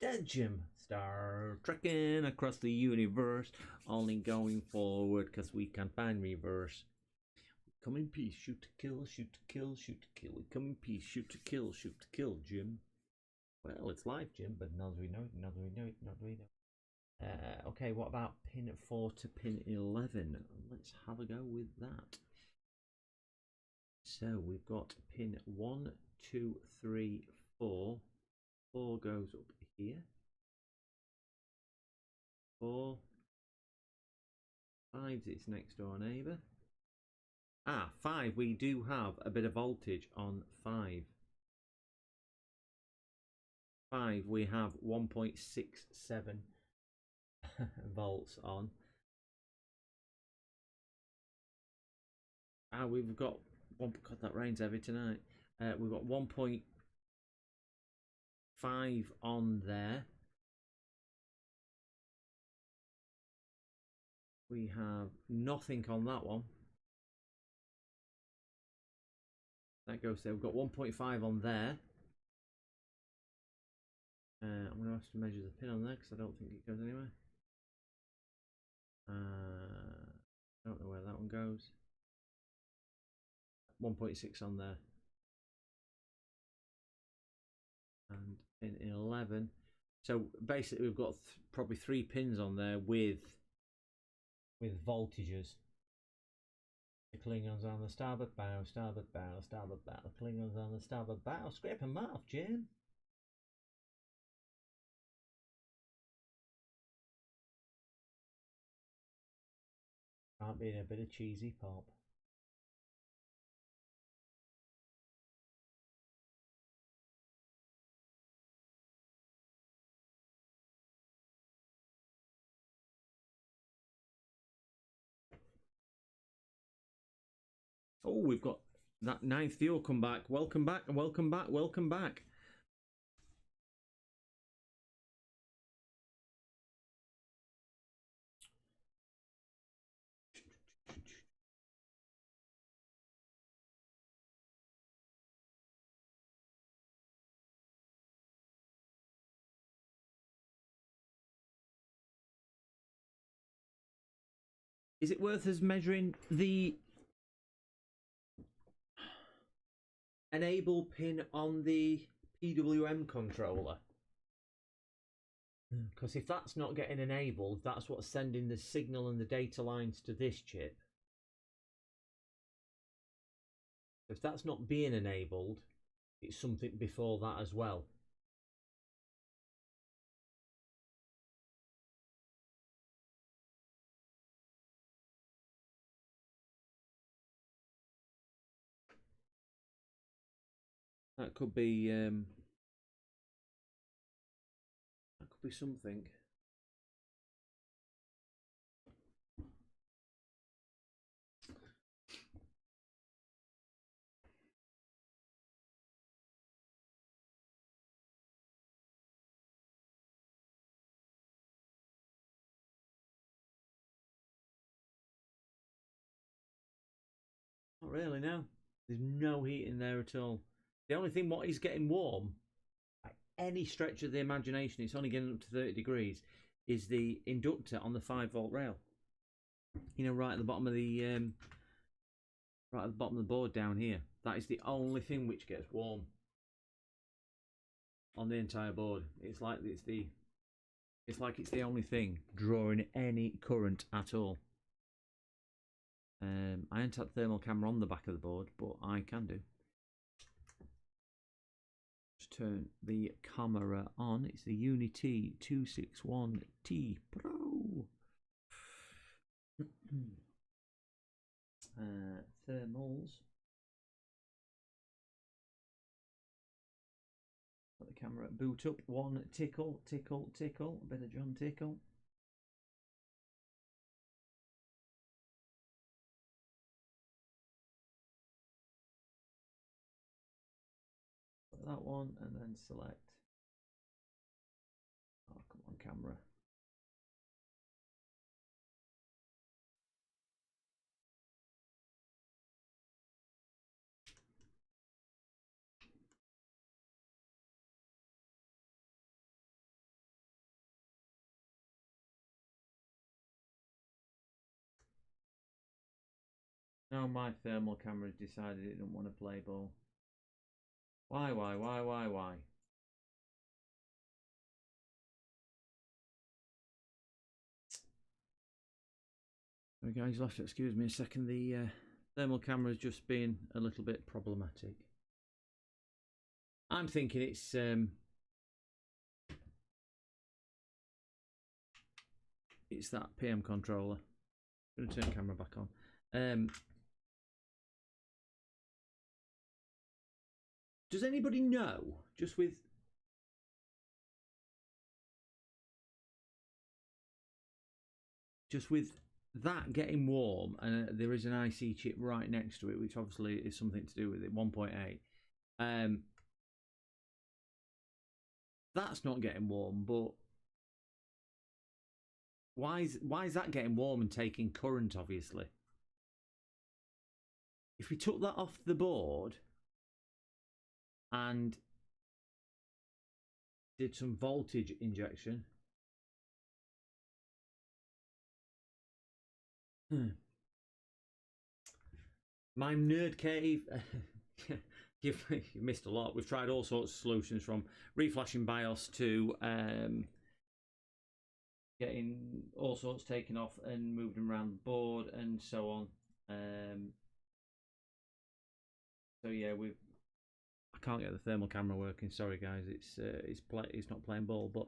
Dead Jim, Star trekking across the universe, only going forward because we can find reverse. We come in peace, shoot to kill, shoot to kill, shoot to kill. We come in peace, shoot to kill, Jim. Well, it's live, Jim, but not as we know it, not as we know it, not as we know it. Okay, what about pin 4 to pin 11? Let's have a go with that. So we've got pin 1, 2, 3, 4. 4 goes up here. 4. 5's its next door neighbour. 5, we do have a bit of voltage on 5. 5, we have 1.67 volts on. We've got God, that rain's heavy tonight. We've got 1.5 on there. We have nothing on that one. That goes there. We've got 1.5 on there. I'm going to have to measure the pin on there because I don't think it goes anywhere. I don't know where that one goes. 1.6 on there. And pin 11. So basically we've got probably 3 pins on there with voltages. The Klingons on the starboard bow, starboard bow, starboard bow. The Klingons on the starboard bow. Scrape them off, Jim. Can't be in a bit of cheesy pop. Oh, we've got that ninth viewer come back. Welcome back, welcome back, welcome back. Is it worth us measuring the enable pin on the PWM controller? Because if that's not getting enabled, that's what's sending the signal and the data lines to this chip. If that's not being enabled, it's something before that as well. That could be something. Not really, no. There's no heat in there at all. The only thing what is getting warm, by any stretch of the imagination, it's only getting up to 30 degrees, is the inductor on the 5-volt rail. You know, right at the bottom of the board down here. That is the only thing which gets warm on the entire board. It's like it's the only thing drawing any current at all. I ain't had thermal camera on the back of the board, but I can do. Just turn the camera on. It's the Unity 261T Pro. Thermals. Let the camera boot up. One tickle, tickle, tickle. A bit of John Tickle. That one, and then select. Oh, come on, camera. Now my thermal camera decided it didn't want to play ball. Why? Sorry guys, you'll have to excuse me a second. The thermal camera has just been a little bit problematic. I'm thinking it's that PM controller. I'm going to turn the camera back on. Does anybody know, just with that getting warm, and there is an IC chip right next to it, which obviously is something to do with it, 1.8. That's not getting warm, but why is that getting warm and taking current, obviously? If we took that off the board and did some voltage injection. My nerd cave. You've missed a lot. We've tried all sorts of solutions, from reflashing BIOS to getting all sorts taken off and moved around the board and so on. So yeah, I can't get the thermal camera working. Sorry guys, it's not playing ball. But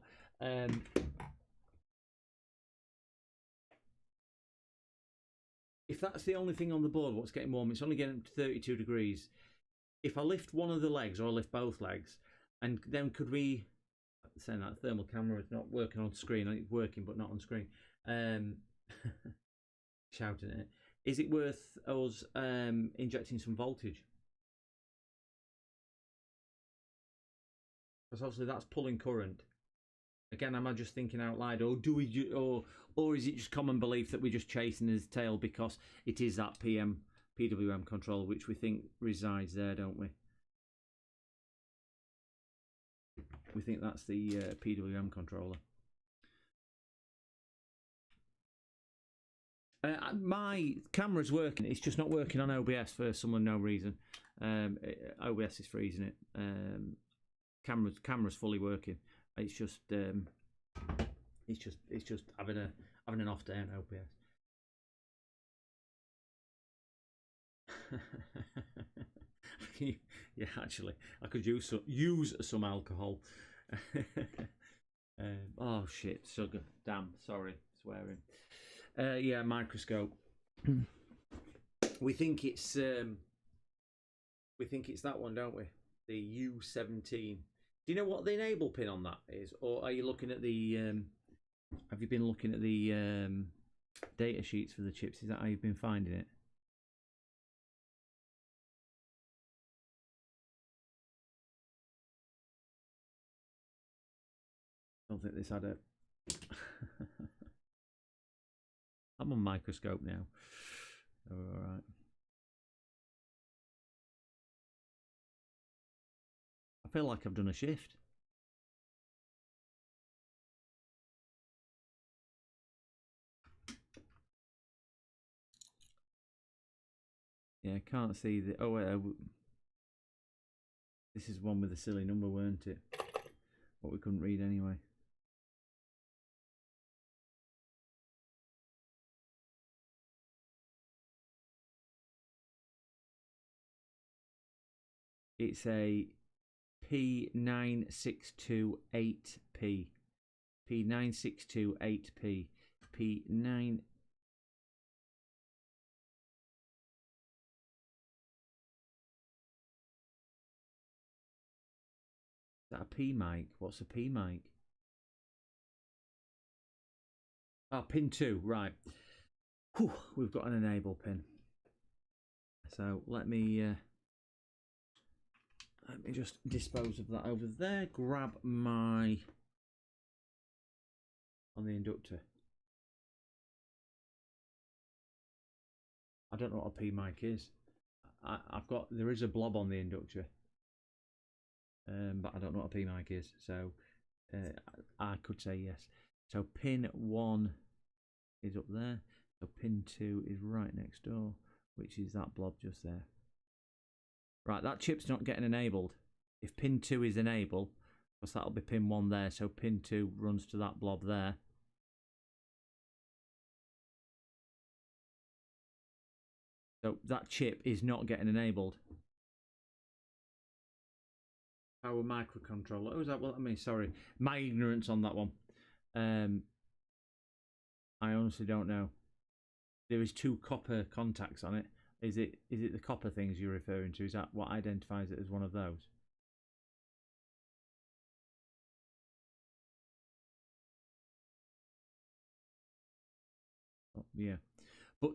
if that's the only thing on the board, what's getting warm, it's only getting up to 32 degrees. If I lift one of the legs or I lift both legs, and then could we, saying that thermal camera is not working on screen, it's working but not on screen, shouting at it, is it worth us injecting some voltage? Because obviously that's pulling current. Again, am I just thinking out loud, or do we, or is it just common belief that we're just chasing his tail because it is that PWM controller which we think resides there, don't we? We think that's the PWM controller. My camera's working. It's just not working on OBS for some unknown reason. OBS is freezing it. Camera's fully working. It's just having an off day on OBS. Yeah, actually, I could use some alcohol. Oh shit, sugar. Damn, sorry, swearing. Yeah, microscope. we think it's that one, don't we? The U17. Do you know what the enable pin on that is, or are you looking at the? Have you been looking at the data sheets for the chips? Is that how you've been finding it? I don't think this had a. I'm on microscope now. All right. I feel like I've done a shift. Yeah, I can't see the. Oh wait, this is one with a silly number, weren't it? What we couldn't read anyway. It's a P9628P. P9628P. P9. Is that a P mic? What's a P mic? Oh, pin 2, right. Whew, we've got an enable pin. So let me just dispose of that over there. Grab my on the inductor. I don't know what a P mic is. There is a blob on the inductor, but I don't know what a P mic is. So I could say yes. So pin 1 is up there. So pin 2 is right next door, which is that blob just there. Right, that chip's not getting enabled. If pin 2 is enabled, because that'll be pin 1 there, so pin 2 runs to that blob there. So that chip is not getting enabled. Power microcontroller. Oh, is that what I mean? Sorry, my ignorance on that one. I honestly don't know. There is 2 copper contacts on it. Is it the copper things you're referring to? Is that what identifies it as one of those? Oh, yeah, but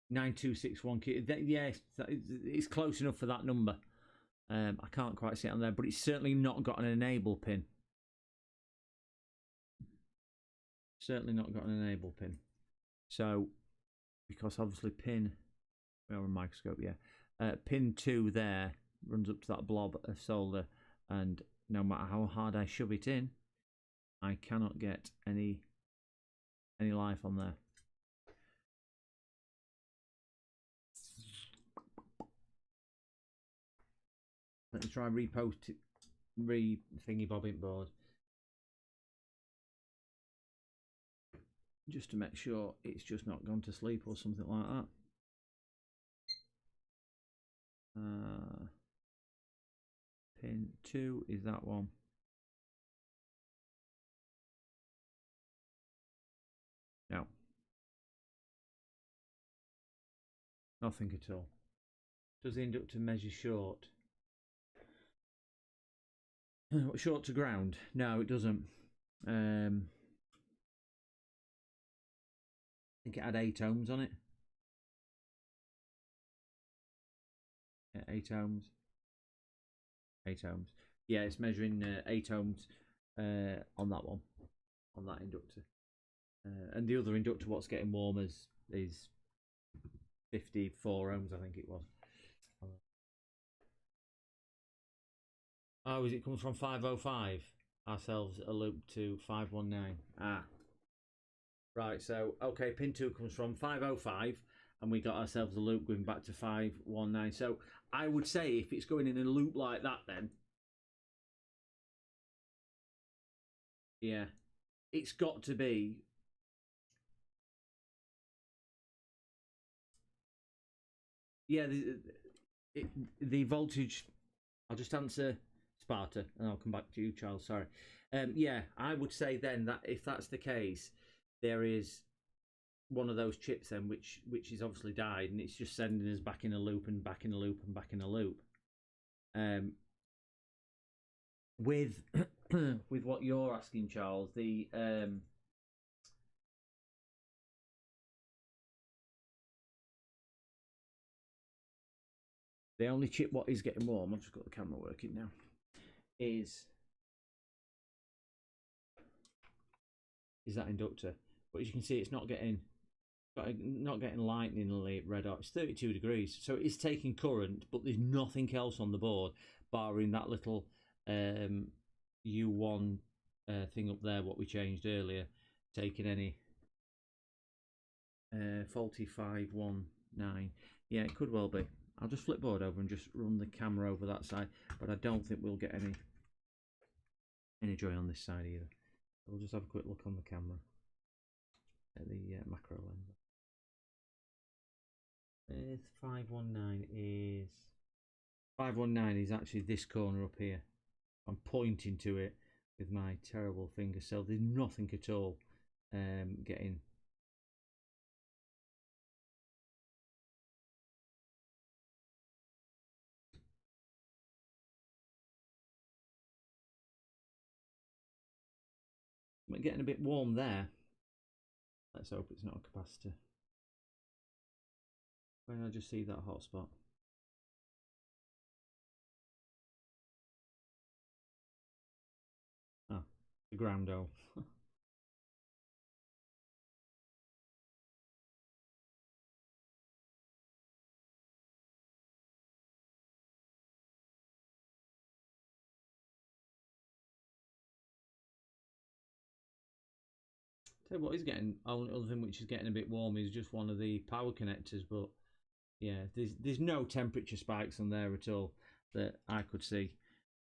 9261. Yes, it's close enough for that number. I can't quite see it on there, but it's certainly not got an enable pin. Certainly not got an enable pin. So, because obviously we are a microscope, yeah. Pin 2 there runs up to that blob of solder, and no matter how hard I shove it in, I cannot get any life on there. Let me try repost it, thingy bobbing board, just to make sure it's just not gone to sleep or something like that. Pin 2 is that one. Nothing at all. Does the inductor measure short? Short to ground? No, it doesn't. I think it had 8 ohms on it. Yeah, 8 ohms. 8 ohms. Yeah, it's measuring 8 ohms on that one, on that inductor. And the other inductor, what's getting warm is 54 ohms, I think it was. Oh, is it coming from 505? Ourselves a loop to 519. Ah. Right, so, okay, pin 2 comes from 505, and we got ourselves a loop going back to 519. So I would say if it's going in a loop like that, then, yeah, it's got to be. Yeah, the voltage. I'll just answer Sparta, and I'll come back to you, Charles. Sorry. Yeah, I would say then that if that's the case, there is one of those chips then which is obviously died, and it's just sending us back in a loop and back in a loop and back in a loop. With with what you're asking, Charles, the only chip what is getting warm, I've just got the camera working now, is that inductor. But as you can see, it's not getting lightningly red hot. It's 32 degrees, so it's taking current, but there's nothing else on the board barring that little U1 thing up there, what we changed earlier, taking any faulty 519. Yeah, it could well be. I'll just flip board over and just run the camera over that side, but I don't think we'll get any joy on this side either. We'll just have a quick look on the camera at the macro lens. 519 is actually this corner up here. I'm pointing to it with my terrible finger, so there's nothing at all getting. But getting a bit warm there. Let's hope it's not a capacitor. Where did I just see that hotspot? Oh, the ground hole. Tell you what is getting, only other thing which is getting a bit warm is just one of the power connectors, but yeah, there's no temperature spikes on there at all that I could see,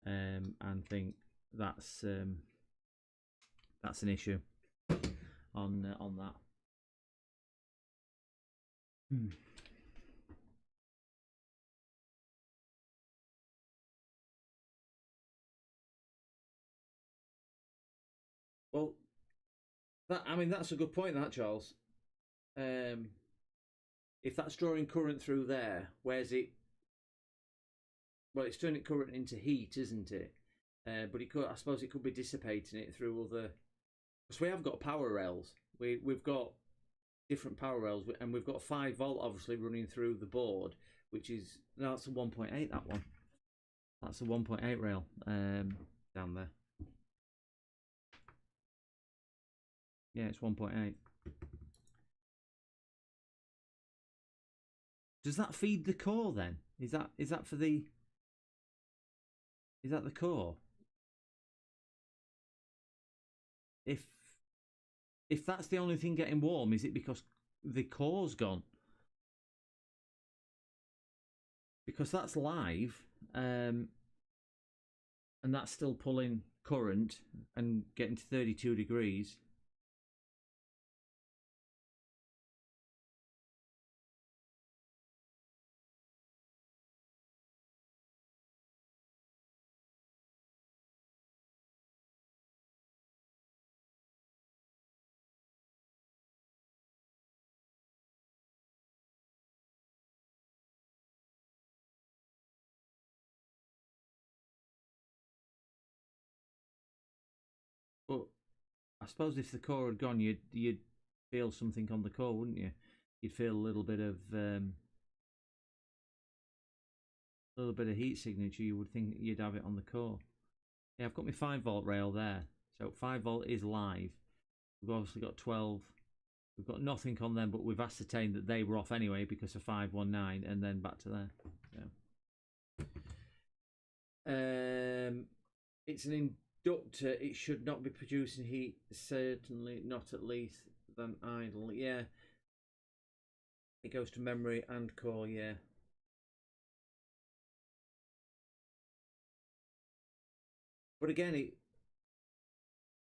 and think that's an issue on that. Well, that's a good point, that, Charles. If that's drawing current through there, where's it? Well, it's turning current into heat, isn't it? But I suppose it could be dissipating it through other. Because we have got power rails. We've got different power rails, and we've got a 5 volt obviously running through the board, which is that's a 1.8. That one. That's a 1.8 rail down there. Yeah, it's 1.8. Does that feed the core then? Is that for the? Is that the core? If that's the only thing getting warm, is it because the core's gone? Because that's live, and that's still pulling current and getting to 32 degrees. suppose if the core had gone, you'd feel something on the core, wouldn't you? You'd feel a little bit of heat signature. You would think you'd have it on the core. Yeah, I've got my 5-volt rail there. So 5-volt is live. We've obviously got 12. We've got nothing on them, but we've ascertained that they were off anyway because of 519, and then back to there. So. It's an inductor. It should not be producing heat. Certainly not at least than idle. Yeah. It goes to memory and core. Yeah. But again,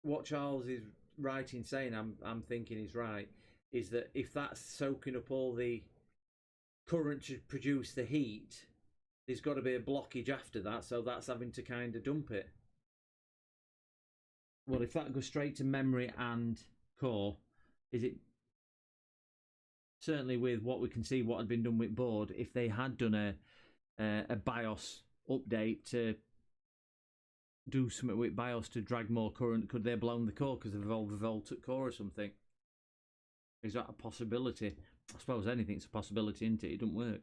what Charles is right in saying, I'm thinking is right, is that if that's soaking up all the current to produce the heat, there's got to be a blockage after that, so that's having to kind of dump it. Well, if that goes straight to memory and core, is it certainly with what we can see what had been done with board? If they had done a BIOS update to do something with BIOS to drag more current, could they have blown the core because of overvolted core or something? Is that a possibility? I suppose anything's a possibility, isn't it? It doesn't work.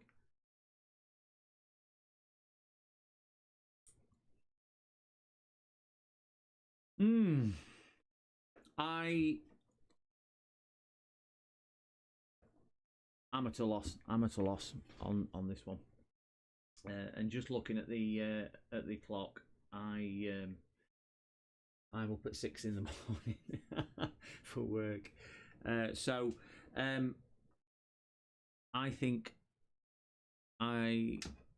I'm at a loss. I'm at a loss on this one. And just looking at the clock, I'm up at 6 in the morning for work. So I think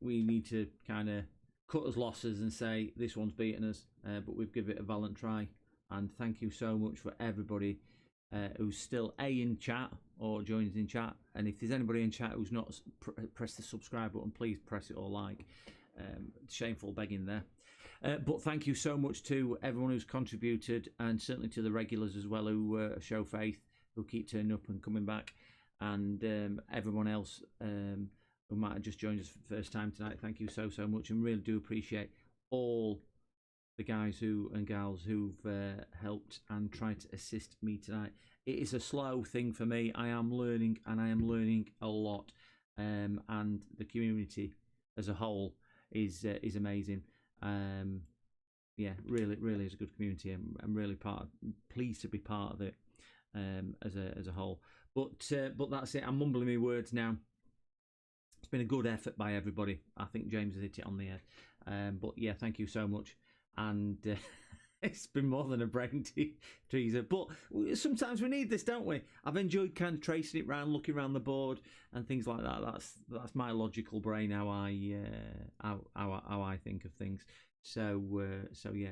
we need to kind of cut us losses and say this one's beaten us, but we've given it a valiant try. And thank you so much for everybody who's still in chat or joins in chat. And if there's anybody in chat who's not pressed the subscribe button, please press it or like. Shameful begging there. But thank you so much to everyone who's contributed, and certainly to the regulars as well who show faith, who keep turning up and coming back, and everyone else who might have just joined us for the first time tonight. Thank you so much, and really do appreciate all the guys and gals who've helped and tried to assist me tonight. It is a slow thing for me. I am learning, and I am learning a lot, and the community as a whole is amazing. Yeah, really is a good community. I'm really pleased to be part of it as a whole. But that's it. I'm mumbling my words now. It's been a good effort by everybody. I think James has hit it on the head. But yeah, thank you so much. And it's been more than a brain teaser. But sometimes we need this, don't we? I've enjoyed kind of tracing it round, looking around the board and things like that. That's my logical brain, how I think of things. So yeah.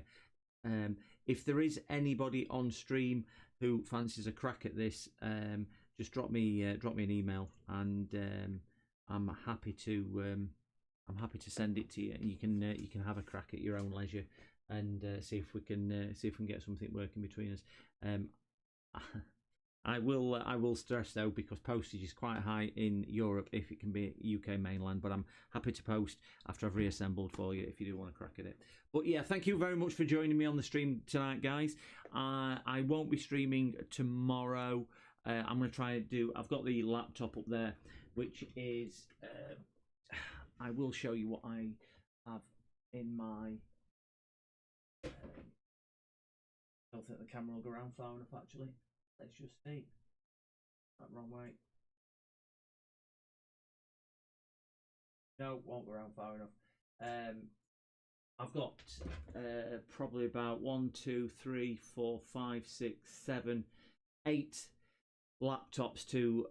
If there is anybody on stream who fancies a crack at this, just drop me an email, and I'm happy to send it to you. You can have a crack at your own leisure, and see if we can get something working between us. I will stress though, because postage is quite high in Europe if it can be UK mainland, but I'm happy to post after I've reassembled for you if you do want to crack at it. But yeah, thank you very much for joining me on the stream tonight, guys. I won't be streaming tomorrow. I'm going to try and I've got the laptop up there, which is I will show you what I have in my I don't think the camera will go around far enough, actually. Let's just see. That wrong way. No, won't go around far enough. I've got probably about 1, 2, 3, 4, 5, 6, 7, 8 laptops to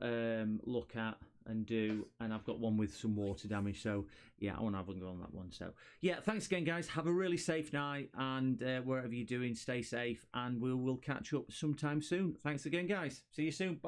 look at and do, and I've got one with some water damage, so yeah, I want to have a go on that one. So yeah, thanks again, guys. Have a really safe night, and wherever you're doing, stay safe, and we will catch up sometime soon. Thanks again, guys. See you soon. Bye.